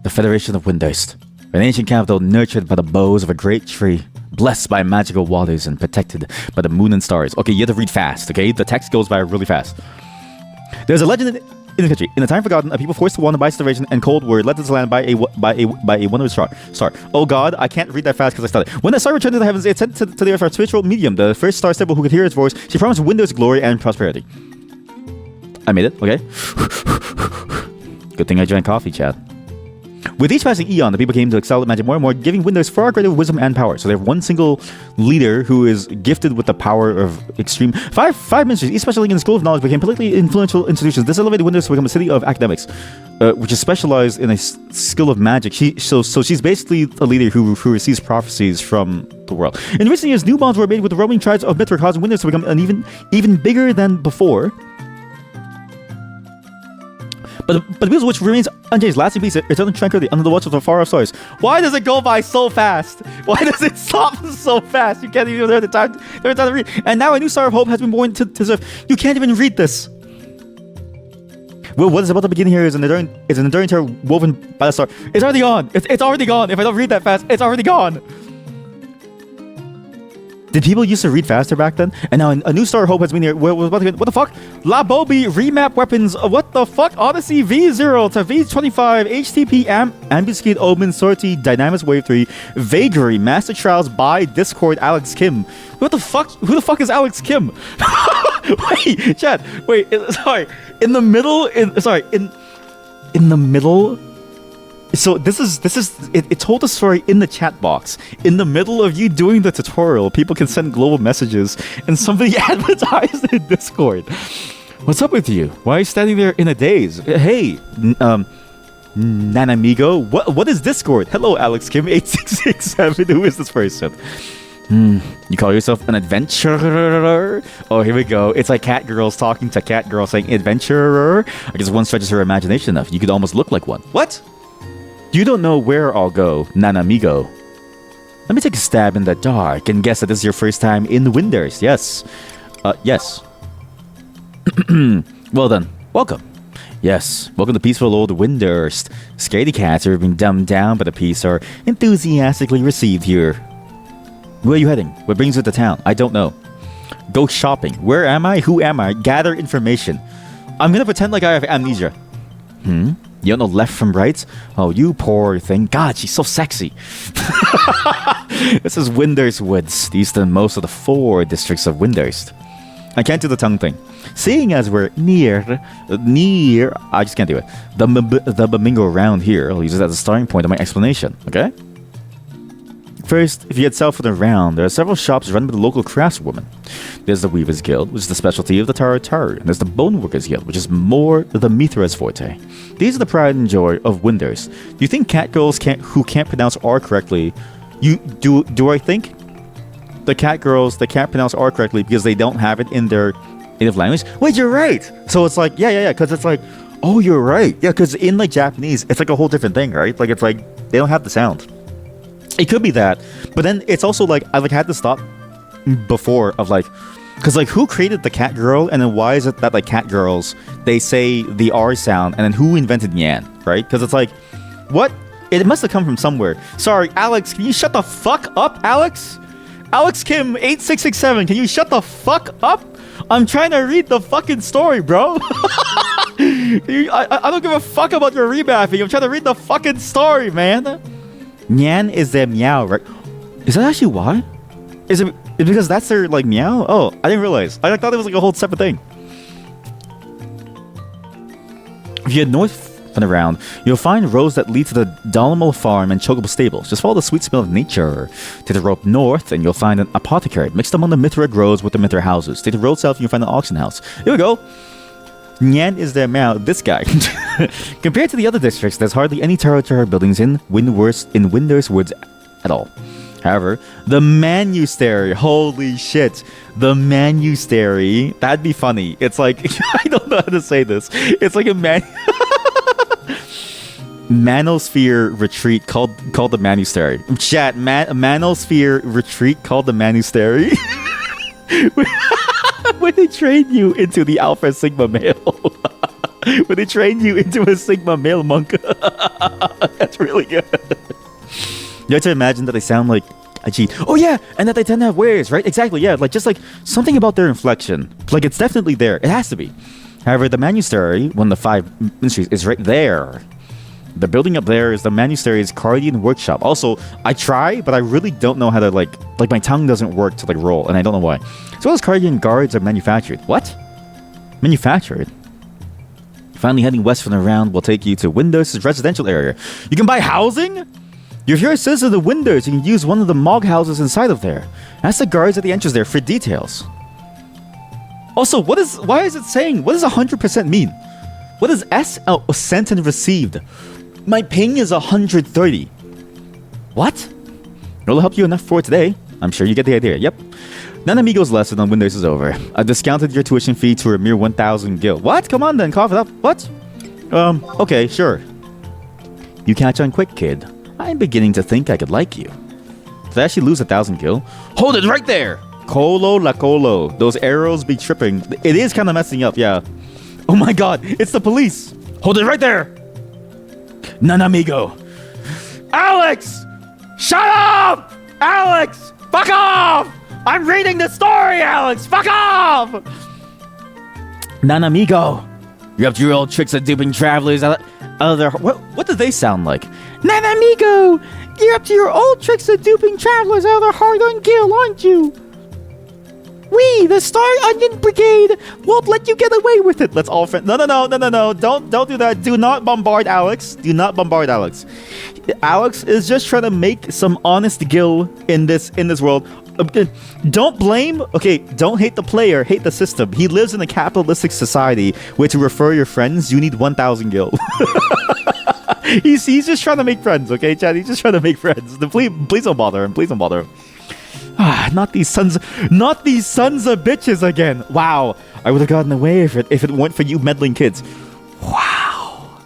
The Federation of Windurst. An ancient capital nurtured by the boughs of a great tree, blessed by magical waters and protected by the moon and stars. Okay, you have to read fast, okay? The text goes by really fast. There's a legend in the country. In a time forgotten, a people forced to wander by starvation and cold were led to this land by a wondrous star. Oh God, I can't read that fast because I started. When the star returned to the heavens, it sent to the earth our spiritual medium, the first star symbol who could hear its voice. She promised windows, glory, and prosperity. I made it. Okay. Good thing I drank coffee, Chad. With each passing eon, the people came to excel at magic more and more, giving windows far greater wisdom and power. So they have one single leader who is gifted with the power of extreme. Five ministries, each specializing in the school of knowledge, became politically influential institutions. This elevated windows to become a city of academics, which is specialized in a skill of magic. So she's basically a leader who receives prophecies from the world. In recent years, new bonds were made with the roaming tribes of Mithra, causing windows to become an even bigger than before. But the music which remains unchanged, lasting peace, eternal tranquility under the watch of the far off stars. Why does it go by so fast? Why does it stop so fast? You can't even have the time to read. And now a new star of hope has been born to serve. You can't even read this. Well, what is about to begin here is an enduring terror woven by the star. It's already gone. It's already gone. If I don't read that fast, it's already gone. Did people used to read faster back then? And now a new star of hope has been here. What the fuck? La Bobi remap weapons. What the fuck? Odyssey V0 to V25 HTP Ambuscade Omen Sortie Dynamis Wave 3 Vagary Master Trials by Discord Alex Kim. What the fuck? Who the fuck is Alex Kim? Wait, chat. Wait, sorry. In the middle. So this is it told the story in the chat box. In the middle of you doing the tutorial, people can send global messages and somebody advertised in Discord. What's up with you? Why are you standing there in a daze? Hey, Nanamigo, what is Discord? Hello, Alex Kim 8667. Who is this person? You call yourself an adventurer? Oh, here we go. It's like cat girls talking to cat girls saying adventurer. I guess one stretches her imagination enough. You could almost look like one. What? You don't know where I'll go, Nanamigo. Let me take a stab in the dark and guess that this is your first time in Winders. Yes. Yes. Well then, welcome. Yes, welcome to peaceful old Winders. Scaredy cats are being dumbed down, but the peace are enthusiastically received here. Where are you heading? What brings you to town? I don't know. Go shopping. Where am I? Who am I? Gather information. I'm gonna pretend like I have amnesia. You don't know left from right? Oh, you poor thing. God, she's so sexy. This is Winders Woods, the easternmost of the 4 districts of Winders. I can't do the tongue thing. Seeing as we're near, I just can't do it. The Bamingo around here, I'll use it as a starting point of my explanation, okay? First, if you head south around, there are several shops run by the local craftswomen. There's the Weavers Guild, which is the specialty of the Taru, and there's the Boneworkers Guild, which is more the Mithra's forte. These are the pride and joy of Winders. Do you think cat girls who can't pronounce R correctly? Do I think the cat girls that can't pronounce R correctly because they don't have it in their native language? Wait, you're right. So it's like yeah, because it's like, oh, you're right. Yeah, because in like Japanese, it's like a whole different thing, right? Like it's like they don't have the sound. It could be that, but then it's also like I like had to stop before of like, because like who created the cat girl, and then why is it that like cat girls they say the R sound, and then who invented Yan, right? Because it's like, what? It must have come from somewhere. Sorry, Alex, can you shut the fuck up, Alex? Alex Kim 8667, can you shut the fuck up? I'm trying to read the fucking story, bro. I don't give a fuck about your remapping. I'm trying to read the fucking story, man. Nyan is their meow, right? Is that actually why? Is it because that's their like meow? Oh, I didn't realize. I thought it was like a whole separate thing. If you head north and around, you'll find roads that lead to the Dalamo Farm and Chocobo Stables. Just follow the sweet smell of nature. Take the road north and you'll find an apothecary mixed among the Mithra groves with the Mithra houses. Take the road south and you'll find an auction house. Here we go. Nyan is their meow. This guy. Compared to the other districts, there's hardly any Taru buildings in Winders Woods at all. However, the Manustery, holy shit, the Manustery, that'd be funny. It's like, I don't know how to say this. It's like a Manosphere retreat called the Manustery. Chat, Manosphere retreat called the Manustery. When they train you into the Alpha Sigma male. When they train you into a Sigma male monk. That's really good. You have to imagine that they sound like a G. Oh yeah, and that they tend to have wares, right? Exactly, yeah. Like just like something about their inflection. Like it's definitely there. It has to be. However, the Monastery, one of the 5 ministries, is right there. The building up there is the Monastery's Guardian Workshop. Also, I try, but I really don't know how to like my tongue doesn't work to like roll, and I don't know why. So those Guardian guards are manufactured. What? Manufactured? Finally heading west from the round will take you to Windows' residential area. You can buy housing? If you're a citizen of the Windows, you can use one of the Mog houses inside of there. Ask the guards at the entrance there for details. Also, why is it saying, what does 100% mean? What is S sent and received? My ping is 130. What? It'll help you enough for today. I'm sure you get the idea. Yep. Nanamigo's lesson on Windows is over. I discounted your tuition fee to a mere 1,000 gil. What? Come on then, cough it up. What? Okay, sure. You catch on quick, kid. I'm beginning to think I could like you. Did I actually lose 1,000 gil? Hold it right there! Colo la colo. Those arrows be tripping. It is kind of messing up, yeah. Oh my god, it's the police! Hold it right there! Nanamigo! Alex! Shut up! Alex! Fuck off! I'm reading the story, Alex! Fuck off! Nanamigo! You're up to your old tricks of duping travelers out of their... What do they sound like? Nanamigo! You're up to your old tricks of duping travelers out of their hard-earned gil, aren't you? We, the Star Onion Brigade, won't let you get away with it. Let's all friend. No. Don't do that. Do not bombard Alex. Do not bombard Alex. Alex is just trying to make some honest gil in this world. Don't blame. Okay, don't hate the player. Hate the system. He lives in a capitalistic society where to refer your friends, you need 1,000 gil. He's just trying to make friends. Okay, Chad. He's just trying to make friends. Please don't bother him. Please don't bother him. Not these sons of bitches again. Wow, I would have gotten away if it weren't for you meddling kids. Wow.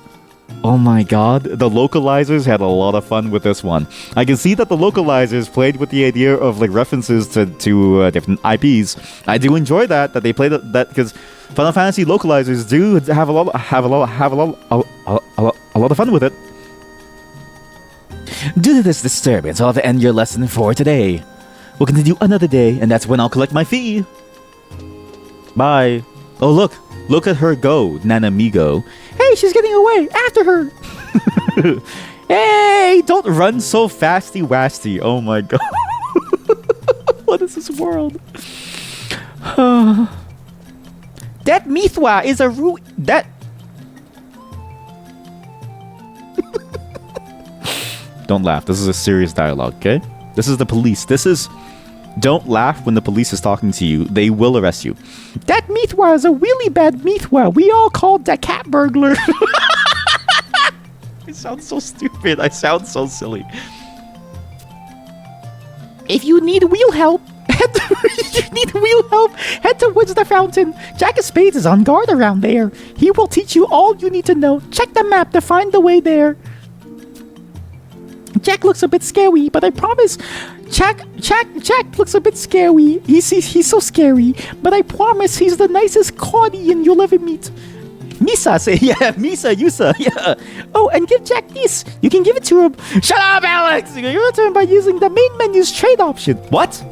Oh my god, the localizers had a lot of fun with this one. I can see that the localizers played with the idea of like references to different IPs. I do enjoy that they played that because Final Fantasy localizers do have a lot of fun with it. Due to this disturbance, I'll have to end your lesson for today. We'll continue another day, and that's when I'll collect my fee. Bye. Oh, look at her go, Nanamigo. Hey, she's getting away. After her. Hey, don't run so fasty-wasty. Oh my god. What is this world? That Mithwa is a that... Don't laugh. This is a serious dialogue, okay? This is the police. Don't laugh when the police is talking to you. They will arrest you. That Mithwa is a really bad Mithwa. We all called the cat burglar. I sound so stupid. I sound so silly. If you need wheel help, head towards the fountain. Jack of Spades is on guard around there. He will teach you all you need to know. Check the map to find the way there. Jack looks a bit scary, but I promise. Jack looks a bit scary. He's so scary, but I promise he's the nicest Guardian you'll ever meet. Misa, say yeah, Misa, Yusa, yeah. Oh, and give Jack this. You can give it to him. Shut up, Alex! You can give it to him by using the main menu's trade option. What?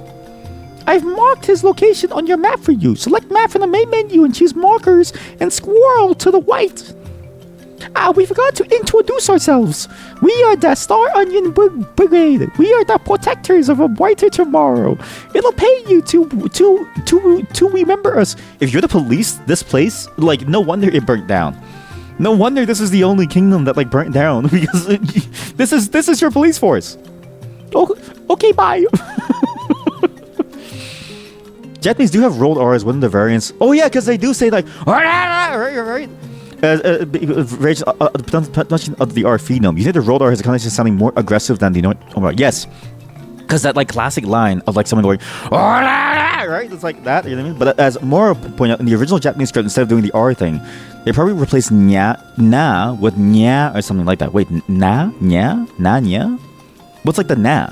I've marked his location on your map for you. Select map from the main menu and choose markers and squirrel to the right. We forgot to introduce ourselves. We are the Star Onion Brigade. We are the protectors of a brighter tomorrow. It'll pay you to remember us. If you're the police, this place, like, no wonder it burnt down. No wonder this is the only kingdom that like burnt down because this is your police force. Oh, okay, bye. Japanese do have rolled R as one of the variants. Oh yeah, because they do say like right. Rage pronunciation of the R phenome. You think the rolled R has a connotation sounding more aggressive than the normal? Yes, because that like classic line of like someone going right. It's like that. You know what I mean? But as Mora pointed out in the original Japanese script, instead of doing the R thing, they probably replaced nya na with nya or something like that. Wait, na nya. What's like the na?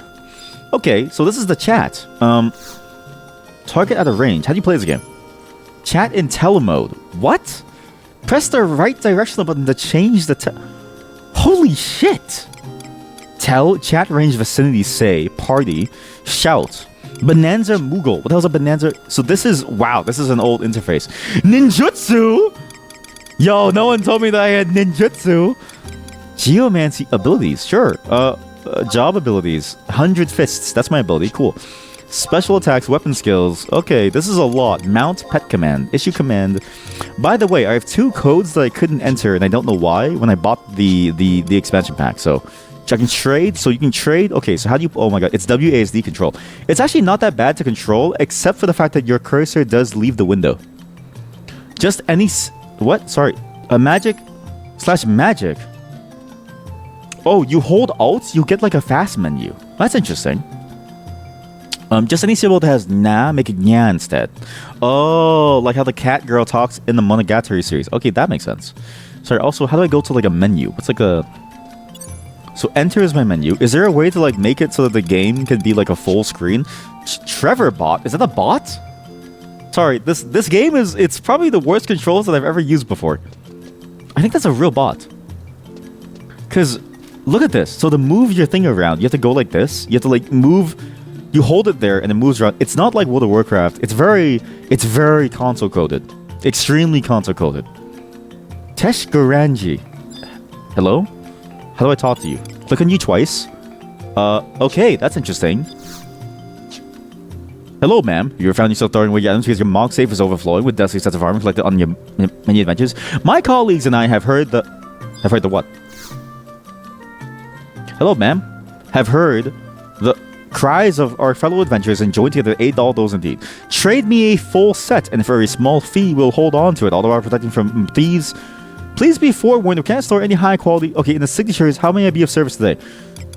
Okay, so this is the chat. Target at a range. How do you play this game? Chat in telemode. What? Press the right directional button to change the Holy shit! Tell, chat range, vicinity, say, party, shout. Bonanza Moogle. What the hell's a Bonanza? So this is, wow, this is an old interface. Ninjutsu? Yo, no one told me that I had ninjutsu. Geomancy abilities, sure. Job abilities. 100 fists. That's my ability. Cool. Special attacks, weapon skills. Okay, this is a lot. Mount, pet command, issue command. By the way, I have 2 codes that I couldn't enter, and I don't know why when I bought the expansion pack. So I can trade. So you can trade. Okay, so how do you? Oh my god, it's WASD control. It's actually not that bad to control, except for the fact that your cursor does leave the window. Just any. What? Sorry. A magic/magic. Oh, you hold Alt, you get like a fast menu. That's interesting. Just any symbol that has na, make it nya instead. Oh, like how the cat girl talks in the Monogatari series. Okay, that makes sense. Sorry, also, how do I go to like a menu? What's like a... So enter is my menu. Is there a way to like make it so that the game can be like a full screen? Trevor bot? Is that a bot? Sorry, this game is... It's probably the worst controls that I've ever used before. I think that's a real bot. Because, look at this. So to move your thing around, you have to go like this. You have to like move... You hold it there and it moves around. It's not like World of Warcraft. It's very console coded. Extremely console coded. Tesh Garanji. Hello? How do I talk to you? Click on you twice. Okay, that's interesting. Hello, ma'am. You found yourself throwing away your items because your monk safe is overflowing with deadly sets of armor collected on your many adventures. My colleagues and I have heard the... Have heard the what? Hello, ma'am. Have heard the... cries of our fellow adventurers and join together to aid all those in need. Trade me a full set, and for a small fee, we'll hold on to it, although I'm protecting from thieves. Please be forewarned, we can't store any high quality... Okay, in the signatures, how may I be of service today?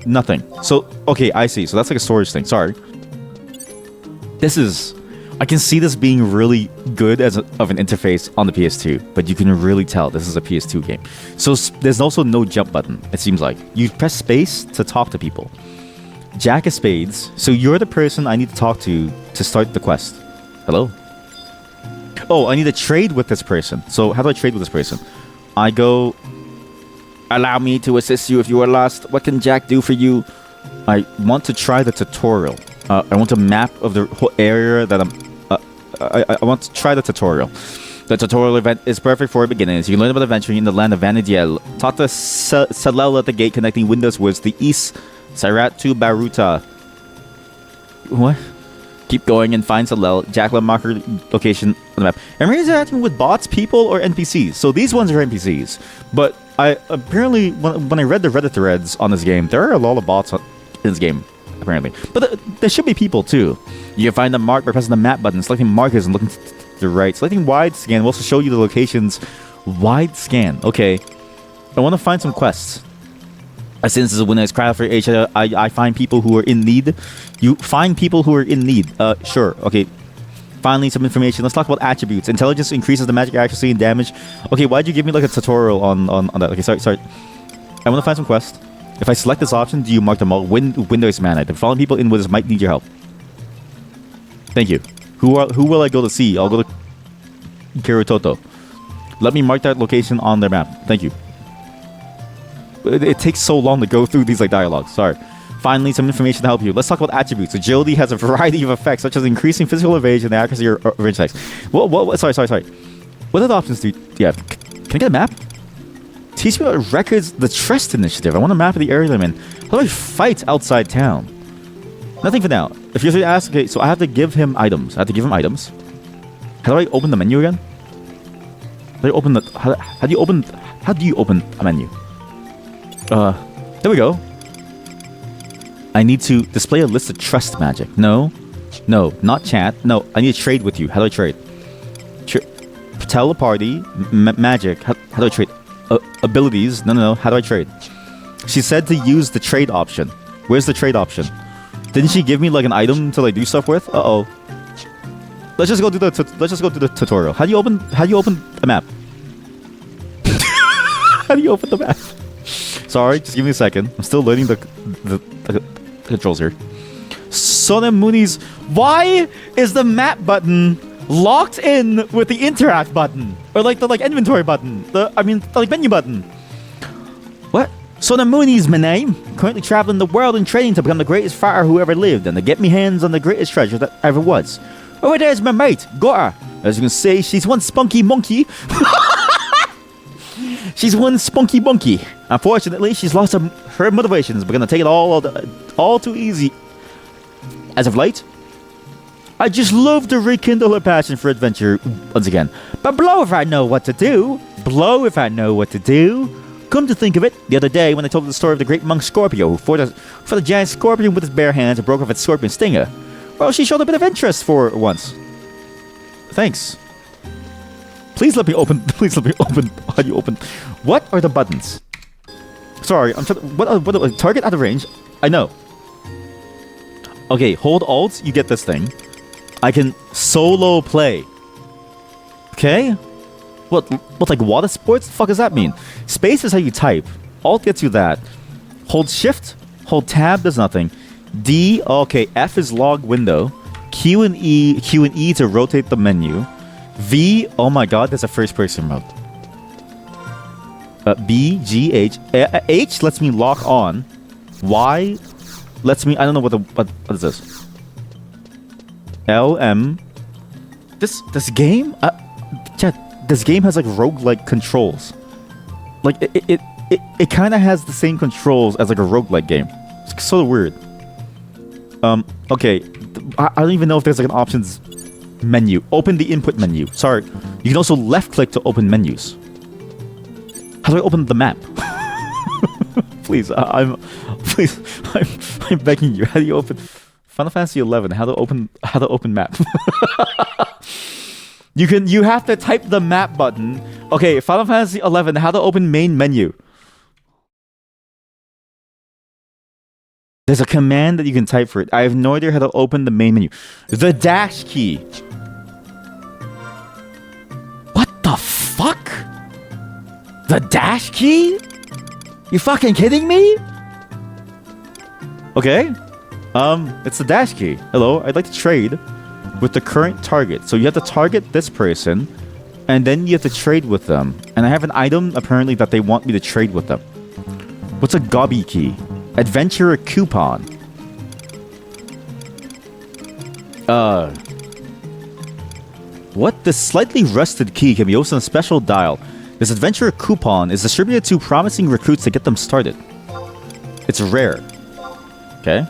Nothing. So, okay, I see. So that's like a storage thing. Sorry. This is... I can see this being really good as of an interface on the PS2, but you can really tell this is a PS2 game. So there's also no jump button, it seems like. You press space to talk to people. Jack of Spades. So you're the person I need to talk to start the quest. Hello? Oh, I need to trade with this person. So how do I trade with this person? I go... Allow me to assist you if you are lost. What can Jack do for you? I want to try the tutorial. I want a map of the whole area that I'm... I want to try the tutorial. The tutorial event is perfect for beginners. You can learn about adventuring in the land of Vanadiel. Talk to Salel at the gate connecting Windows Woods, the east... Sairat to Baruta. What? Keep going and find Salel. Jacqueline marker location on the map. Am I interacting with bots, people, or NPCs? So these ones are NPCs. But I apparently, when I read the Reddit threads on this game, there are a lot of bots in this game, apparently. But there should be people too. You can find the mark by pressing the map button, selecting markers and looking to the right. Selecting wide scan will also show you the locations. Wide scan. Okay. I want to find some quests. Since this is when it's crowd for age, I find people who are in need. You find people who are in need. Sure. Okay. Finally, some information. Let's talk about attributes. Intelligence increases the magic accuracy and damage. Okay, why'd you give me like a tutorial on that? Okay, sorry. I want to find some quests. If I select this option, do you mark them all? Windows mana. The following people in Windows might need your help. Thank you. Who will I go to see? I'll go to Kirutoto. Let me mark that location on their map. Thank you. It takes so long to go through these like dialogues. Sorry. Finally, some information to help you. Let's talk about attributes. Agility has a variety of effects, such as increasing physical evasion and accuracy or range attacks. Sorry. What other options do you have? Can I get a map? Teach me about records, the Trust Initiative. I want a map of the area I'm in. How do I fight outside town? Nothing for now. If you're to ask, okay, so I have to give him items. How do I open the menu again? How do you open a menu? There we go. I need to display a list of trust magic. No, not chat. No, I need to trade with you. How do I trade? Tell a party. Magic. How do I trade? Abilities. No. How do I trade? She said to use the trade option. Where's the trade option? Didn't she give me like an item to like do stuff with? Uh-oh. Let's just go do the tutorial. How do you open a map? How do you open the map? Sorry, just give me a second. I'm still learning the controls here. Sonemuni's. Why is the map button locked in with the interact button? Or like the inventory button? The menu button. What? Sonemuni's my name. Currently traveling the world and training to become the greatest fighter who ever lived and to get me hands on the greatest treasure that ever was. Over there's my mate, Gora. As you can see, she's one spunky monkey. She's one spunky bunky. Unfortunately, she's lost her motivations. We're gonna take it all too easy. As of late, I just love to rekindle her passion for adventure once again. But blow if I know what to do. Blow if I know what to do. Come to think of it, the other day when I told her the story of the great monk Scorpio who fought the giant scorpion with his bare hands and broke off its scorpion stinger, well, she showed a bit of interest for once. Thanks. Please let me open. Please let me open. How do you open? What are the buttons? Sorry, I'm trying. What? Target out of range. I know. Okay, hold Alt. You get this thing. I can solo play. Okay. What like water sports? The fuck does that mean? Space is how you type. Alt gets you that. Hold Shift. Hold Tab does nothing. D. Okay. F is log window. Q and E to rotate the menu. V. Oh my God, there's a first person mode. B. G. H. H lets me lock on. Y lets me. I don't know what is this. L. M. This game. Chat. This game has like roguelike controls. Like it kind of has the same controls as like a roguelike game. It's sort of weird. Okay. I don't even know if there's like an options menu. Open the input menu. Sorry. You can also left click to open menus. How do I open the map? Please, I'm begging you. How do you open Final Fantasy 11? How to open map? You have to type the map button. Okay, Final Fantasy 11, how to open main menu. There's a command that you can type for it. I have no idea how to open the main menu. The dash key. What the fuck? The dash key? You fucking kidding me? Okay. It's the dash key. Hello, I'd like to trade with the current target. So you have to target this person, and then you have to trade with them. And I have an item, apparently, that they want me to trade with them. What's a gobby key? Adventurer coupon. What? This slightly rusted key can be opened on a special dial. This adventurer coupon is distributed to promising recruits to get them started. It's rare. Okay.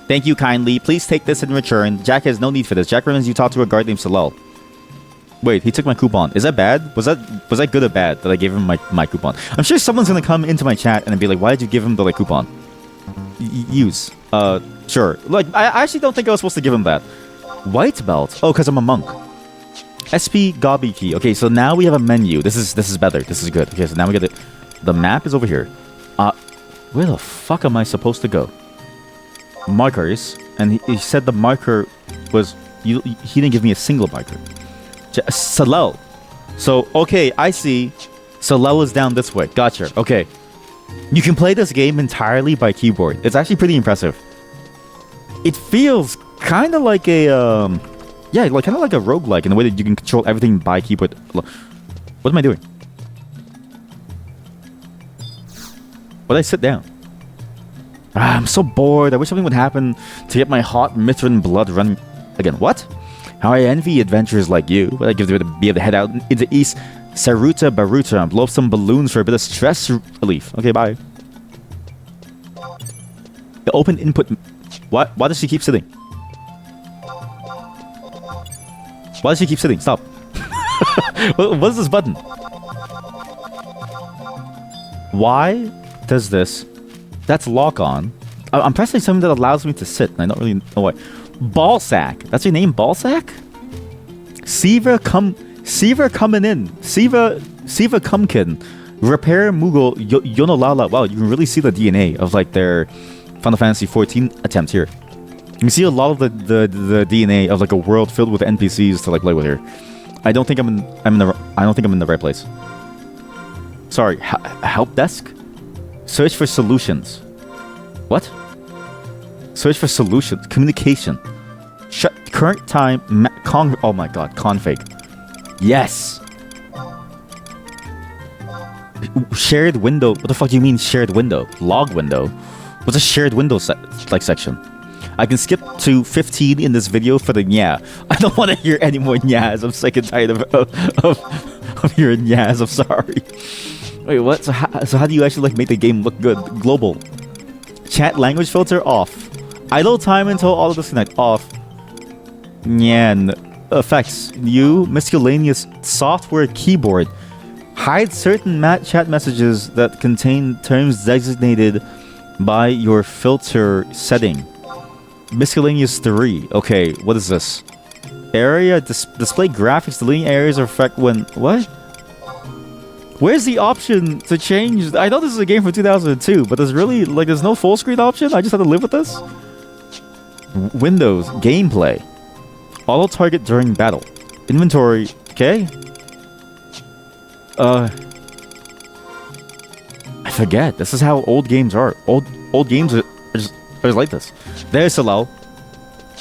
Thank you kindly. Please take this in return. Jack has no need for this. Jack recommends you talk to a guard named Salel. Wait, he took my coupon. Is that bad? Was that good or bad that I gave him my coupon? I'm sure someone's gonna come into my chat and be like, why did you give him the like coupon? Use. Sure. Like, I actually don't think I was supposed to give him that. White belt? Oh, because I'm a monk. SP Gobby key. Okay, so now we have a menu. This is better. This is good. Okay, so now we get it. The map is over here. Where the fuck am I supposed to go? Markers. And he said the marker was... He didn't give me a single marker. Salel. So, okay, I see. Salel is down this way. Gotcha. Okay. You can play this game entirely by keyboard. It's actually pretty impressive. It feels kind of like a... yeah, like kind of like a roguelike in the way that you can control everything by keyboard. What am I doing? Why did I sit down? I'm so bored. I wish something would happen to get my hot Mithrin blood running again. What? How I envy adventurers like you. What I give to be able to head out into East Saruta Baruta and blow up some balloons for a bit of stress relief. Okay, bye. The open input... What? Why does she keep sitting? Why does she keep sitting? Stop. What is this button? Why does this... That's lock on. I'm pressing something that allows me to sit. And I don't really know why. Ballsack. That's your name, Ballsack? Siva coming in. Siva Cumkin. Repair Moogle Yonolala. Wow, you can really see the DNA of like their Final Fantasy 14 attempt here. You can see a lot of the DNA of like a world filled with NPCs to like play with here. I don't think I'm in the right place. Sorry, help desk? Search for solutions. What? Search for solutions. Communication. Current time. Oh my god. Config. Yes. Shared window. What the fuck do you mean shared window? Log window. What's a shared window section? I can skip to 15 in this video for the nya. I don't want to hear any more nyas. I'm sick and tired You're in Yaz, I'm sorry. Wait, what? So how do you actually like make the game look good? Global. Chat language filter off. Idle time until auto disconnect off. Nyan. Effects. New miscellaneous software keyboard. Hide certain chat messages that contain terms designated by your filter setting. Miscellaneous 3. Okay, what is this? Area display graphics. Deleting areas affect when what? Where's the option to change? I know this is a game from 2002, but there's really like there's no full screen option. I just have to live with this. Windows gameplay. Auto target during battle. Inventory. Okay. I forget. This is how old games are. Old games are just like this. There's Salal.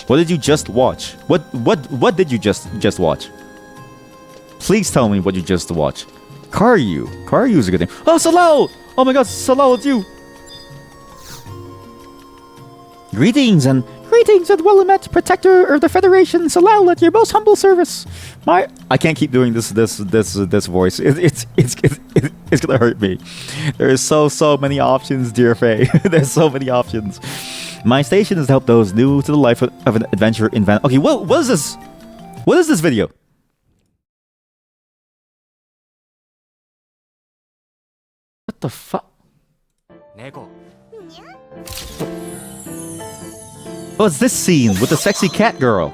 What did you just watch? What did you just watch? Please tell me what you just watched. Karyu. Karyu is a good name. Oh, Salal! Oh my god, Salal, it's you! Greetings and well met, protector of the Federation, Salal, at your most humble service. I can't keep doing this voice. It's gonna hurt me. There is so many options, dear Faye. There's so many options. My station is to help those new to the life of an adventure in Van. Okay, what is this? What is this video? What the fuck? Oh, it's this scene with the sexy cat girl.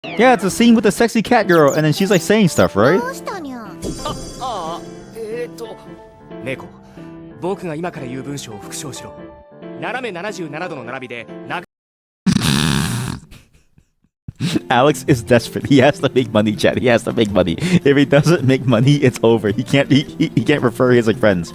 Yeah, it's a scene with the sexy cat girl, and then she's like saying stuff, right? 猫、僕が今から言う文章を復唱しろ。斜め77度の並びで、Alex is desperate. He has to make money, chat. He has to make money. If he doesn't make money, it's over. He can't refer his like friends.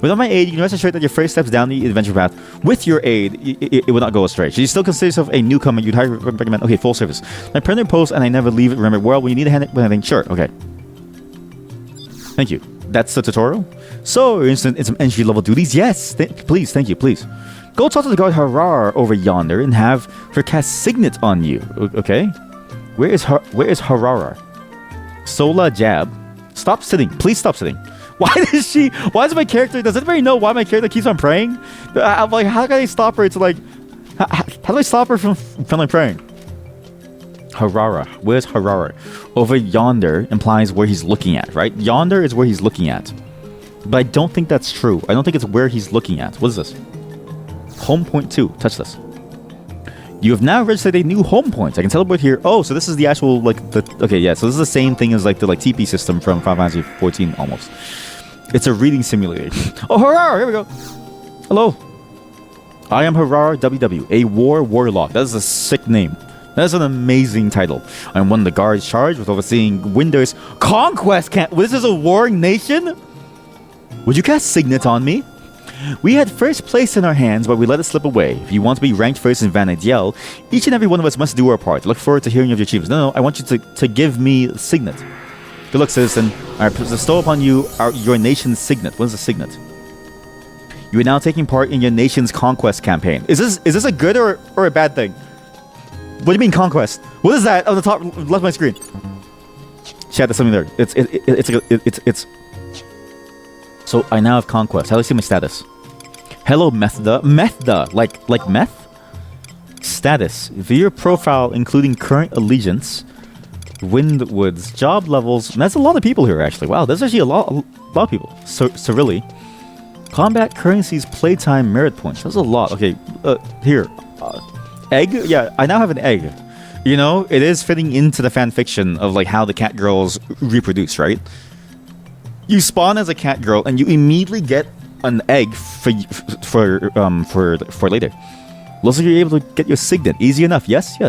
Without my aid, you can rest assured that your first steps down the adventure path. With your aid, it will not go astray. Should you still consider yourself a newcomer, you'd highly recommend. Okay, full service. My permanent post, and I never leave it. Remember, well, when you need a hand with anything, sure. Okay. Thank you. That's the tutorial. So, you're interested in some entry level duties? Yes. Please, thank you, please. Go talk to the guard Harar over yonder and have her cast Signet on you. Okay. Where is Harara? Sola Jab. Stop sitting. Please stop sitting. Why does my character, does anybody know why my character keeps on praying? I'm like, how can I stop her to like, how do I stop her from like praying? Harara. Where's Harara? Over yonder implies where he's looking at, right? Yonder is where he's looking at. But I don't think that's true. I don't think it's where he's looking at. What is this? Home point 2. Touch this. You have now registered a new home point. I can teleport here. Oh, so this is the actual like the okay, yeah. So this is the same thing as like the like TP system from Final Fantasy 14 almost. It's a reading simulator. Oh, Harar! Here we go. Hello. I am Harar WW, a warlock. That is a sick name. That's an amazing title. I'm one of the guards charged with overseeing Winter's conquest camp. This is a warring nation? Would you cast Signet on me? We had first place in our hands, but we let it slip away. If you want to be ranked first in Van Adiel, each and every one of us must do our part. Look forward to hearing of your achievements. No, I want you to give me Signet. Good luck, citizen. I bestow upon you your nation's Signet. What is a Signet? You are now taking part in your nation's conquest campaign. Is this a good or a bad thing? What do you mean conquest? What is that on the top left of my screen? Chat, there's something there. It's. So I now have conquest. How do I see my status? Hello, Methda. Methda, like meth. Status: view your profile, including current allegiance, Windwoods, job levels. That's a lot of people here, actually. Wow, there's actually a lot of people. So really, combat currencies, playtime, merit points. That's a lot. Okay, here, egg. Yeah, I now have an egg. You know, it is fitting into the fan fiction of like how the cat girls reproduce, right? You spawn as a cat girl and you immediately get an egg for later. Looks like you're able to get your Signet. Easy enough. Yes.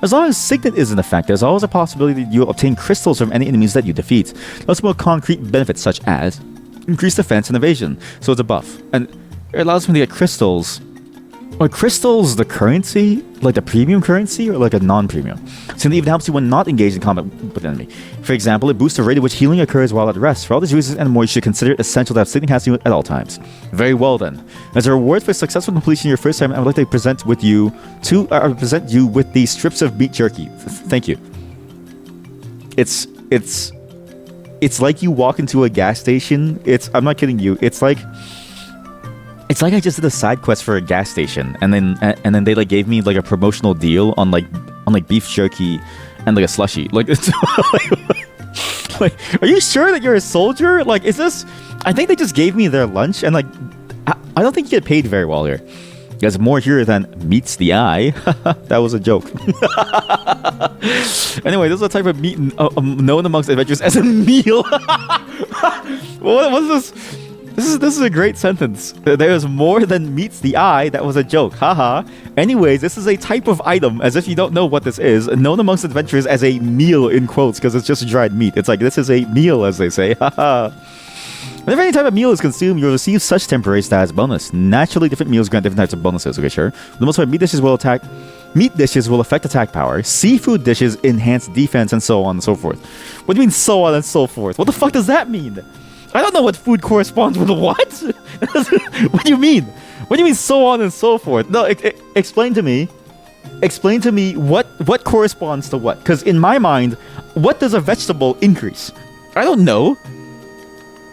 As long as Signet is in effect, there's always a possibility that you'll obtain crystals from any enemies that you defeat. Those more concrete benefits such as increased defense and evasion. So it's a buff. And it allows me to get crystals. Are crystals the currency? Like the premium currency or like a non-premium? So it even helps you when not engaged in combat with an enemy. For example, it boosts the rate at which healing occurs while at rest. For all these reasons and more, you should consider it essential to have Signet casting at all times. Very well then. As a reward for successful completion your first time, I would like to present you with these strips of beef jerky. Thank you. It's it's like you walk into a gas station. I'm not kidding you. It's like I just did a side quest for a gas station, and then they like gave me like a promotional deal on like beef jerky and like a slushie. Like, it's like, are you sure that you're a soldier? Like, is this? I think they just gave me their lunch, and like, I don't think you get paid very well here. There's more here than meets the eye. That was a joke. Anyway, this is a type of meat known amongst adventurers as a meal. What is this? This is a great sentence. There's more than meets the eye. That was a joke. Haha. Anyways, this is a type of item, as if you don't know what this is, known amongst adventurers as a meal in quotes, because it's just dried meat. It's like, this is a meal, as they say. Haha. Whenever any type of meal is consumed, you'll receive such temporary status bonus. Naturally, different meals grant different types of bonuses. Okay, sure. For the most part, meat dishes will affect attack power. Seafood dishes enhance defense, and so on and so forth. What do you mean, so on and so forth? What the fuck does that mean? I don't know what food corresponds with what. What do you mean? What do you mean, so on and so forth? No, explain to me. Explain to me what corresponds to what. Because in my mind, what does a vegetable increase? I don't know.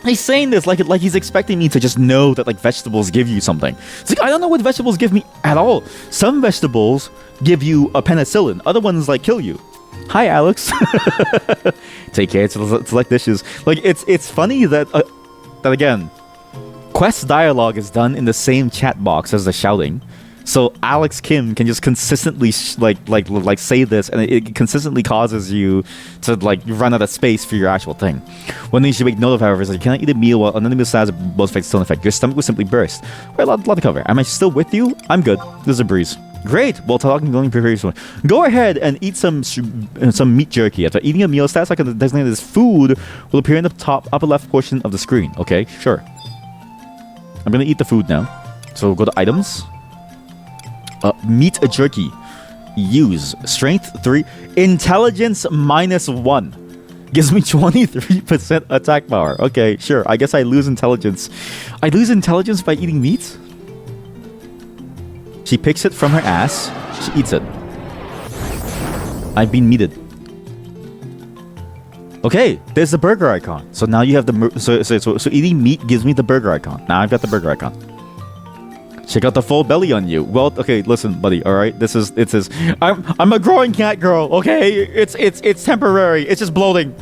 He's saying this like he's expecting me to just know that like vegetables give you something. It's like, I don't know what vegetables give me at all. Some vegetables give you a penicillin. Other ones like kill you. Hi, Alex. Take care. It's like dishes. Like, it's funny that again, quest dialogue is done in the same chat box as the shouting. So Alex Kim can just consistently like say this, and it consistently causes you to like run out of space for your actual thing. One thing you should make note of, however, is that you cannot eat a meal while another meal has both effects still in effect. Your stomach will simply burst. Wait, a lot to cover. Am I still with you? I'm good. This is a breeze. Great. Well, talking going prepare soon. Go ahead and eat some meat jerky. After eating a meal, stats like a designated as food will appear in the top upper left portion of the screen. Okay, sure. I'm gonna eat the food now. So go to items. Meat jerky. Use. Strength 3. Intelligence -1. Gives me 23% attack power. Okay, sure. I guess I lose intelligence. I lose intelligence by eating meat? She picks it from her ass. She eats it. I've been meated. Okay, there's the burger icon. So now you have the... So eating meat gives me the burger icon. Now I've got the burger icon. Check out the full belly on you. Well, okay, listen, buddy. All right, I'm a growing cat girl. Okay, it's temporary. It's just bloating.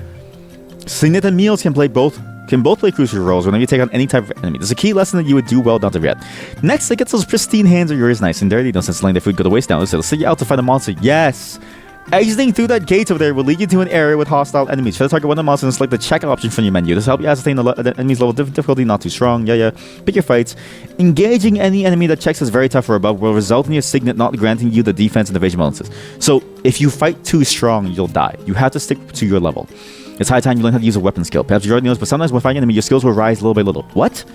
Significant meals can both play crucial roles whenever you take on any type of enemy. There's a key lesson that you would do well not to forget. Next, it gets those pristine hands of yours nice and dirty. No sense letting the food go to waste now. So let's take you out to fight a monster. Yes. Exiting through that gate over there will lead you to an area with hostile enemies. Try to target one of the monsters and select the check option from your menu. This will help you ascertain the enemy's level of difficulty, not too strong. Yeah. Pick your fights. Engaging any enemy that checks is very tough or above will result in your signet not granting you the defense and evasion bonuses. So if you fight too strong, you'll die. You have to stick to your level. It's high time you learn how to use a weapon skill. Perhaps you already know this, but sometimes when fighting an enemy, your skills will rise little by little. What?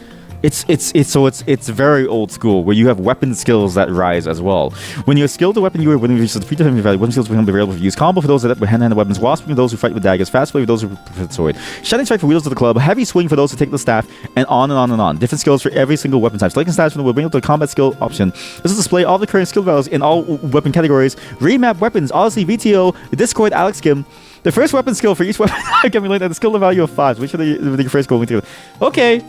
It's very old school where you have weapon skills that rise as well. When you're skilled a weapon, you are when you reach the predetermined value. Weapon skills become available for use. Combo for those that with hand-to-hand weapons. Wasp for those who fight with daggers. Fast play for those who prefer the sword. Shining strike for wheels of the club. Heavy swing for those who take the staff, and on and on and on. Different skills for every single weapon type. Selecting stats from the will bring up the combat skill option. This will display all the current skill values in all weapon categories. Remap weapons. Odyssey, VTO, Discord, Alex Kim. The first weapon skill for each weapon can be linked at the skill value of 5. Which are the first going through? Okay.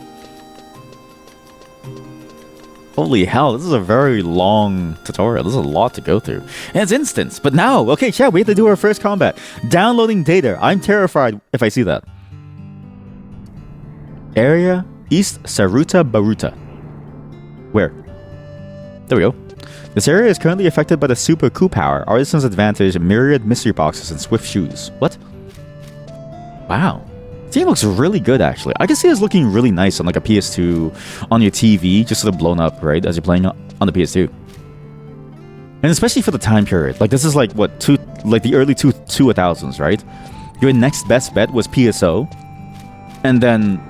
Holy hell, this is a very long tutorial. There's a lot to go through. And it's instance. But now, okay, chat, we have to do our first combat. Downloading data. I'm terrified if I see that. Area East Saruta Baruta. Where? There we go. This area is currently affected by the super coup power, Artisan's Advantage, Myriad Mystery Boxes, and Swift Shoes. What? Wow. This game looks really good, actually. I can see this looking really nice on like a PS2 on your TV, just sort of blown up, right, as you're playing on the PS2. And especially for the time period. Like, this is like, what, the early 2000s, right? Your next best bet was PSO. And then,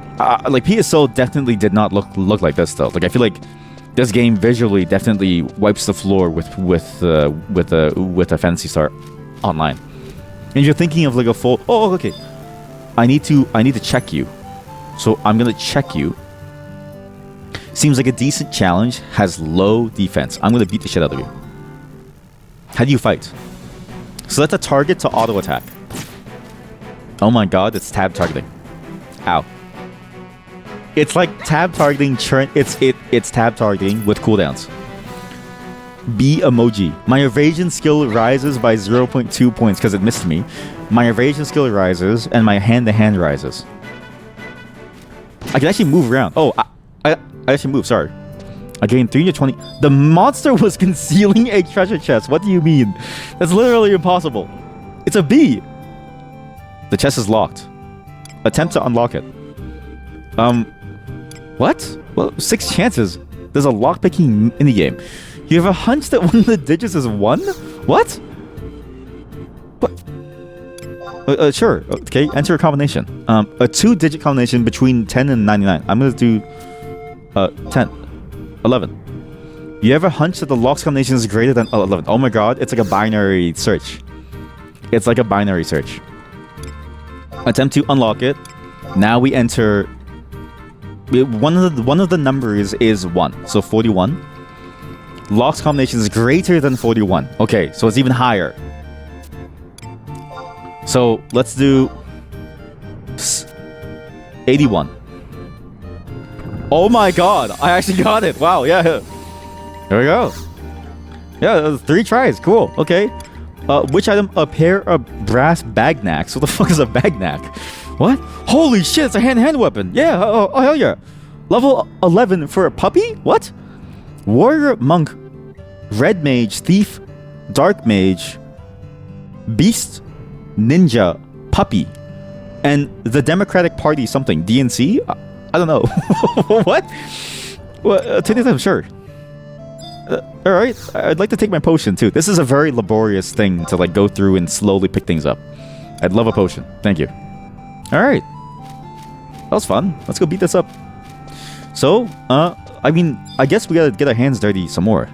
like, PSO definitely did not look like this, though. Like, I feel like this game visually definitely wipes the floor with a Phantasy Star Online. And you're thinking of like a full... Oh, okay. I need to check you. So I'm gonna check you. Seems like a decent challenge. Has low defense. I'm gonna beat the shit out of you. How do you fight? Select a target to auto attack. Oh my god, it's tab targeting. Ow. It's like tab targeting it's tab targeting with cooldowns. B emoji. My evasion skill rises by 0.2 points because it missed me. My evasion skill rises and my hand-to-hand rises. I can actually move around. Oh, I actually move, sorry. I gained 320. The monster was concealing a treasure chest. What do you mean? That's literally impossible. It's a B. The chest is locked. Attempt to unlock it. What? Well, 6 chances. There's a lockpicking minigame. You have a hunch that one of the digits is 1? What? What? Sure. Okay, enter a combination. A 2-digit combination between 10 and 99. I'm gonna do 10. 11. You ever hunch that the lock's combination is greater than 11? Oh my god, it's like a binary search. It's like a binary search. Attempt to unlock it. Now we enter. One of the numbers is 1, so 41. Lock's combination is greater than 41. Okay, so it's even higher. So let's do 81. Oh my god, I actually got it. Wow, yeah. There we go. Yeah, 3 tries. Cool. Okay. Which item? A pair of brass bagnacks. What the fuck is a bagnack? What? Holy shit, it's a hand-to-hand weapon. Yeah, oh hell yeah. Level 11 for a puppy? What? Warrior, monk, red mage, thief, dark mage, beast, ninja, puppy, and the Democratic Party something. DNC? I don't know. What? Well, to this I'm sure. Alright, I'd like to take my potion too. This is a very laborious thing to like go through and slowly pick things up. I'd love a potion. Thank you. Alright. That was fun. Let's go beat this up. So, I mean, I guess we gotta get our hands dirty some more.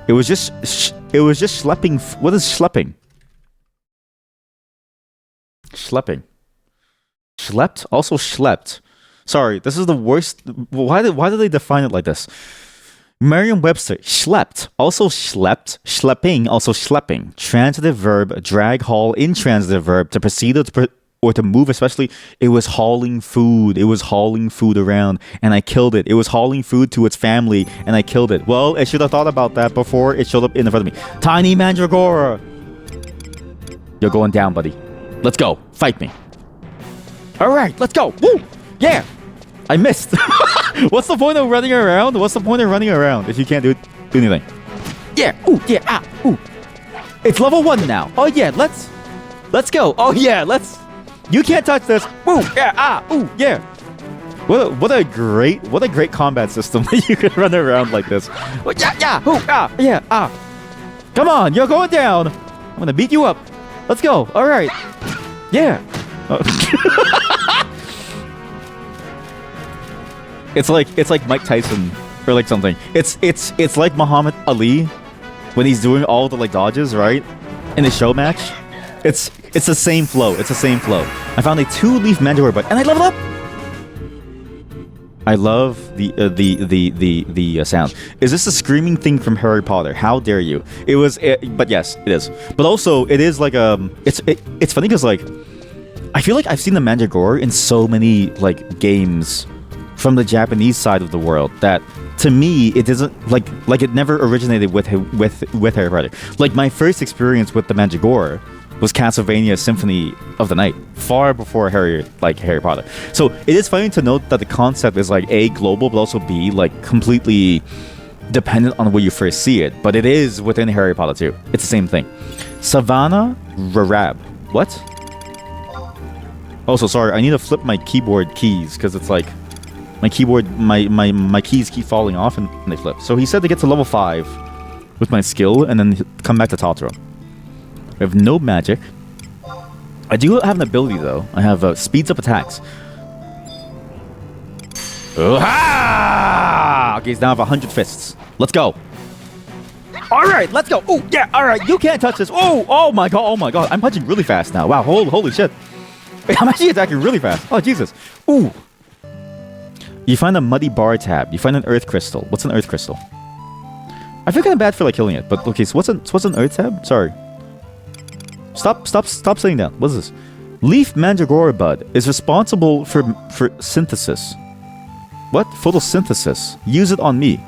It was just schlepping. What is schlepping? Schlepping. Schlepped? Also schlepped. Sorry, this is the worst. Why did they define it like this? Merriam-Webster, schlepped, also schlepped, schlepping, also schlepping. Transitive verb, drag, haul, intransitive verb, to proceed or to move, especially. It was hauling food. It was hauling food around, and I killed it. It was hauling food to its family, and I killed it. Well, I should have thought about that before it showed up in front of me. Tiny Mandragora! You're going down, buddy. Let's go. Fight me. Alright, let's go. Woo! Yeah! I missed. What's the point of running around? What's the point of running around if you can't do anything? Yeah. Ooh, yeah. Ah. Ooh. It's level 1 now. Oh yeah. Let's go. Oh yeah. You can't touch this. Ooh. Yeah. Ah. Ooh. Yeah. What a great combat system that you can run around like this. Oh, yeah. Yeah. Ooh. Ah. Yeah. Ah. Come on. You're going down. I'm gonna beat you up. Let's go. All right. Yeah. It's like Mike Tyson or like something. It's like Muhammad Ali when he's doing all the like dodges, right? In a show match. It's the same flow. It's the same flow. I found a 2-leaf Mandragora bud and I leveled up. I love the sound. Is this a screaming thing from Harry Potter? How dare you? But yes, it is. But also it is like it's funny because like I feel like I've seen the Mandragora in so many like games from the Japanese side of the world that to me it doesn't like it never originated with Harry Potter. Like my first experience with the Mandragora was Castlevania Symphony of the Night, far before Harry Potter. So it is funny to note that the concept is like A, global, but also B, like completely dependent on where you first see it. But it is within Harry Potter too. It's the same thing. Savannah Rarab. What? Also, sorry, I need to flip my keyboard keys because it's like my keyboard, my keys keep falling off and they flip. So he said to get to level 5 with my skill and then come back to Totoro. I have no magic. I do have an ability though. I have speeds up attacks. Ah! Okay, so now I have 100 fists. Let's go. All right, let's go. Oh yeah, all right. You can't touch this. Oh my god. Oh my god. I'm punching really fast now. Wow. Holy shit. I'm actually attacking really fast. Oh Jesus. Ooh. You find a muddy bar tab. You find an earth crystal. What's an earth crystal? I feel kind of bad for like killing it, but okay. So what's an earth tab? Sorry. Stop sitting down. What's this? Leaf mandragora bud is responsible for synthesis. What? Photosynthesis. Use it on me.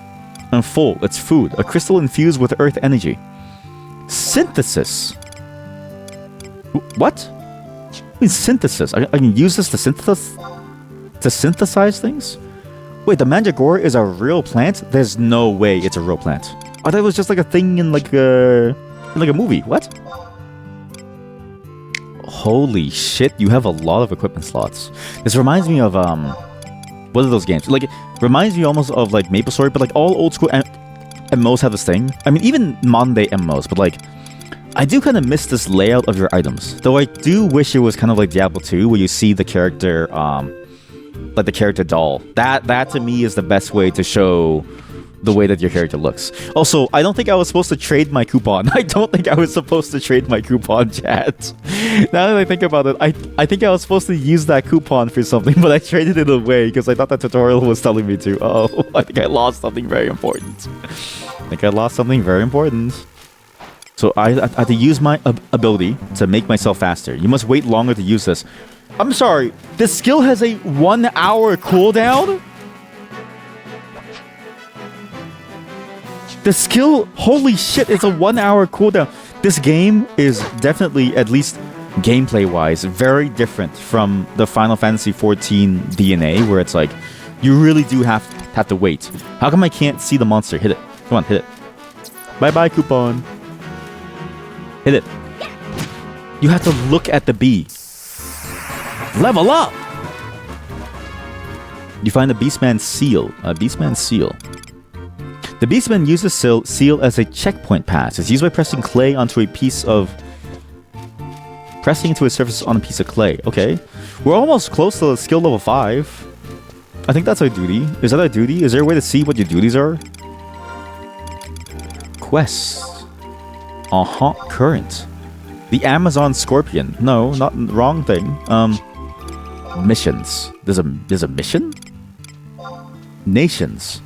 I'm full. It's food. A crystal infused with earth energy. Synthesis. What? I mean synthesis. I can use this to synthesize things? Wait, the mandragora is a real plant? There's no way it's a real plant. I thought it was just like a thing in like a movie. What? Holy shit, you have a lot of equipment slots. This reminds me of what are those games? Like it reminds me almost of like MapleStory, but like all old school MMOs have this thing. I mean, even modern day MMOs, but like I do kind of miss this layout of your items. Though I do wish it was kind of like Diablo 2 where you see the character like the character doll. That to me is the best way to show the way that your character looks. Also, I don't think I was supposed to trade my coupon. I don't think I was supposed to trade my coupon, chat. Now that I think about it, I think I was supposed to use that coupon for something, but I traded it away because I thought that tutorial was telling me to. Oh, I think I lost something very important. So I had to use my ability to make myself faster. You must wait longer to use this. I'm sorry, this skill has a 1 hour cooldown? The skill, holy shit, it's a 1 hour cooldown. This game is definitely, at least gameplay-wise, very different from the Final Fantasy XIV DNA, where it's like, you really do have to wait. How come I can't see the monster? Hit it. Come on, hit it. Bye-bye, coupon. Hit it. You have to look at the bee. Level up! You find a Beastman seal. Beastman seal. The Beastman uses seal as a checkpoint pass. It's used by pressing clay onto a piece of... Pressing into a surface on a piece of clay. Okay. We're almost close to skill level 5. I think that's our duty. Is that our duty? Is there a way to see what your duties are? Quests. Current. The Amazon Scorpion. No, not wrong thing. Missions. There's a mission? Nations.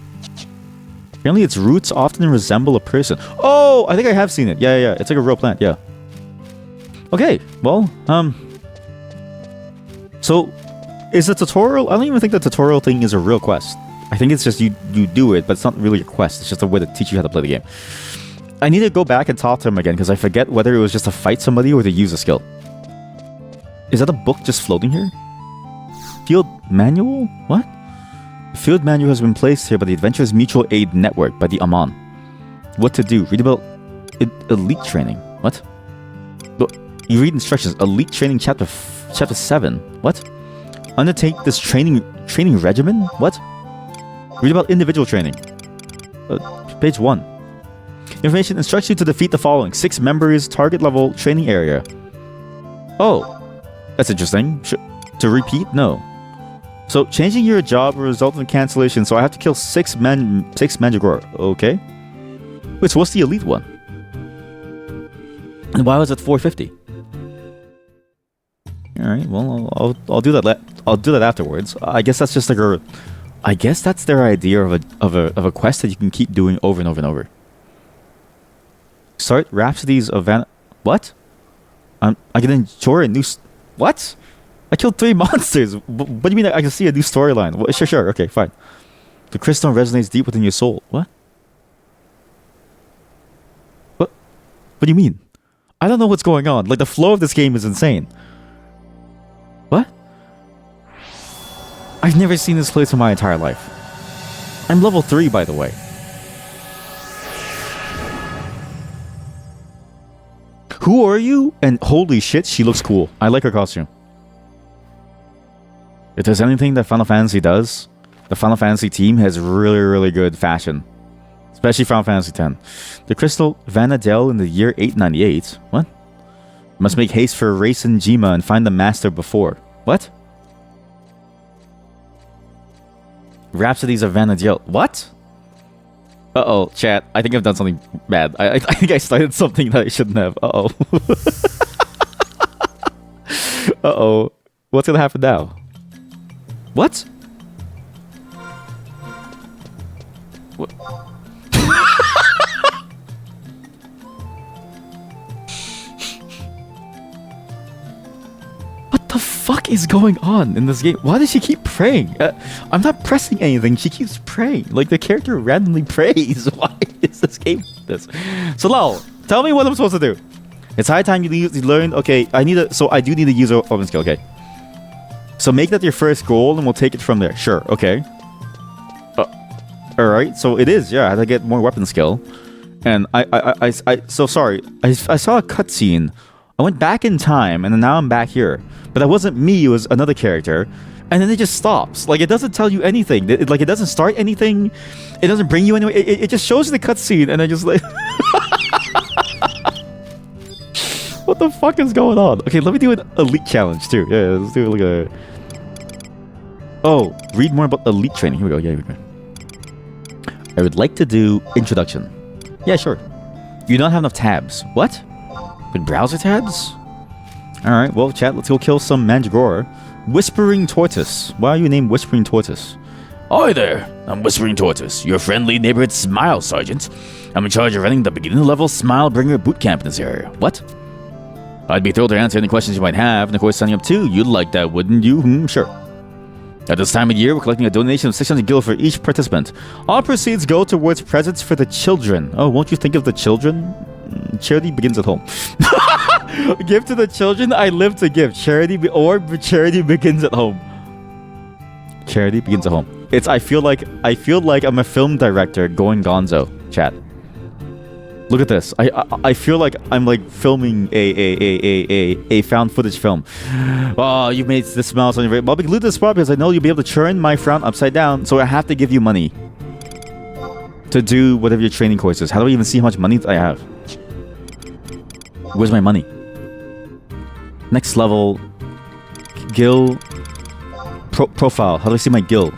Apparently its roots often resemble a person. Oh, I think I have seen it. Yeah. It's like a real plant, yeah. Okay, well, so, is the tutorial... I don't even think the tutorial thing is a real quest. I think it's just you do it, but it's not really a quest. It's just a way to teach you how to play the game. I need to go back and talk to him again, because I forget whether it was just to fight somebody or to use a skill. Is that a book just floating here? Field manual? What? The field manual has been placed here by the Adventurers Mutual Aid Network by the Amon. What to do? Read about elite training. What? You read instructions. Elite training chapter 7. What? Undertake this training regimen? What? Read about individual training. Page 1. Information instructs you to defeat the following. 6 members, target level, training area. Oh. That's interesting. To repeat? No. So, changing your job will result in cancellation, so I have to kill 6 Mandragora. Okay. Wait, so what's the elite one? And why was it 450? Alright, well, I'll do that. I'll do that afterwards. I guess that's just like a... I guess that's their idea of a quest that you can keep doing over and over and over. Start Rhapsodies of What? I can enjoy a new... What? I killed 3 monsters. What do you mean I can see a new storyline? Well, sure. Okay, fine. The crystal resonates deep within your soul. What? What do you mean? I don't know what's going on. Like, the flow of this game is insane. What? I've never seen this place in my entire life. I'm level 3, by the way. Who are you? And holy shit, she looks cool. I like her costume. If there's anything that Final Fantasy does, the Final Fantasy team has really, really good fashion. Especially Final Fantasy X. The crystal Vanadel in the year 898. What? Must make haste for Raisin Jima and find the master before. What? Rhapsodies of Vanadel. What? Uh-oh, chat. I think I've done something bad. I think I started something that I shouldn't have. Uh-oh. Uh-oh. What's gonna happen now? What? What? the fuck is going on in this game? Why does she keep praying? I'm not pressing anything. She keeps praying. Like the character randomly prays. Why is this game this? So Lal, tell me what I'm supposed to do. It's high time you learn. Okay, I do need to use a weapon skill. Okay. So make that your first goal, and we'll take it from there. Sure. Okay. All right. So it is. Yeah, I had to get more weapon skill. And so sorry. I saw a cutscene. I went back in time, and then now I'm back here. But that wasn't me. It was another character. And then it just stops. Like, it doesn't tell you anything. It doesn't start anything. It doesn't bring you anywhere. It just shows you the cutscene, and then just like... What the fuck is going on? Okay, let me do an elite challenge, too. Yeah, let's do like a... Oh, read more about elite training. Here we go. Yeah, here we go. I would like to do introduction. Yeah, sure. You don't have enough tabs. What? With browser tabs? Alright, well, chat, let's go kill some Mandragora. Whispering Tortoise. Why are you named Whispering Tortoise? Hi there, I'm Whispering Tortoise, your friendly neighborhood Smile Sergeant. I'm in charge of running the beginning level Smile Bringer boot camp in this area. What? I'd be thrilled to answer any questions you might have, and of course signing up too. You'd like that, wouldn't you? Sure. At this time of year, we're collecting a donation of 600 gil for each participant. All proceeds go towards presents for the children. Oh, won't you think of the children? Charity begins at home. Give to the children, I live to give. Charity begins at home. Charity begins at home. I feel like I'm a film director going gonzo, chat. Look at this. I feel like I'm like filming a found footage film. Oh, you made this smiles on your face. Well, loot this spot because I know you'll be able to turn my frown upside down, so I have to give you money to do whatever your training course is. How do I even see how much money I have? Where's my money? Next level. Gil. Profile. How do I see my gil?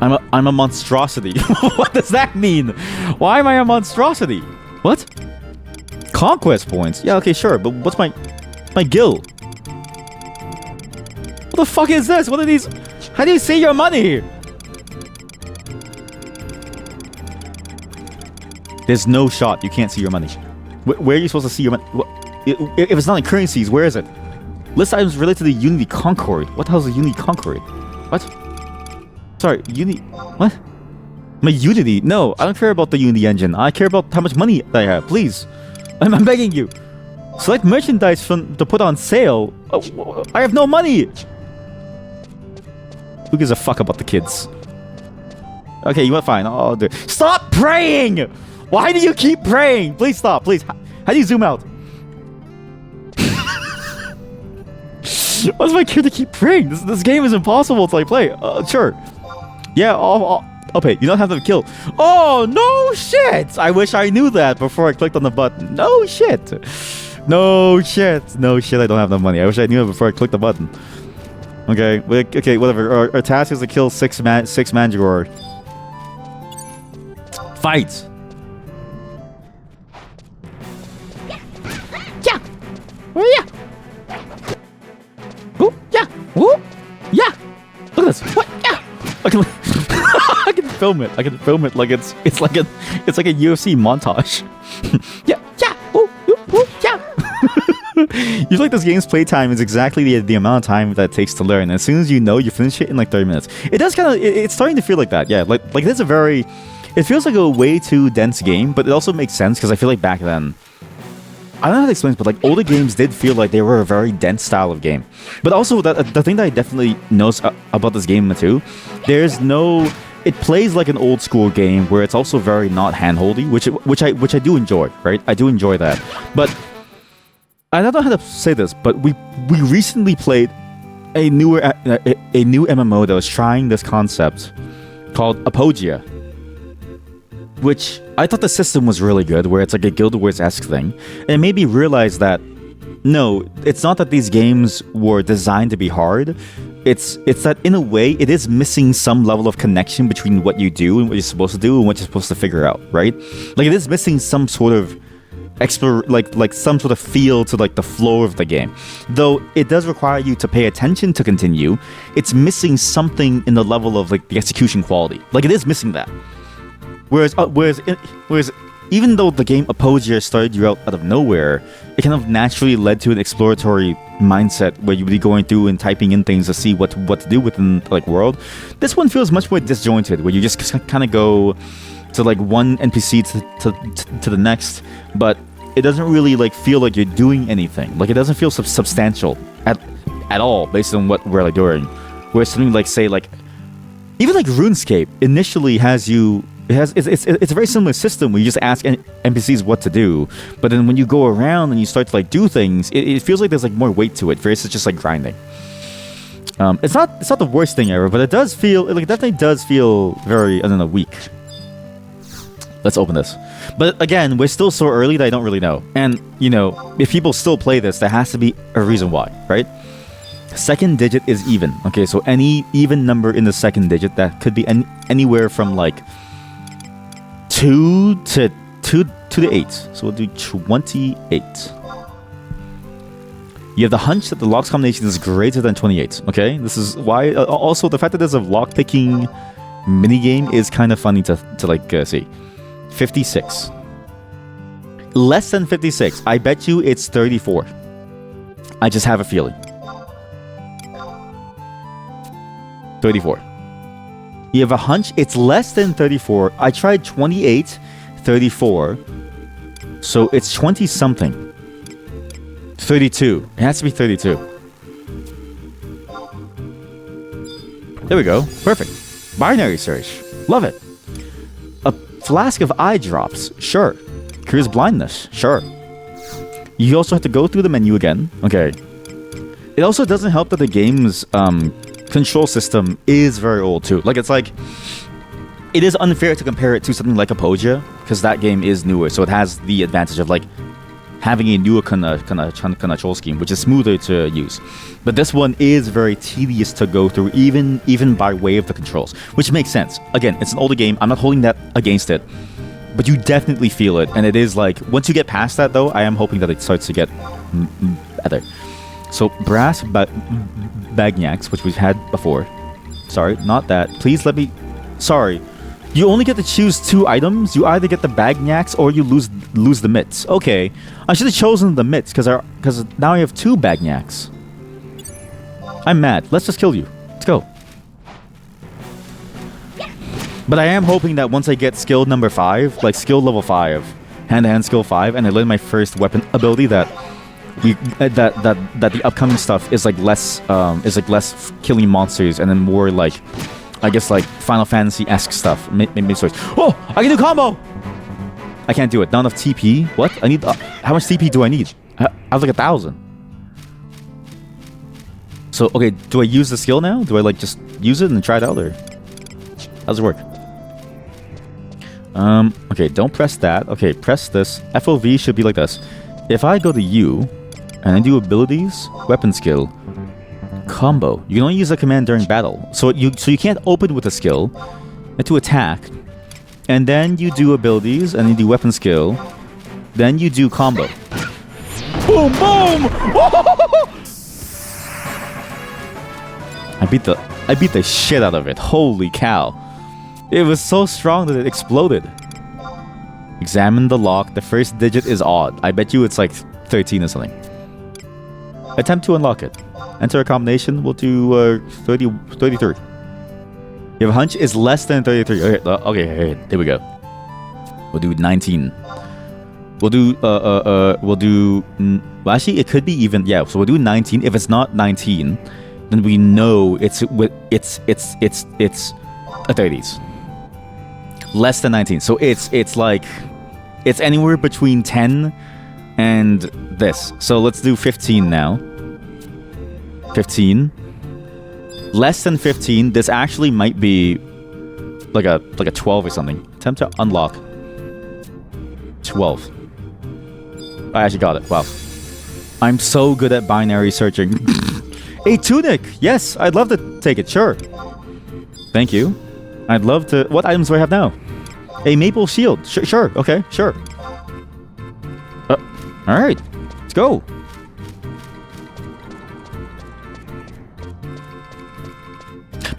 I'm a monstrosity. What does that mean? Why am I a monstrosity? What? Conquest points? Yeah, okay, sure. But what's my gil? What the fuck is this? What are these? How do you see your money? There's no shot. You can't see your money. Where are you supposed to see your money? If it's not in currencies, where is it? List items related to the Unity Concord. What the hell is a Unity Concord? What? Sorry, Unity... What? My Unity? No, I don't care about the Unity engine. I care about how much money I have. Please. I'm begging you. Select merchandise to put on sale. Oh, I have no money. Who gives a fuck about the kids? Okay, you want fine. I'll do it. Stop praying! Why do you keep praying? Please stop. Please. How do you zoom out? Why does my character keep praying? This game is impossible to play. Sure. Yeah, I'll pay. You don't have to kill. Oh, no shit! I wish I knew that before I clicked on the button. No shit. No shit. No shit, I don't have enough money. I wish I knew it before I clicked the button. Okay, okay, whatever. Our task is to kill six Mandragora. Fight! Yeah! Oh, yeah! Oh, yeah! Oh, yeah! Look at this! What? Yeah! I can, I can film it. I can film it like it's like a UFC montage. Yeah! Yeah! Oh, oh, yeah! You feel like this game's playtime is exactly the amount of time that it takes to learn. And as soon as you know, you finish it in like 30 minutes. It does kind of... It's starting to feel like that. Yeah, like there's a very... It feels like a way too dense game, but it also makes sense because I feel like back then... I don't know how to explain this, but like older games did feel like they were a very dense style of game. But also, the thing that I definitely knows about this game too, there's no... It plays like an old school game where it's also very not handholdy, which I do enjoy, right? I do enjoy that. But... I don't know how to say this, but we recently played a new MMO that was trying this concept called Apogia, which I thought the system was really good, where it's like a Guild Wars-esque thing. And it made me realize that no, it's not that these games were designed to be hard. It's that in a way it is missing some level of connection between what you do and what you're supposed to do and what you're supposed to figure out, right? Like it is missing some sort of like some sort of feel to like the flow of the game. Though it does require you to pay attention to continue, it's missing something in the level of like the execution quality. Like it is missing that. Whereas even though the game Apogia started you out of nowhere, it kind of naturally led to an exploratory mindset where you would be going through and typing in things to see what to do within like world. This one feels much more disjointed, where you just kind of go to like one NPC to the next, but it doesn't really like feel like you're doing anything. Like it doesn't feel substantial at all based on what we're like doing. Where something like say like even like RuneScape initially has you. It's a very similar system where you just ask NPCs what to do, but then when you go around and you start to like do things, it feels like there's like more weight to it versus just like grinding. It's not the worst thing ever, but it definitely does feel very, I don't know, weak. Let's open this. But again, we're still so early that I don't really know. And you know, if people still play this, there has to be a reason why, right? Second digit is even. Okay, so any even number in the second digit, that could be anywhere from like 2 to the 8. So we'll do 28. You have the hunch that the lock's combination is greater than 28. Okay, this is why. Also, the fact that there's a lock picking mini game is kind of funny to like see. 56. Less than 56. I bet you it's 34. I just have a feeling. 34. You have a hunch it's less than 34. I tried 28, 34. So it's 20 something. 32. It has to be 32. There we go. Perfect. Binary search. Love it. A flask of eye drops. Sure. Cures blindness. Sure. You also have to go through the menu again. Okay. It also doesn't help that the game's control system is very old too. Like it is unfair to compare it to something like Apogia because that game is newer, so it has the advantage of like having a newer kind of control scheme, which is smoother to use. But this one is very tedious to go through, even by way of the controls, which makes sense. Again, it's an older game. I'm not holding that against it, but you definitely feel it, and it is like once you get past that, though, I am hoping that it starts to get better. So brass bagnacs, which we've had before. Sorry, not that. Please let me. Sorry. You only get to choose 2 items. You either get the bagnacs or you lose the mitts. Okay, I should have chosen the mitts because now I have 2 bagnacs. I'm mad. Let's just kill you. Let's go. But I am hoping that once I get skill number 5, like skill level 5, hand-to-hand skill 5, and I learn my first weapon ability, that the upcoming stuff is like less killing monsters and then more like, I guess, like Final Fantasy-esque stuff. Maybe sorry. Oh, I can do combo. I can't do it. Not enough TP. What? I need. How much TP do I need? I have like 1,000. So okay, do I use the skill now? Do I like just use it and try it out, or how does it work? Okay, don't press that. Okay, press this. FOV should be like this. If I go to U and I do abilities, weapon skill, combo. You can only use the command during battle. So you can't open with a skill and to attack. And then you do abilities and you do weapon skill. Then you do combo. Boom boom! I beat the shit out of it. Holy cow. It was so strong that it exploded. Examine the lock. The first digit is odd. I bet you it's like 13 or something. Attempt to unlock it. Enter a combination. We'll do 33. You have a hunch is less than 33. Okay, there we go. We'll do 19. Well, actually, it could be even. Yeah, so we'll do 19. If it's not 19, then we know it's a 30s. Less than 19. So it's like it's anywhere between 10 and this. So let's do 15 now. 15. Less than 15. This actually might be like a 12 or something. Attempt to unlock. 12. I actually got it. Wow. I'm so good at binary searching. A tunic. Yes, I'd love to take it. Sure. Thank you. I'd love to. What items do I have now? A maple shield. Sure. Okay. Sure. All right. Let's go.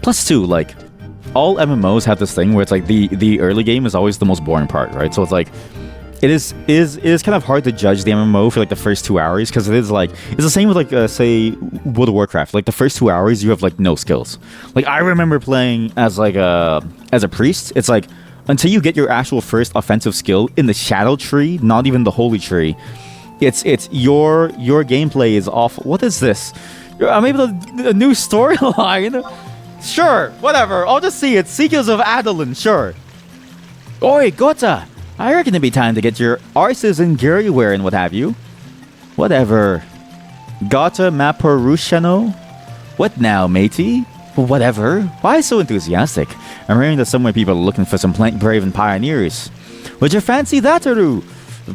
Plus 2, like, all MMOs have this thing where it's like the early game is always the most boring part, right? So it's like it is kind of hard to judge the MMO for like the first 2 hours because it is like it's the same with like say World of Warcraft. Like the first 2 hours you have like no skills. Like I remember playing as like as a priest. It's like until you get your actual first offensive skill in the Shadow Tree, not even the Holy Tree. It's your gameplay is awful. What is this? I'm able to a new storyline. Sure, whatever. I'll just see it. Seekers of Adolin, sure. Oi, Gota. I reckon it'd be time to get your arses and gearwear and what have you. Whatever. Gota Maporushano? What now, matey? Whatever. Why so enthusiastic? I'm hearing that somewhere people are looking for some brave and pioneers. Would you fancy that, Aru?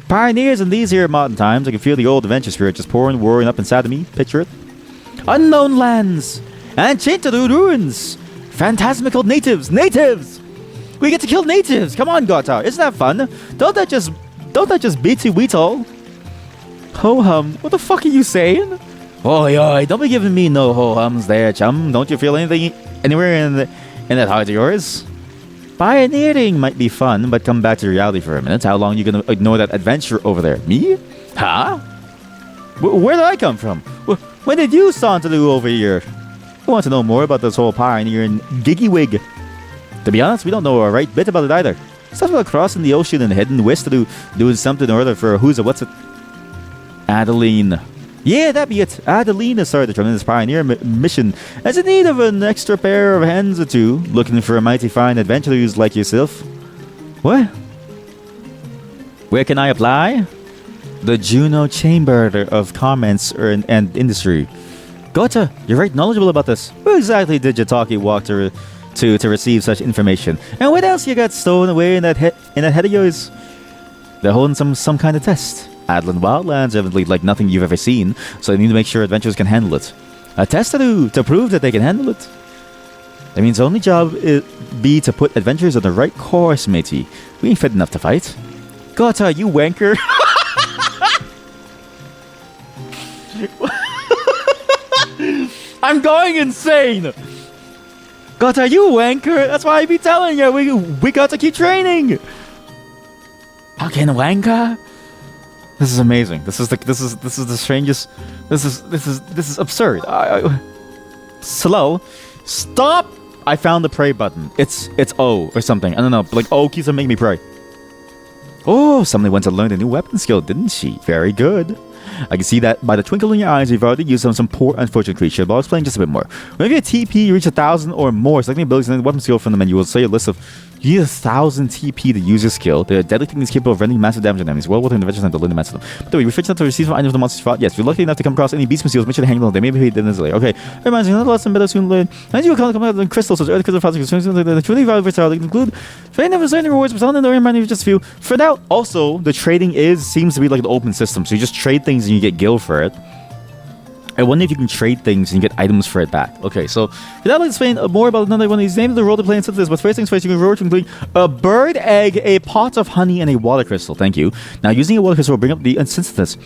Pioneers in these here modern times. I can feel the old adventure spirit just pouring, roaring up inside of me. Picture it. Unknown lands. Enchanted ruins. Phantasmical natives. Natives! We get to kill natives. Come on, Gota. Isn't that fun? Don't that just beat you wheat all? Ho hum. What the fuck are you saying? Oi, oi. Don't be giving me no ho hums there, chum. Don't you feel anything anywhere in that heart of yours? Pioneering might be fun, but come back to reality for a minute. How long are you gonna ignore that adventure over there? Me? Huh? Where did I come from? When did you saunter over here? I want to know more about this whole pioneering giggy-wig. To be honest, we don't know a right bit about it either. Stuff about crossing the ocean and heading west to doing something or other for who's it, what's it? Adeline. Yeah, that be it. Adeline has started the tremendous pioneer mission as in need of an extra pair of hands or two, looking for a mighty fine adventurers like yourself. What? Where can I apply? The Juno Chamber of Commerce and Industry. Gota, you're right knowledgeable about this. Where exactly did your talkie walk to receive such information? And what else you got stolen away in that head of yours? They're holding some kind of test. Adlan Wildlands evidently like nothing you've ever seen, so they need to make sure adventurers can handle it. A test to prove that they can handle it. That means the only job be to put adventurers on the right course, matey. We ain't fit enough to fight. Gota, you wanker. I'm going insane. Gota, you wanker. That's why I be telling you we got to keep training. Fucking wanker. This is amazing. This is the strangest. This is absurd. Slow. Stop. I found the pray button. It's O or something. I don't know. Like O keeps on making me pray. Oh, somebody went to learn a new weapon skill, didn't she? Very good. I can see that by the twinkle in your eyes, you've already used some poor unfortunate creature, but I'll explain just a bit more. Whenever your TP reach 1,000 or more, selecting abilities and weapon skill from the menu will say a list of you need 1,000 TP to use your skill. The deadly thing is capable of rendering massive damage on enemies. Well within the adventure time to learn the master them. But the way, refresh to receive items of the monster's fought. Yes, if you're lucky enough to come across any beast seals, make sure to hang them. They may be paid easily. Okay. Reminds me, another lesson better soon learn. As you will come out of crystals, such as earth crystal fossils, the truly valuable versatile. They include very never certain rewards, but selling the remind you just a few. For now, also the trading seems to be like an open system, so you just trade things and you get gil for it. I wonder if you can trade things and get items for it back. Okay, so without explaining more about another one of these names, the role to play in this. But first things first, you can roll to include a bird egg, a pot of honey, and a water crystal. Thank you. Now, using a water crystal will bring up the synthesis.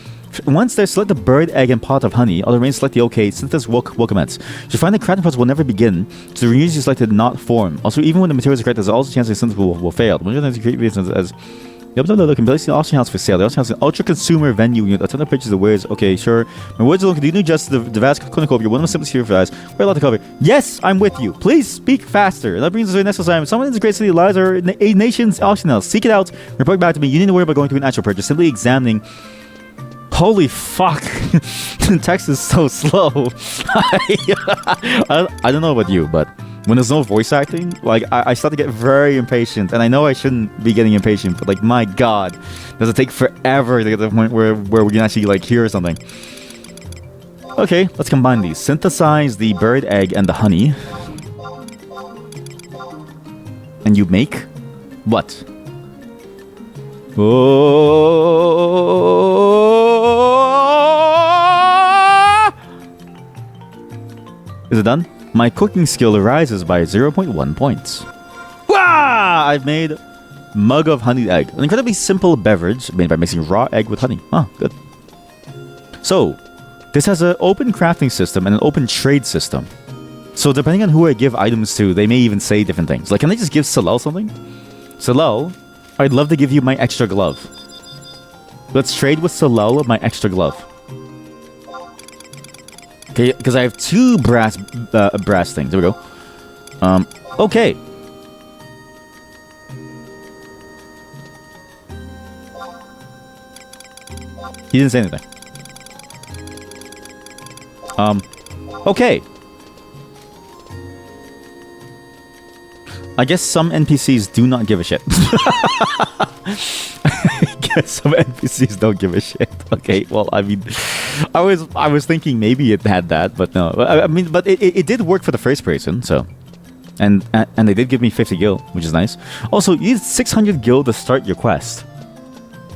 Once they select the bird egg and pot of honey, all the remains select the OK. Synthesis will commence. You find the crafting process will never begin, so the reagents you selected not form. Also, even when the materials are correct, there's also a chance the synthesis will fail. One of the create as Yep, no, can place the auction house for sale. The auction house is an ultra consumer venue. You know, a ton of pictures of wares. Okay, sure. My words don't continue just the vast clinical. You're one of the simplest here for eyes. We're allowed to cover. Yes, I'm with you. Please speak faster. And that brings us to the next assignment. Someone in this great city lies or a nation's auction house. Seek it out. Report back to me. You need to worry about going to an actual purchase. Simply examining. Holy fuck. The text is so slow. I don't know about you, but when there's no voice acting, like, I start to get very impatient. And I know I shouldn't be getting impatient, but, like, my god. Does it take forever to get to the point where we can actually, like, hear something? Okay, let's combine these. Synthesize the bird egg and the honey. And you make what? Is it done? My cooking skill rises by 0.1 points. Wah! I've made mug of honey egg. An incredibly simple beverage made by mixing raw egg with honey. Ah, good. So, this has an open crafting system and an open trade system. So depending on who I give items to, they may even say different things. Like, can I just give Salel something? Salel, I'd love to give you my extra glove. Let's trade with Solel my extra glove. Okay, because I have 2 brass things. There we go. Okay. He didn't say anything. Okay. I guess some NPCs do not give a shit. I guess some NPCs don't give a shit. Okay, well, I mean, I was thinking maybe it had that, but no. I mean, but it did work for the first person, so. And they did give me 50 gil, which is nice. Also, you need 600 gil to start your quest.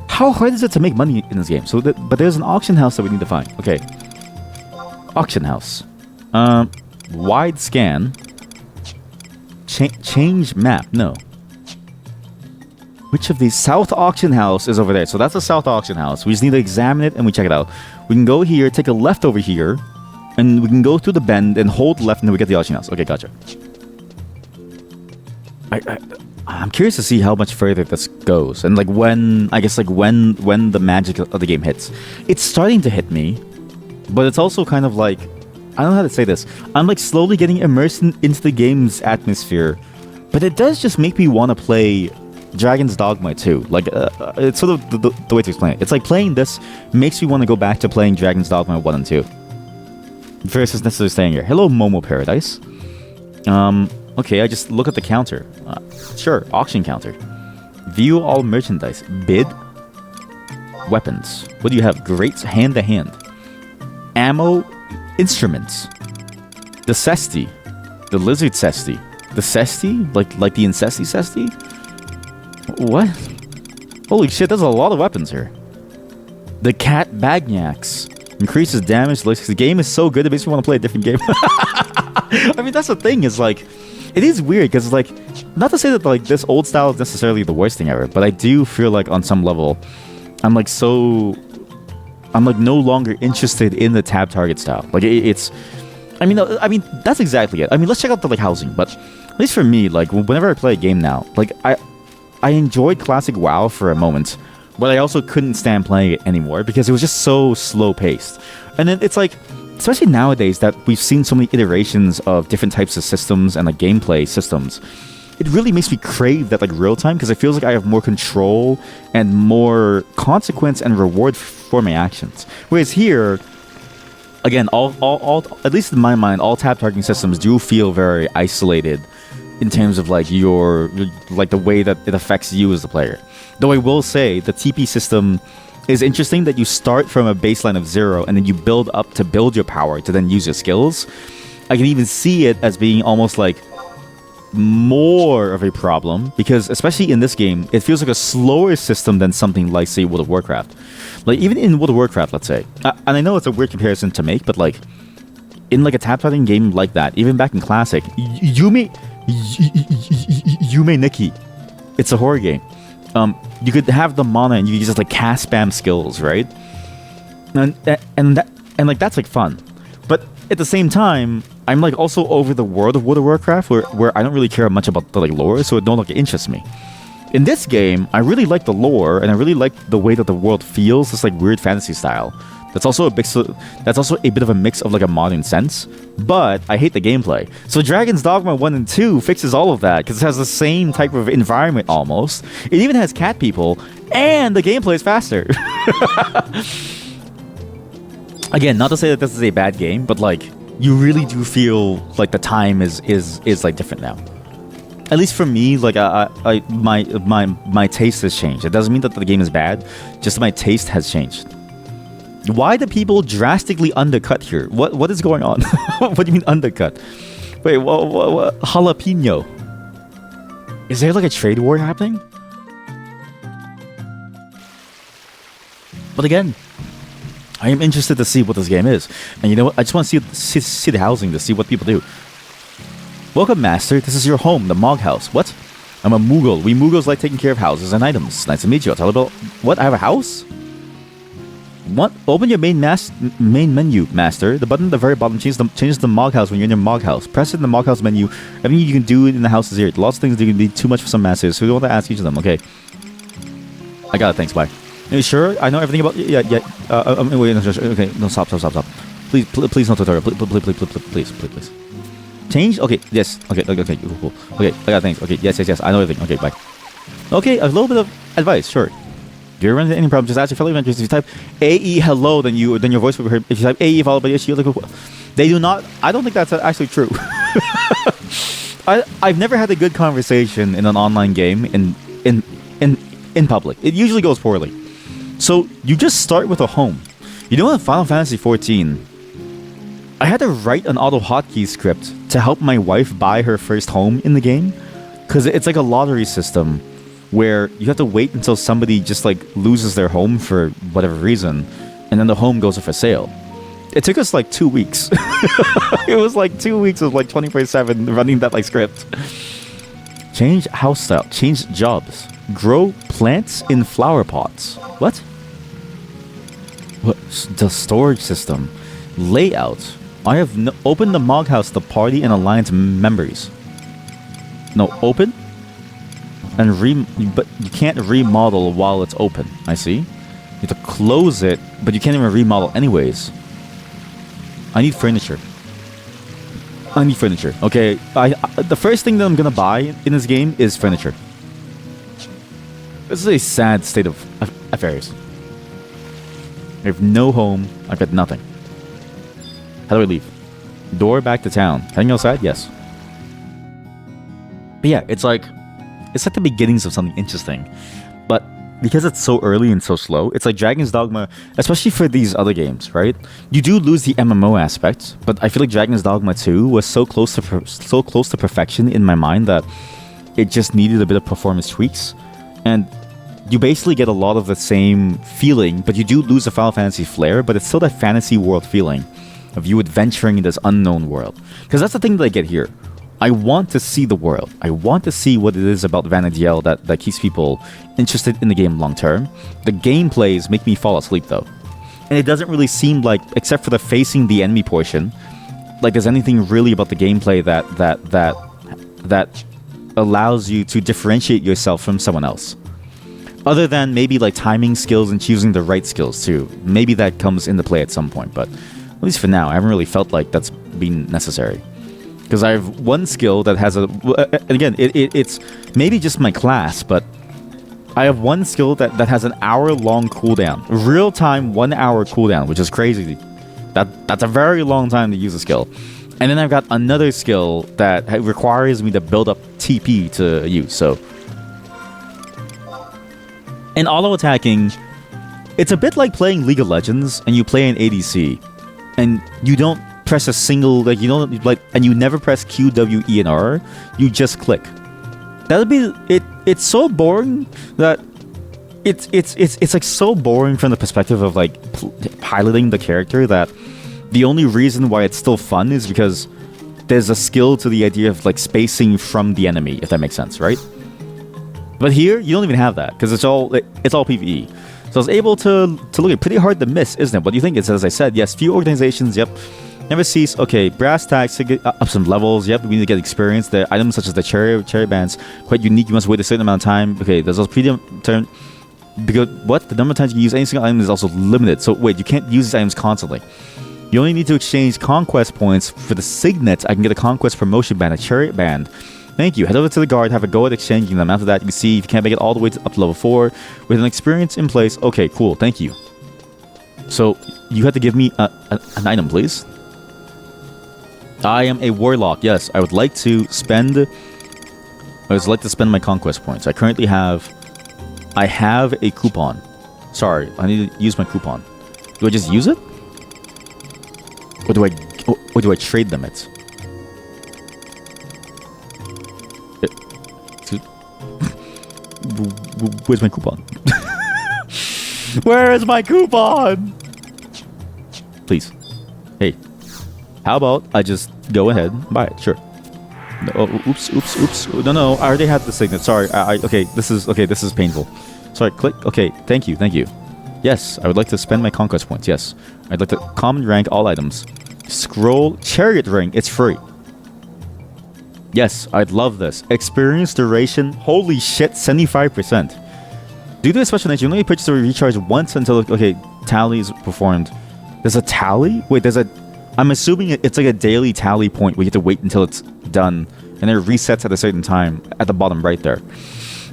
How hard is it to make money in this game? So, but there's an auction house that we need to find. Okay. Auction house. Wide scan. Change map. No. Which of these? South auction house is over there. So that's the south auction house. We just need to examine it and we check it out. We can go here, take a left over here, and we can go through the bend and hold left, and then we get the auction house. Okay, gotcha. I'm curious to see how much further this goes, and like when the magic of the game hits. It's starting to hit me, but it's also kind of like, I don't know how to say this. I'm like slowly getting immersed into the game's atmosphere, but it does just make me want to play Dragon's Dogma 2. Like, it's sort of the way to explain it. It's like playing this makes me want to go back to playing Dragon's Dogma 1 and 2. Versus necessarily staying here. Hello, Momo Paradise. Okay, I just look at the counter. Sure, auction counter. View all merchandise. Bid. Weapons. What do you have? Greats, hand to hand. Ammo. Instruments. The Cesti. The Lizard Cesti. The Cesti? Like the Incesti Cesti? What? Holy shit, there's a lot of weapons here. The Cat Bagnax. Increases damage. The game is so good it makes me want to play a different game. I mean, that's the thing, is like, it is weird because, like, not to say that like this old style is necessarily the worst thing ever, but I do feel like on some level, I'm like no longer interested in the tab target style. Like it's, I mean that's exactly it. I mean, let's check out the like housing, but at least for me, like whenever I play a game now, like I enjoyed classic WoW for a moment, but I also couldn't stand playing it anymore because it was just so slow paced. And then it's like, especially nowadays that we've seen so many iterations of different types of systems and like gameplay systems, it really makes me crave that like real time, because it feels like I have more control and more consequence and reward for my actions. Whereas here, again, all at least in my mind, all tab targeting systems do feel very isolated in terms of like your like the way that it affects you as the player. Though I will say the TP system is interesting, that you start from a baseline of 0 and then you build up to build your power to then use your skills. I can even see it as being almost like more of a problem, because especially in this game, it feels like a slower system than something like, say, World of Warcraft. Like even in World of Warcraft, let's say, and I know it's a weird comparison to make, but like in like a tab targeting game like that, even back in Classic, Yume Nikki, it's a horror game. You could have the mana and you could just like cast spam skills, right? And like that's like fun. But at the same time, I'm like also over the world of World of Warcraft, where I don't really care much about the like lore, so it don't like interest me. In this game, I really like the lore and I really like the way that the world feels, this like weird fantasy style. That's also a bit of a mix of like a modern sense, but I hate the gameplay. So Dragon's Dogma 1 and 2 fixes all of that, because it has the same type of environment almost. It even has cat people, and the gameplay is faster. Again, not to say that this is a bad game, but like you really do feel like the time is like different now. At least for me, like my taste has changed. It doesn't mean that the game is bad, just my taste has changed. Why do people drastically undercut here? What is going on? What do you mean undercut? Wait, what? Jalapeno. Is there like a trade war happening? But again, I am interested to see what this game is. And you know what? I just want to see the housing, to see what people do. Welcome, Master. This is your home, the Mog House. What? I'm a Moogle. We Moogles like taking care of houses and items. Nice to meet you. I'll tell about... What? I have a house? What? Open your main menu, Master. The button at the very bottom changes the Mog House when you're in your Mog House. Press it in the Mog House menu. Everything you can do in the house is here. Lots of things that can be too much for some masters, so we don't want to ask each of them. Okay. I got it. Thanks. Bye. Are you sure? I know everything about. Yeah. Wait. No, okay. No. Stop. Please. Please. No tutorial. Please. Change. Okay. Yes. Okay. Cool. Okay. I got things. Okay. Yes. I know everything. Okay. Bye. Okay. A little bit of advice. Sure. If you run into any problem, just ask your fellow adventurers. If you type AE hello, then your voice will be heard. If you type AE followed by issue, they do not. I don't think that's actually true. I've never had a good conversation in an online game in public. It usually goes poorly. So you just start with a home. You know, in Final Fantasy XIV, I had to write an auto hotkey script to help my wife buy her first home in the game, because it's like a lottery system where you have to wait until somebody just like loses their home for whatever reason, and then the home goes up for sale. It took us like 2 weeks. It was like 2 weeks of like 24/7 running that like script. Change house style. Change jobs. Grow plants in flower pots. What? The storage system. Layout. I have opened the Mog House, the party and alliance members. No, open? But you can't remodel while it's open. I see. You have to close it, but you can't even remodel anyways. I need furniture. Okay, the first thing that I'm gonna buy in this game is furniture. This is a sad state of affairs. I have no home. I've got nothing. How do I leave? Door back to town. Heading outside? Yes. But yeah, it's like the beginnings of something interesting. But because it's so early and so slow, it's like Dragon's Dogma, especially for these other games, right? You do lose the MMO aspect, but I feel like Dragon's Dogma 2 was so close to perfection in my mind that it just needed a bit of performance tweaks. And you basically get a lot of the same feeling, but you do lose the Final Fantasy flair, but it's still that fantasy world feeling of you adventuring in this unknown world. Because that's the thing that I get here. I want to see the world. I want to see what it is about Vana'diel that keeps people interested in the game long term. The gameplays make me fall asleep though. And it doesn't really seem like, except for the facing the enemy portion, like there's anything really about the gameplay that allows you to differentiate yourself from someone else. Other than maybe like timing skills and choosing the right skills too. Maybe that comes into play at some point, but at least for now, I haven't really felt like that's been necessary. Because I have one skill that has again, it's maybe just my class, but I have one skill that has an hour-long cooldown. Real-time 1 hour cooldown, which is crazy. That's a very long time to use a skill. And then I've got another skill that requires me to build up TP to use, so... In auto-attacking, it's a bit like playing League of Legends, and you play an ADC, and you don't press a single, like, you don't, like, and you never press Q, W, E, and R, you just click. That would be, it's so boring that it's like so boring from the perspective of, like, piloting the character that the only reason why it's still fun is because there's a skill to the idea of, like, spacing from the enemy, if that makes sense, right? But here, you don't even have that, because it's all PvE. So I was able to look at pretty hard to miss, isn't it? What do you think? It's, as I said, yes, few organizations, yep. Never cease. Okay, brass tacks to get up some levels. Yep, we need to get experience. The items such as the cherry bands, quite unique. You must wait a certain amount of time. Okay, there's also predetermined. Because what? The number of times you can use any single item is also limited. So wait, you can't use these items constantly. You only need to exchange conquest points for the signet. I can get a conquest promotion band, a chariot band. Thank you. Head over to the guard, have a go at exchanging them. After that, you can see if you can't make it all the way up to level 4 with an experience in place. Okay, cool. Thank you. So you have to give me an item, please. I am a warlock. Yes, I would like to spend my conquest points. I currently have a coupon. Sorry, I need to use my coupon. Do I just use it? Or do I trade them it? Where's my coupon? Where is my coupon? Please. Hey. How about I just go ahead and buy it? Sure. No, oh, oops. No. I already had the signet. Sorry. Okay, this is painful. Sorry, click. Okay, thank you. Yes, I would like to spend my conquest points. Yes. I'd like to common rank all items. Scroll chariot ring. It's free. Yes, I'd love this. Experience duration. Holy shit, 75%. Due to a special nature, you only purchase or recharge once until tally is performed. There's a tally? Wait, I'm assuming it's like a daily tally point where you have to wait until it's done, and it resets at a certain time at the bottom right there.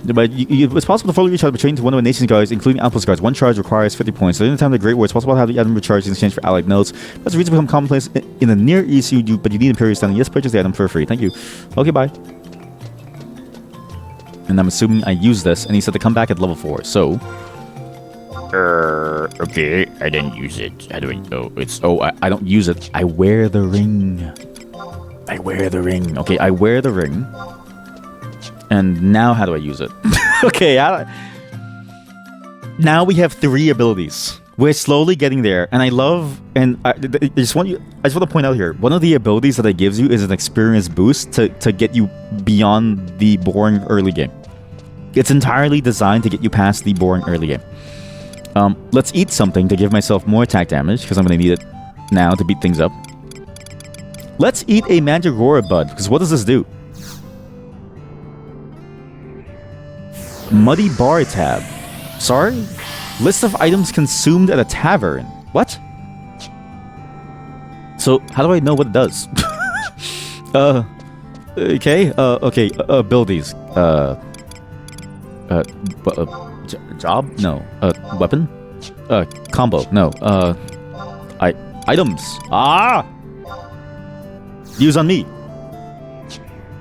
But it's possible to fully recharge by trading to one of the nation's guards, including Outpost guards. One charge requires 50 points. So, in the time of the Great War, it's possible to have the item recharged in exchange for allied notes. That's a reason to become commonplace in the Near East, but you need Imperial standing. Yes, purchase the item for free. Thank you. Okay, bye. And I'm assuming I use this, and he said to come back at level 4. So, okay, I didn't use it. How do I know? I don't use it. I wear the ring. I wear the ring. Okay, I wear the ring. And now how do I use it? Okay, now we have 3 abilities. We're slowly getting there, and I just want to point out here, one of the abilities that it gives you is an experience boost to get you beyond the boring early game. It's entirely designed to get you past the boring early game. Let's eat something to give myself more attack damage, because I'm going to need it now to beat things up. Let's eat a Mandragora bud, because what does this do? Muddy bar tab. Sorry? List of items consumed at a tavern. What? So, how do I know what it does? Okay. Abilities. Job? No. Weapon? Combo? No. Items. Ah! Use on me.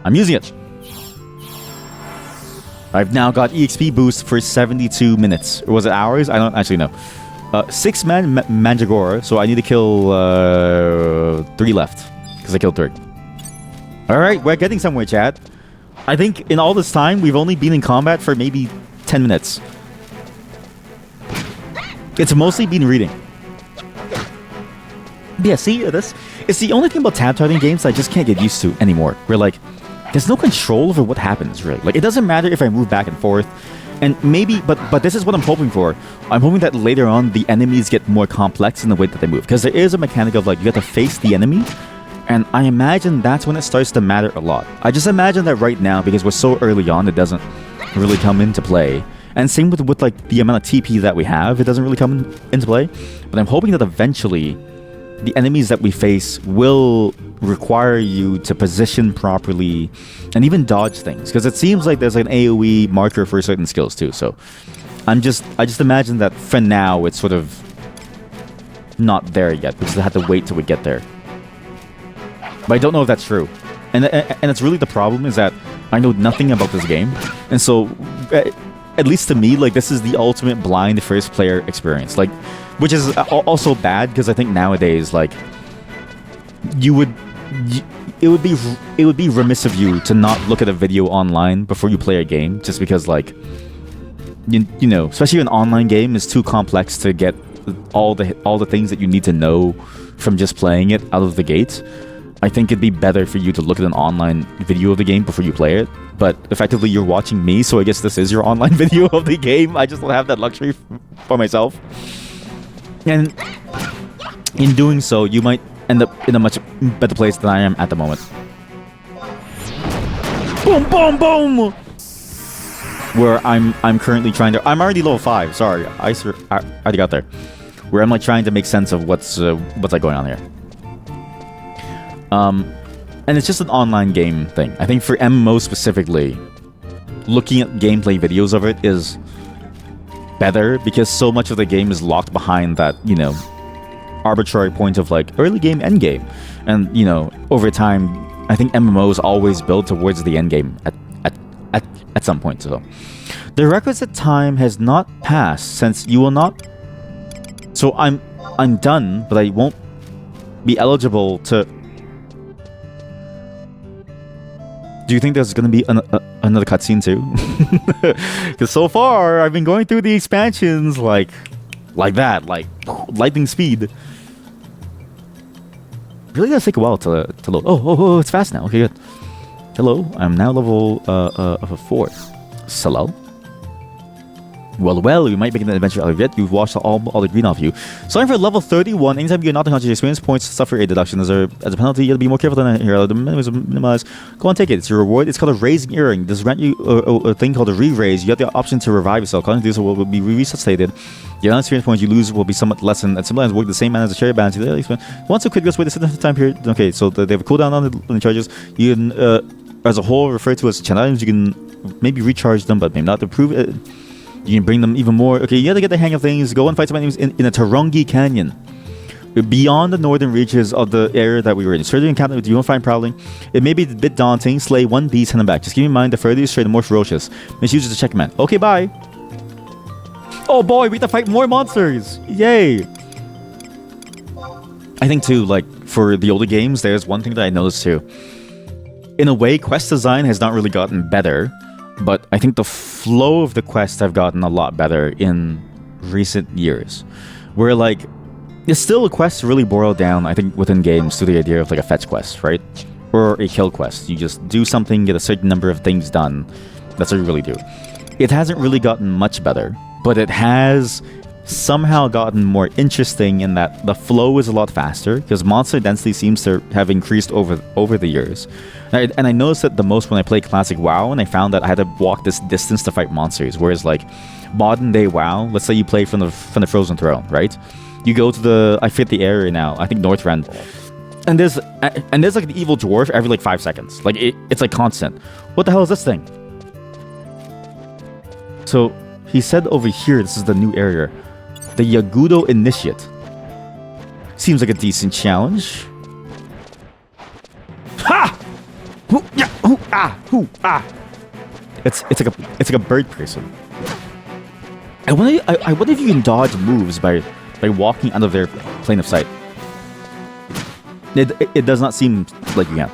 I'm using it. I've now got EXP boost for 72 minutes. Or was it hours? I don't actually know. 6 Mandragora, so I need to kill 3 left. Because I killed 3. Alright, we're getting somewhere, chat. I think in all this time, we've only been in combat for maybe 10 minutes. It's mostly been reading. Yeah, see, it's the only thing about tab targeting games that I just can't get used to anymore. We're like, there's no control over what happens, really. Like, it doesn't matter if I move back and forth. And maybe, but this is what I'm hoping for. I'm hoping that later on, the enemies get more complex in the way that they move. Because there is a mechanic of, like, you have to face the enemy. And I imagine that's when it starts to matter a lot. I just imagine that right now, because we're so early on, it doesn't really come into play. And same with like, the amount of TP that we have, it doesn't really come into play. But I'm hoping that eventually, the enemies that we face will require you to position properly and even dodge things, because it seems like there's like an AoE marker for certain skills too. So I just imagine that for now it's sort of not there yet, because I have to wait till we get there. But I don't know if that's true, and it's really the problem is that I know nothing about this game, and so at least to me, like, this is the ultimate blind first player experience, like, which is also bad, because I think nowadays, like, it would be remiss of you to not look at a video online before you play a game, just because, like, you know, especially an online game is too complex to get all the things that you need to know from just playing it out of the gate. I think it'd be better for you to look at an online video of the game before you play it. But effectively, you're watching me, so I guess this is your online video of the game. I just don't have that luxury for myself. And in doing so, you might end up in a much better place than I am at the moment. Boom, boom, boom! Where I'm currently trying to... I'm already level 5, sorry. I already got there. Where I'm like trying to make sense of what's like going on here. And it's just an online game thing. I think for MMO specifically, looking at gameplay videos of it is better, because so much of the game is locked behind that, you know, arbitrary point of like early game, end game. And, you know, over time, I think MMOs always build towards the end game at some point. So the requisite time has not passed since you will not... So I'm done, but I won't be eligible to... Do you think there's going to be another cutscene too? Because so far, I've been going through the expansions like that, like lightning speed. Really does take a while to load. Oh, it's fast now. Okay, good. Hello, I'm now level 4. Salal. Well, we might begin an adventure out of it. You've washed all the green off you. Starting for level 31, anytime you're not unconscious, experience points suffer a deduction as a penalty. You have to be more careful than here. The minimize. Go on, take it. It's your reward. It's called a raising earring. This grant you a thing called a re-raise. You have the option to revive yourself. Calling this will be resuscitated. The amount of experience points you lose will be somewhat lessened, and sometimes work the same manner as a cherry balance. Once a quick goes away, the time period. Okay, so they have a cooldown on the charges. You can, as a whole, refer to as items. You can maybe recharge them, but maybe not to prove it. You can bring them even more. Okay, you have to get the hang of things. Go and fight some enemies in a Tarongi Canyon. Beyond the northern reaches of the area that we were in. Further encounter with Unified Prowling. It may be a bit daunting. Slay one beast, send them back. Just keep in mind, the further you stray, the more ferocious. Misuse is a check man. Okay, bye. Oh boy, we have to fight more monsters. Yay. I think too, like, for the older games, there's one thing that I noticed too. In a way, quest design has not really gotten better. But I think the flow of the quests have gotten a lot better in recent years. Where, like, it's still a quest really boiled down, I think, within games to the idea of, like, a fetch quest, right? Or a kill quest. You just do something, get a certain number of things done. That's what you really do. It hasn't really gotten much better, but it has somehow gotten more interesting in that the flow is a lot faster, because monster density seems to have increased over the years. And I noticed that the most when I played classic WoW, and I found that I had to walk this distance to fight monsters. Whereas like modern day WoW, let's say you play from the Frozen Throne, right? You go to the, I forget the area now, I think Northrend, and there's like an evil dwarf every like 5 seconds. Like it's like constant. What the hell is this thing? So he said over here, this is the new area. The Yagudo Initiate. Seems like a decent challenge. Ha! Hoo, yeah, hoo, ah, hoo, ah. It's like a bird person. I wonder if you can dodge moves by walking out of their plane of sight. It does not seem like you can.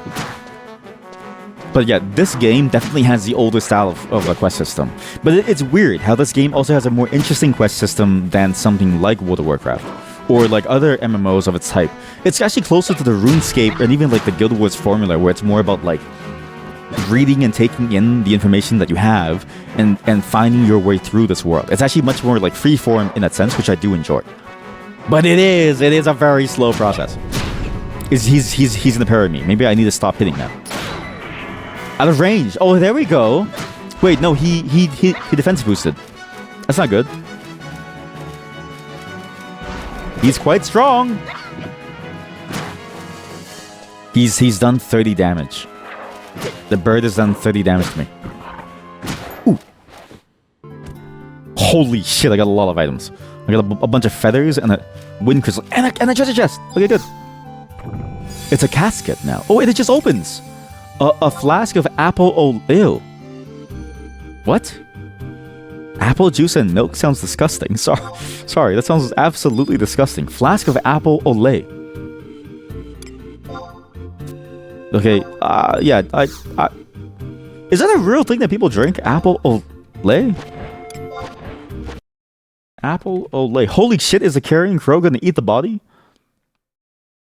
But yeah, this game definitely has the older style of a quest system. But it's weird how this game also has a more interesting quest system than something like World of Warcraft. Or like other MMOs of its type. It's actually closer to the RuneScape and even like the Guild Wars formula, where it's more about like reading and taking in the information that you have and finding your way through this world. It's actually much more like freeform in that sense, which I do enjoy. But it is a very slow process. He's in the pair of me. Maybe I need to stop hitting now. Out of range. Oh, there we go. Wait, no, he defense boosted. That's not good. He's quite strong. He's done 30 damage. The bird has done 30 damage to me. Ooh. Holy shit, I got a lot of items. I got a bunch of feathers and a wind crystal and a treasure chest. Okay, good. It's a casket now. Oh, it just opens. A flask of apple ew. What? Apple juice and milk sounds disgusting. Sorry, that sounds absolutely disgusting. Flask of apple olay. Okay, yeah, is that a real thing that people drink? Apple olay? Apple olay. Holy shit, is a carrion crow gonna eat the body?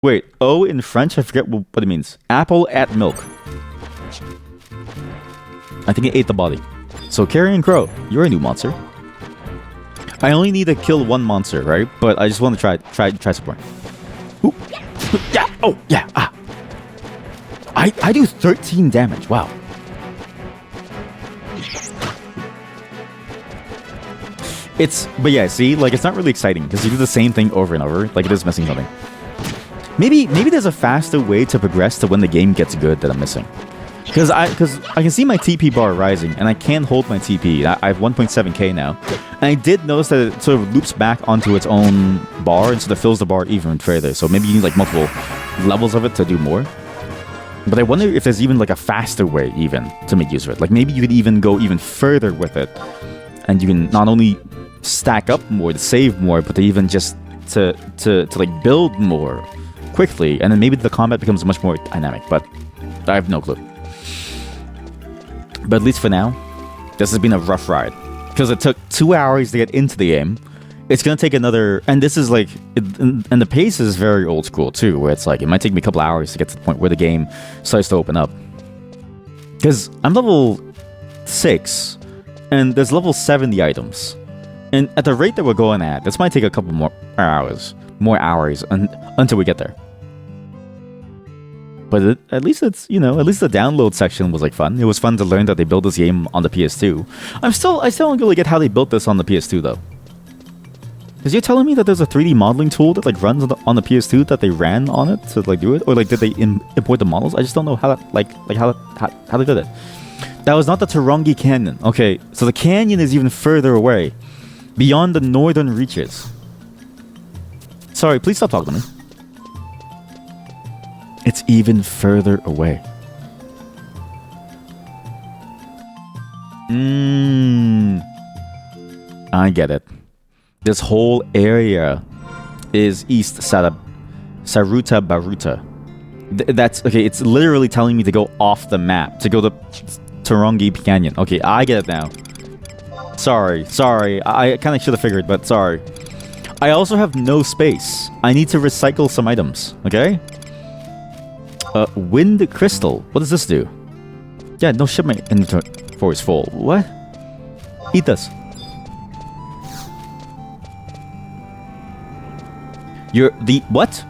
Wait, O in French? I forget what it means. Apple at milk. I think it ate the body. So Carrion Crow, you're a new monster. I only need to kill one monster, right? But I just want to try some more. Ooh. Yeah. Oh, yeah. Ah. I do 13 damage. Wow. But yeah, see, like it's not really exciting because you do the same thing over and over. Like it is missing something. Maybe there's a faster way to progress to when the game gets good that I'm missing. Because I can see my TP bar rising, and I can't hold my TP. I have 1.7k now. And I did notice that it sort of loops back onto its own bar, and sort of fills the bar even further. So maybe you need like multiple levels of it to do more. But I wonder if there's even like a faster way even to make use of it. Like maybe you could even go even further with it. And you can not only stack up more, to save more, but to even just to like build more quickly. And then maybe the combat becomes much more dynamic. But I have no clue. But at least for now, this has been a rough ride. Because it took 2 hours to get into the game. It's going to take another... And this is like... And the pace is very old school too. Where it's like, it might take me a couple hours to get to the point where the game starts to open up. Because I'm level 6. And there's level 70 items. And at the rate that we're going at, this might take a couple more hours until we get there. But at least it's, at least the download section was like fun. It was fun to learn that they built this game on the PS2. I still don't really get how they built this on the PS2 though. Because you're telling me that there's a 3D modeling tool that like runs on the PS2 that they ran on it to like do it, or like did they import the models? I just don't know how that how they did it. That was not the Tarongi Canyon. Okay, so the canyon is even further away, beyond the northern reaches. Sorry, please stop talking to me. It's even further away. I get it. This whole area is East Saruta Baruta. That's okay. It's literally telling me to go off the map to go to Tarongi Canyon. Okay, I get it now. Sorry. I kind of should have figured, but sorry. I also have no space. I need to recycle some items. Okay. Wind crystal. What does this do? Yeah, no shit. My inventory is full. What? Eat this. What?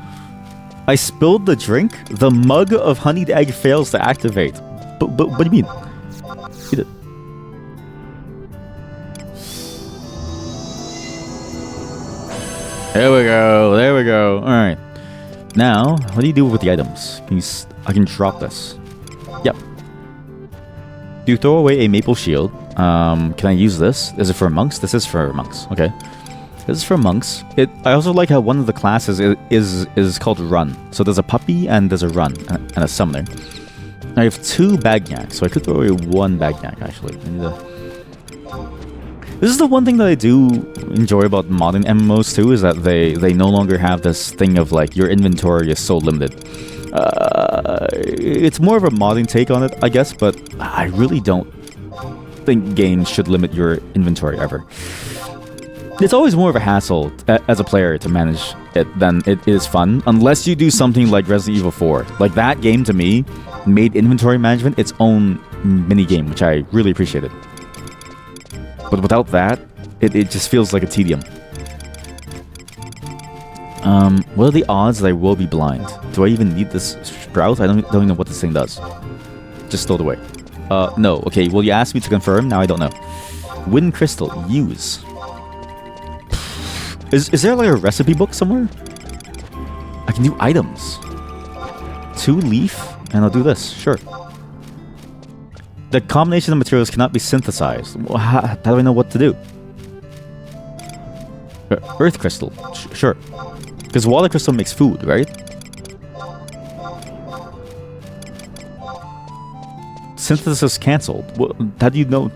I spilled the drink? The mug of honeyed egg fails to activate. But what do you mean? Eat it. There we go. Alright. Now, what do you do with the items? I can drop this. Yep. Do you throw away a maple shield? Can I use this? Is it for monks? This is for monks. Okay. This is for monks. I also like how one of the classes is called Run. So there's a puppy and there's a Run and a summoner. I have 2 Bagnac, so I could throw away 1 Bagnac actually. This is the one thing that I do enjoy about modern MMOs too, is that they no longer have this thing of like your inventory is so limited. It's more of a modding take on it, I guess, but I really don't think games should limit your inventory ever. It's always more of a hassle as a player to manage it than it is fun, unless you do something like Resident Evil 4. Like that game to me made inventory management its own mini game, which I really appreciated. But without that, it just feels like a tedium. What are the odds that I will be blind? Do I even need this sprout? I don't even know what this thing does. Just throw it away. No. Okay, well you asked me to confirm, now I don't know. Wind crystal, use. Is there like a recipe book somewhere? I can do items. 2 leaf, and I'll do this, sure. The combination of materials cannot be synthesized. How do I know what to do? Earth crystal, sure. Because water crystal makes food, right? Synthesis cancelled. How do you know?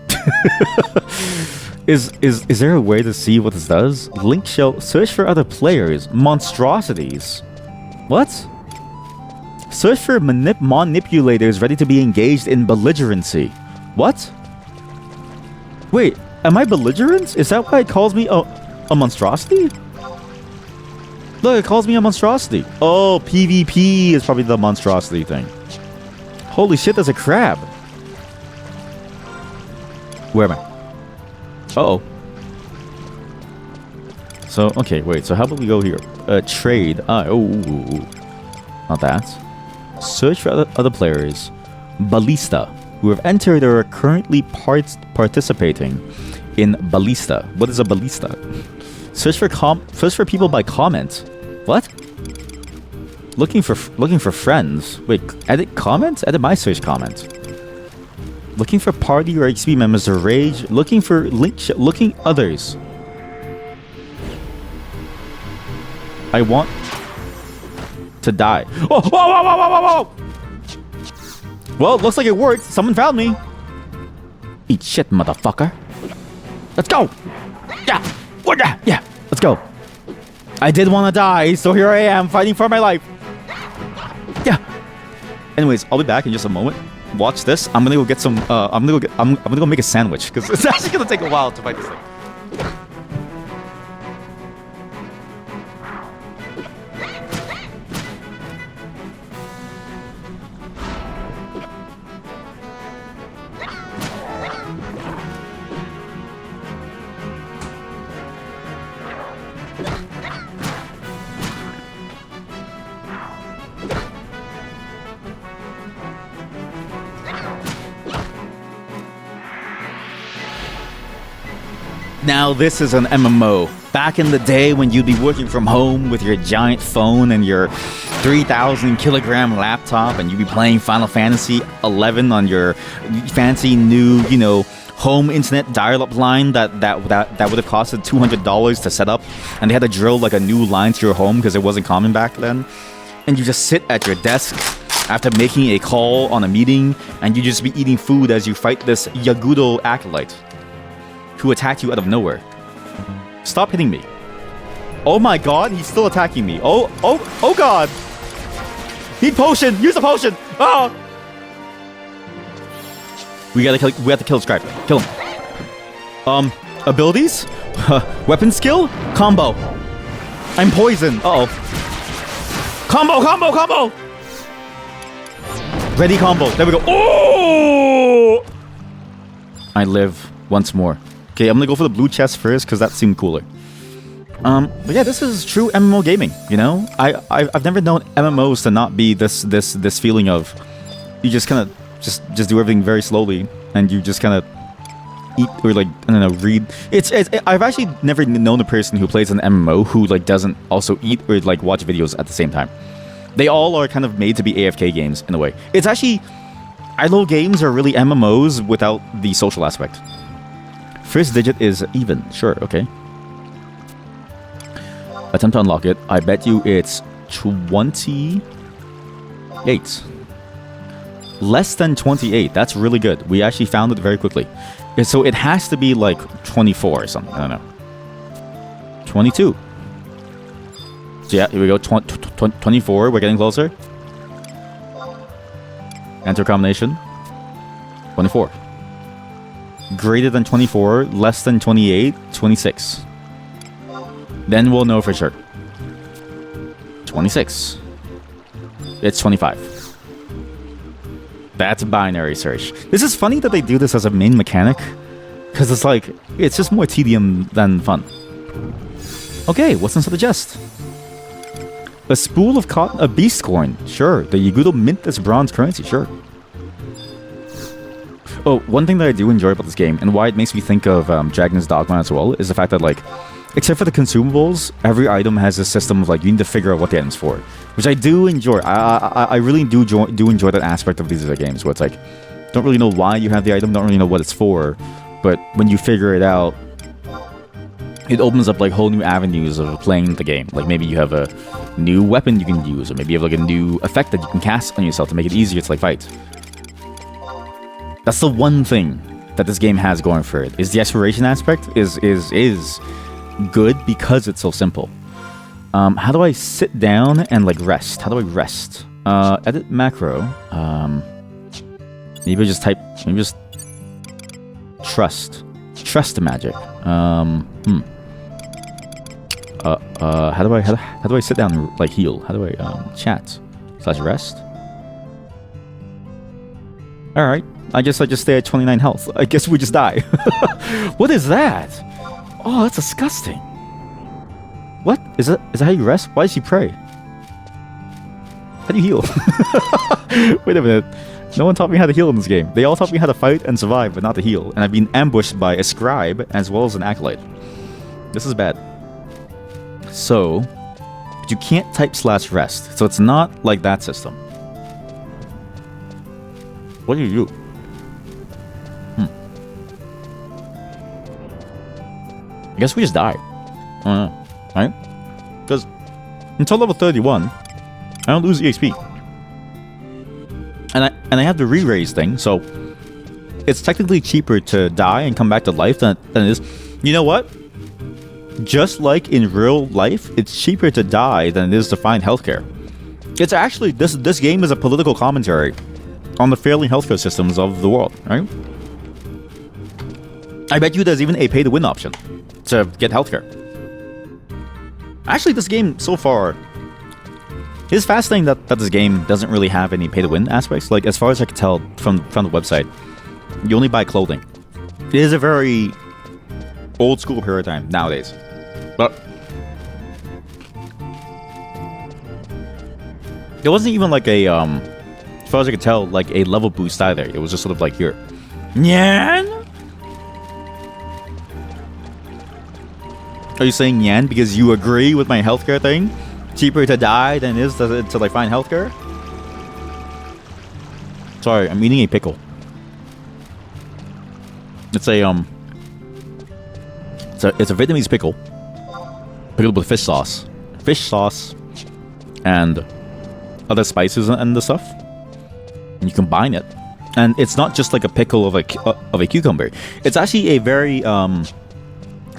Is there a way to see what this does? Link shell. Search for other players. Monstrosities. What? Search for manipulators ready to be engaged in belligerency. What? Wait, am I belligerent? Is that why it calls me a monstrosity? Look, it calls me a monstrosity. Oh, PvP is probably the monstrosity thing. Holy shit, there's a crab. Where am I? Uh-oh. So, okay, wait. So how about we go here? Trade. Not that. Search for other players. Ballista, who have entered or are currently participating in Ballista. What is a Ballista? Search for people by comment. What? Looking for friends. Wait, edit comments? Edit my search comment. Looking for party or XP members to rage. Looking for looking others. I want to die. Oh, whoa. Well, it looks like it worked. Someone found me. Eat shit, motherfucker. Let's go. Yeah, let's go. I did want to die, so here I am fighting for my life. Yeah. Anyways, I'll be back in just a moment. Watch this. I'm gonna go get some. I'm gonna go make a sandwich because it's actually gonna take a while to fight this thing. Now this is an MMO. Back in the day when you'd be working from home with your giant phone and your 3,000 kilogram laptop, and you'd be playing Final Fantasy 11 on your fancy new, home internet dial-up line that would have costed $200 to set up, and they had to drill like a new line to your home because it wasn't common back then. And you just sit at your desk after making a call on a meeting, and you just be eating food as you fight this Yagudo acolyte who attacked you out of nowhere. Stop hitting me. Oh my god, he's still attacking me. Oh god. Need potion. Use the potion. Oh. We have to kill Scribe. Kill him. Abilities? Weapon skill? Combo. I'm poisoned. Uh-oh. Combo. Ready combo. There we go. Oh! I live once more. Okay, I'm gonna go for the blue chest first because that seemed cooler. But yeah, this is true MMO gaming. I've never known MMOs to not be this feeling of you just kind of just do everything very slowly, and you just kind of eat or read. I've actually never known a person who plays an MMO who doesn't also eat or watch videos at the same time. They all are kind of made to be AFK games in a way. It's actually idle games are really MMOs without the social aspect. First digit is even. Sure, okay. Attempt to unlock it. I bet you it's 28. Less than 28. That's really good. We actually found it very quickly. So it has to be 24 or something. I don't know. 22. So yeah, here we go. 24. We're getting closer. Enter combination. 24. Greater than 24, less than 28, 26. Then we'll know for sure. 26. It's 25. That's binary search. This is funny that they do this as a main mechanic, because it's just more tedium than fun. Okay, what's inside the chest? A spool of cotton, a beast coin. Sure. The Yagudo mint this bronze currency. Sure. Oh, one thing that I do enjoy about this game, and why it makes me think of Dragon's Dogma as well, is the fact that except for the consumables, every item has a system of you need to figure out what the item's for, which I do enjoy. I really do enjoy that aspect of these other games where it's don't really know why you have the item, don't really know what it's for, but when you figure it out, it opens up whole new avenues of playing the game. Maybe you have a new weapon you can use, or maybe you have a new effect that you can cast on yourself to make it easier to fight. That's the one thing that this game has going for it, is the exploration aspect is good because it's so simple. How do I sit down and rest? How do I rest? Edit macro. Maybe just type. Maybe just trust the magic. How do I sit down and heal? How do I chat / rest? All right. I guess I just stay at 29 health. I guess we just die. What is that? Oh, that's disgusting. What? Is that how you rest? Why does he pray? How do you heal? Wait a minute. No one taught me how to heal in this game. They all taught me how to fight and survive, but not to heal. And I've been ambushed by a scribe as well as an acolyte. This is bad. So, but you can't type / rest. So it's not like that system. What do you do? I guess we just die. I don't know. Right? Because until level 31, I don't lose EXP. And I have the re-raise thing, so it's technically cheaper to die and come back to life than it is. You know what? Just like in real life, it's cheaper to die than it is to find healthcare. It's actually, this game is a political commentary on the failing healthcare systems of the world, right? I bet you there's even a pay-to-win option to get healthcare. Actually, this game so far, it's fascinating that this game doesn't really have any pay-to-win aspects. As far as I can tell from the website, you only buy clothing. It is a very old-school paradigm nowadays. But there wasn't even as far as I could tell, a level boost either. It was just sort of here. Nyan? Are you saying yen because you agree with my healthcare thing? Cheaper to die than it is to like find healthcare? Sorry, I'm eating a pickle. It's a it's a Vietnamese pickle. Pickled with fish sauce, and other spices and the stuff. And you combine it, and it's not just like a pickle of a cucumber. It's actually a very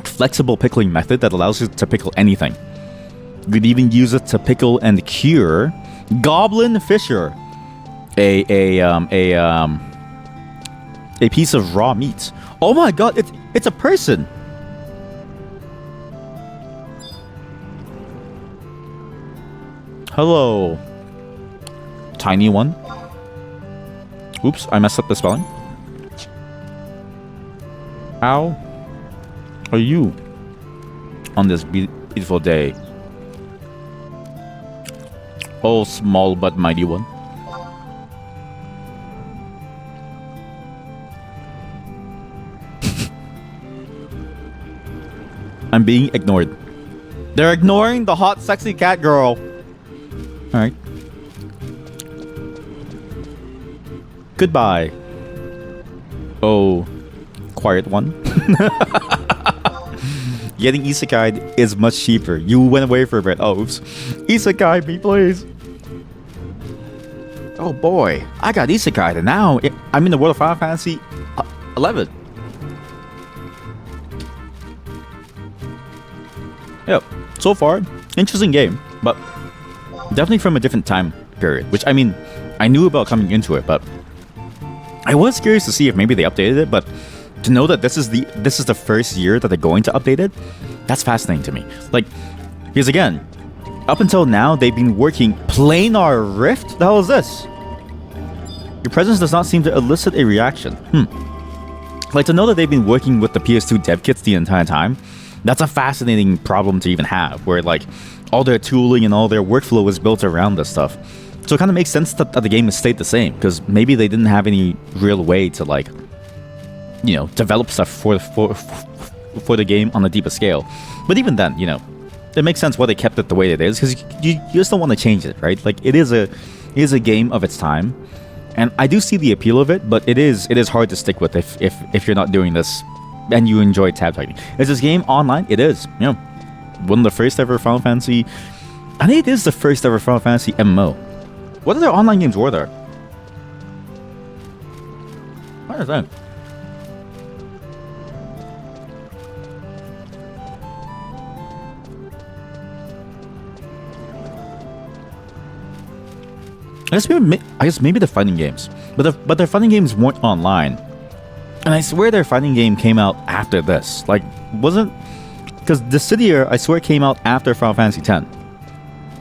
flexible pickling method that allows you to pickle anything. You could even use it to pickle and cure Goblin Fisher, a piece of raw meat. Oh my god, it's a person. Hello, tiny one. Oops, I messed up the spelling. How are you on this beautiful day? Oh, small but mighty one. I'm being ignored. They're ignoring the hot, sexy cat girl. Alright. Goodbye. Oh, quiet one. Getting isekai is much cheaper. You went away for a bit. Oh, oops. Isekai me, please. Oh boy, I got isekai and now I'm in the world of Final Fantasy 11. Yep. So far, interesting game, but definitely from a different time period. Which I mean, I knew about coming into it, but I was curious to see if maybe they updated it. But to know that this is the first year that they're going to update it, that's fascinating to me. Like, because again, up until now they've been working planar rift. The hell is this? Your presence does not seem to elicit a reaction. Like, to know that they've been working with the PS2 dev kits the entire time, that's a fascinating problem to even have, where like all their tooling and all their workflow is built around this stuff. So it kind of makes sense that the game has stayed the same, because maybe they didn't have any real way to like, you know, develop stuff for the game on a deeper scale. But even then, you know, it makes sense why they kept it the way it is, because you just don't want to change it, right? Like it is a game of its time, and I do see the appeal of it, but it is hard to stick with if you're not doing this and you enjoy tab typing. Is this game online? It is. You know, one of the first ever Final Fantasy. I think it is the first ever Final Fantasy MMO. What other online games were there? I don't know. I guess maybe the fighting games, but their fighting games weren't online, and I swear their fighting game came out after this. Like, wasn't because Dissidia, I swear, came out after Final Fantasy X,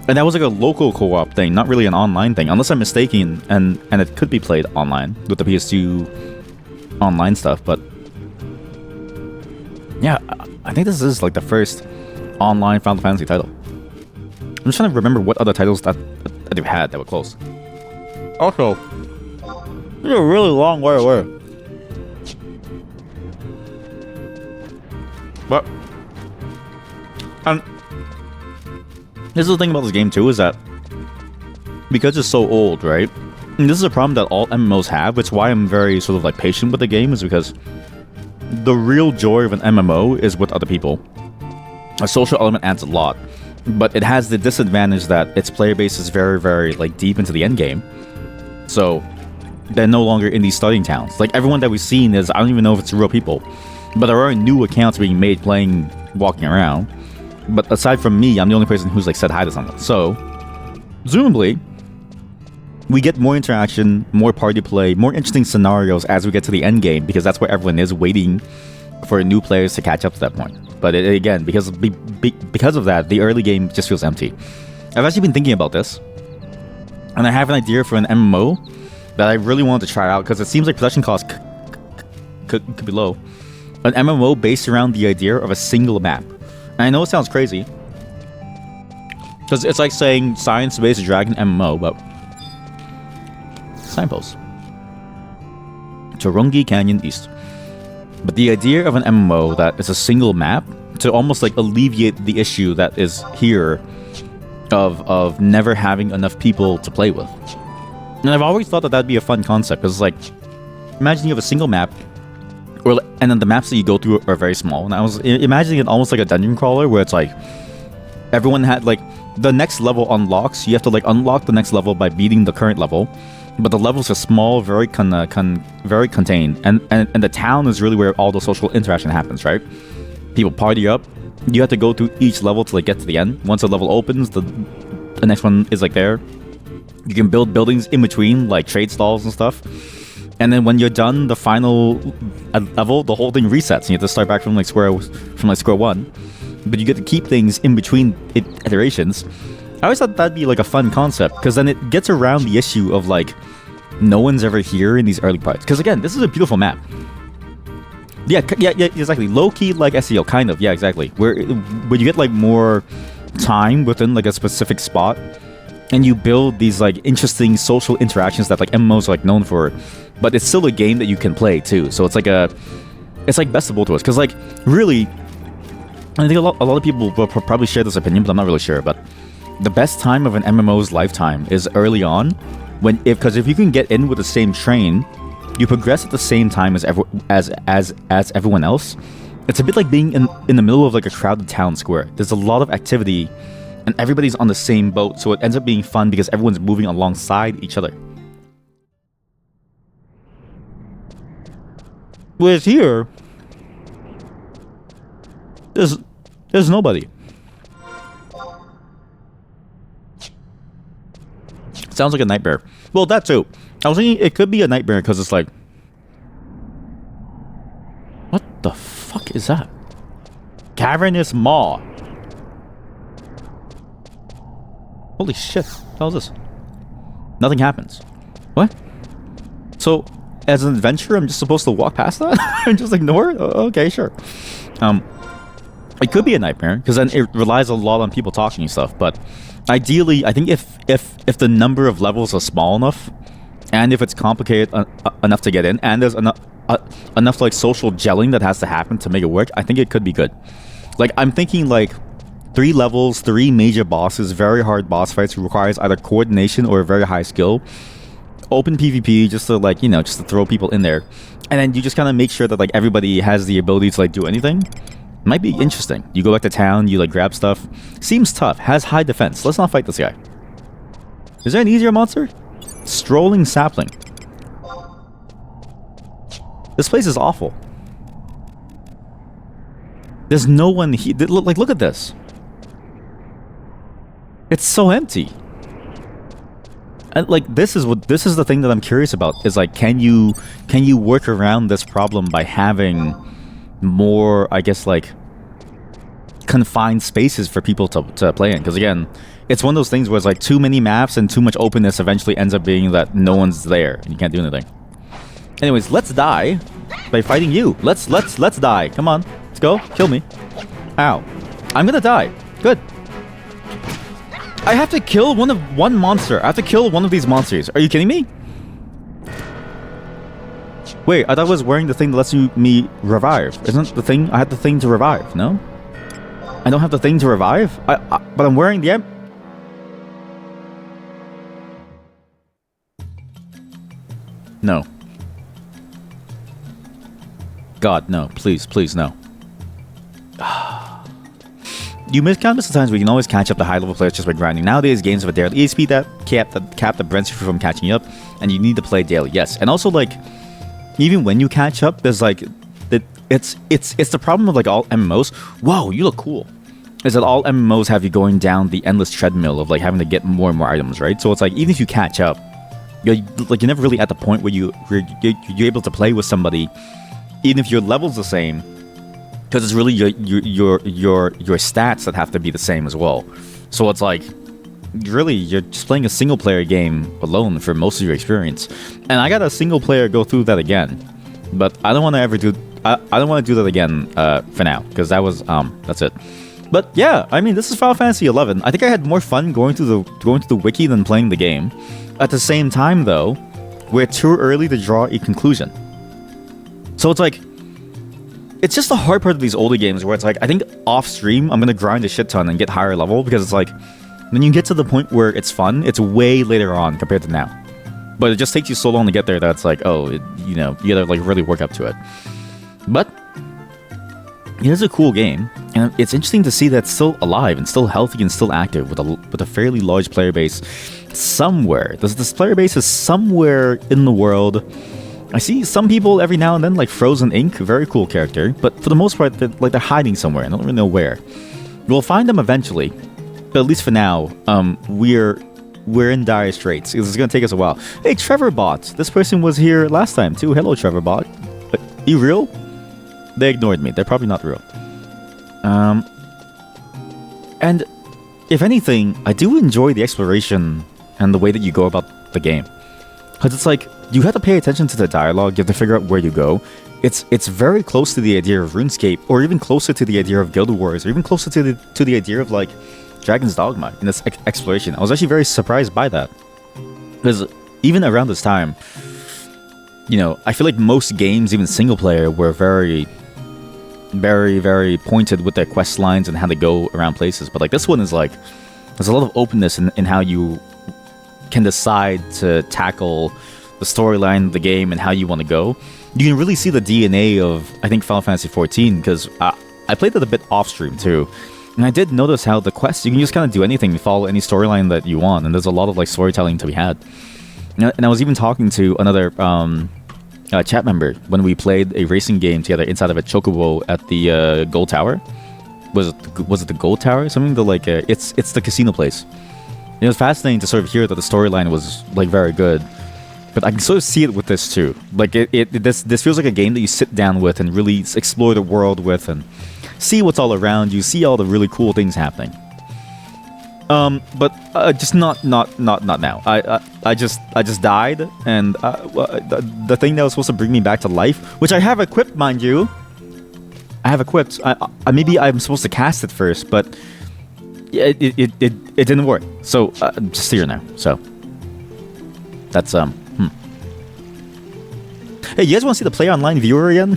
and that was like a local co-op thing, not really an online thing, unless I'm mistaken. And it could be played online with the PS2 online stuff, but yeah, I think this is like the first online Final Fantasy title. I'm just trying to remember what other titles that they've had that were close. Also, this is a really long way away. But, and this is the thing about this game too, is that because it's so old, right? And this is a problem that all MMOs have, which is why I'm very sort of like patient with the game, is because the real joy of an MMO is with other people. A social element adds a lot, but it has the disadvantage that its player base is very, very like deep into the end game. So they're no longer in these starting towns. Like everyone that we've seen is, I don't even know if it's real people, but there are new accounts being made playing, walking around. But aside from me, I'm the only person who's like said hi to someone. So presumably we get more interaction, more party play, more interesting scenarios as we get to the end game, because that's where everyone is waiting for new players to catch up to that point. But again, because of that, the early game just feels empty. I've actually been thinking about this, and I have an idea for an MMO that I really wanted to try out, because it seems like production costs could be low. An MMO based around the idea of a single map. And I know it sounds crazy, because it's like saying science-based dragon MMO, but signposts. Torongi Canyon East. But the idea of an MMO that is a single map to almost like alleviate the issue that is here of never having enough people to play with. And I've always thought that that'd be a fun concept, because like, imagine you have a single map, and then the maps that you go through are very small. And I was imagining it almost like a dungeon crawler, where it's like everyone had like the next level unlocks. You have to like unlock the next level by beating the current level, but the levels are small, very very contained, and the town is really where all the social interaction happens, right? People party up. You have to go through each level to like get to the end. Once a level opens, the next one is like there. You can build buildings in between, like trade stalls and stuff. And then when you're done, the final level, the whole thing resets, and you have to start back from square one. But you get to keep things in between iterations. I always thought that'd be like a fun concept, because then it gets around the issue of like no one's ever here in these early parts. Because again, this is a beautiful map. Yeah, exactly. Low key like SEO, kind of. Yeah, exactly. Where you get like more time within like a specific spot, and you build these like interesting social interactions that like MMOs are like known for, but it's still a game that you can play too. So it's like best of both worlds. Because like really, I think a lot of people will probably share this opinion, but I'm not really sure. But the best time of an MMO's lifetime is early on, because if you can get in with the same train, you progress at the same time as everyone else. It's a bit like being in the middle of like a crowded town square. There's a lot of activity, and everybody's on the same boat, so it ends up being fun because everyone's moving alongside each other. Whereas here, there's nobody. Sounds like a nightmare. Well, that too. I was thinking it could be a nightmare because it's like, what the fuck is that? Cavernous Maw. Holy shit. What was this? Nothing happens. What? So, as an adventurer, I'm just supposed to walk past that? And just ignore it? Okay, sure. It could be a nightmare, because then it relies a lot on people talking and stuff, but ideally, I think if the number of levels are small enough, and if it's complicated enough to get in, and there's enough like social gelling that has to happen to make it work, I think it could be good. Like, I'm thinking like 3 levels, 3 major bosses, very hard boss fights, requires either coordination or a very high skill. Open PvP, just to like, just to throw people in there. And then you just kind of make sure that like everybody has the ability to like do anything. Might be interesting. You go back to town, you like grab stuff. Seems tough, has high defense. Let's not fight this guy. Is there an easier monster? Strolling Sapling. This place is awful. There's no one here. Like, look at this. It's so empty. And like, this is the thing that I'm curious about, is like, can you work around this problem by having more, I guess, like confined spaces for people to play in? Because again, it's one of those things where it's like too many maps and too much openness eventually ends up being that no one's there and you can't do anything. Anyways, let's die by fighting you. Let's die. Come on, let's go. Kill me. Ow. I'm gonna die. Good. I have to kill one monster. I have to kill one of these monsters. Are you kidding me? Wait, I thought I was wearing the thing that lets me revive. Isn't the thing? I had the thing to revive, no? I don't have the thing to revive? But I'm wearing the No. God, no. Please, no. You miss countless times where you can always catch up to high-level players just by grinding. Nowadays, games have a daily ESP cap that prevents you from catching you up, and you need to play daily. Yes, and also like, even when you catch up, there's like, it's the problem of like all MMOs. Whoa, you look cool. Is that all MMOs have you going down the endless treadmill of like having to get more and more items, right? So it's like, even if you catch up, you're never really at the point where you're able to play with somebody, even if your level's the same. Because it's really your stats that have to be the same as well. So it's like, really, you're just playing a single player game alone for most of your experience. And I got a single player go through that again, but I don't want to ever do. I don't want to do that again for now, because that was that's it. But yeah, I mean, this is Final Fantasy XI. I think I had more fun going through the wiki than playing the game. At the same time, though, we're too early to draw a conclusion. So it's like, it's just the hard part of these older games where it's like, I think off stream, I'm going to grind a shit ton and get higher level because it's like, when you get to the point where it's fun, it's way later on compared to now. But it just takes you so long to get there that it's like, oh, you gotta like really work up to it. But it is a cool game, and it's interesting to see that it's still alive and still healthy and still active with a fairly large player base somewhere. This player base is somewhere in the world. I see some people every now and then, like Frozen Ink, very cool character, but for the most part, they're hiding somewhere. I don't really know where. We'll find them eventually, but at least for now, we're in dire straits. It's going to take us a while. Hey, Trevor Bot. This person was here last time too. Hello, Trevor Bot. You real? They ignored me. They're probably not real. And if anything, I do enjoy the exploration and the way that you go about the game. Because it's like, you have to pay attention to the dialogue. You have to figure out where you go. It's very close to the idea of RuneScape, or even closer to the idea of Guild Wars, or even closer to the idea of like Dragon's Dogma in this exploration. I was actually very surprised by that. Because even around this time, I feel like most games, even single player, were very, very, very pointed with their quest lines and how they go around places. But like this one is like, there's a lot of openness in how you can decide to tackle the storyline of the game and how you want to go. You can really see the DNA of, I think, Final Fantasy XIV, because I played it a bit off stream too. And I did notice how the quests, you can just kind of do anything, follow any storyline that you want, and there's a lot of like storytelling to be had. And I was even talking to another chat member when we played a racing game together inside of a chocobo at the Gold Tower. Was it the Gold Tower? Something to like it's the casino place. It was fascinating to sort of hear that the storyline was like very good. But I can sort of see it with this too. Like this feels like a game that you sit down with and really explore the world with and see what's all around you, see all the really cool things happening. But just not now. I just died, and the thing that was supposed to bring me back to life, which I have equipped, mind you. I have equipped. Maybe I'm supposed to cast it first, but it didn't work. So just here now. So that's Hey, you guys want to see the Play Online viewer again?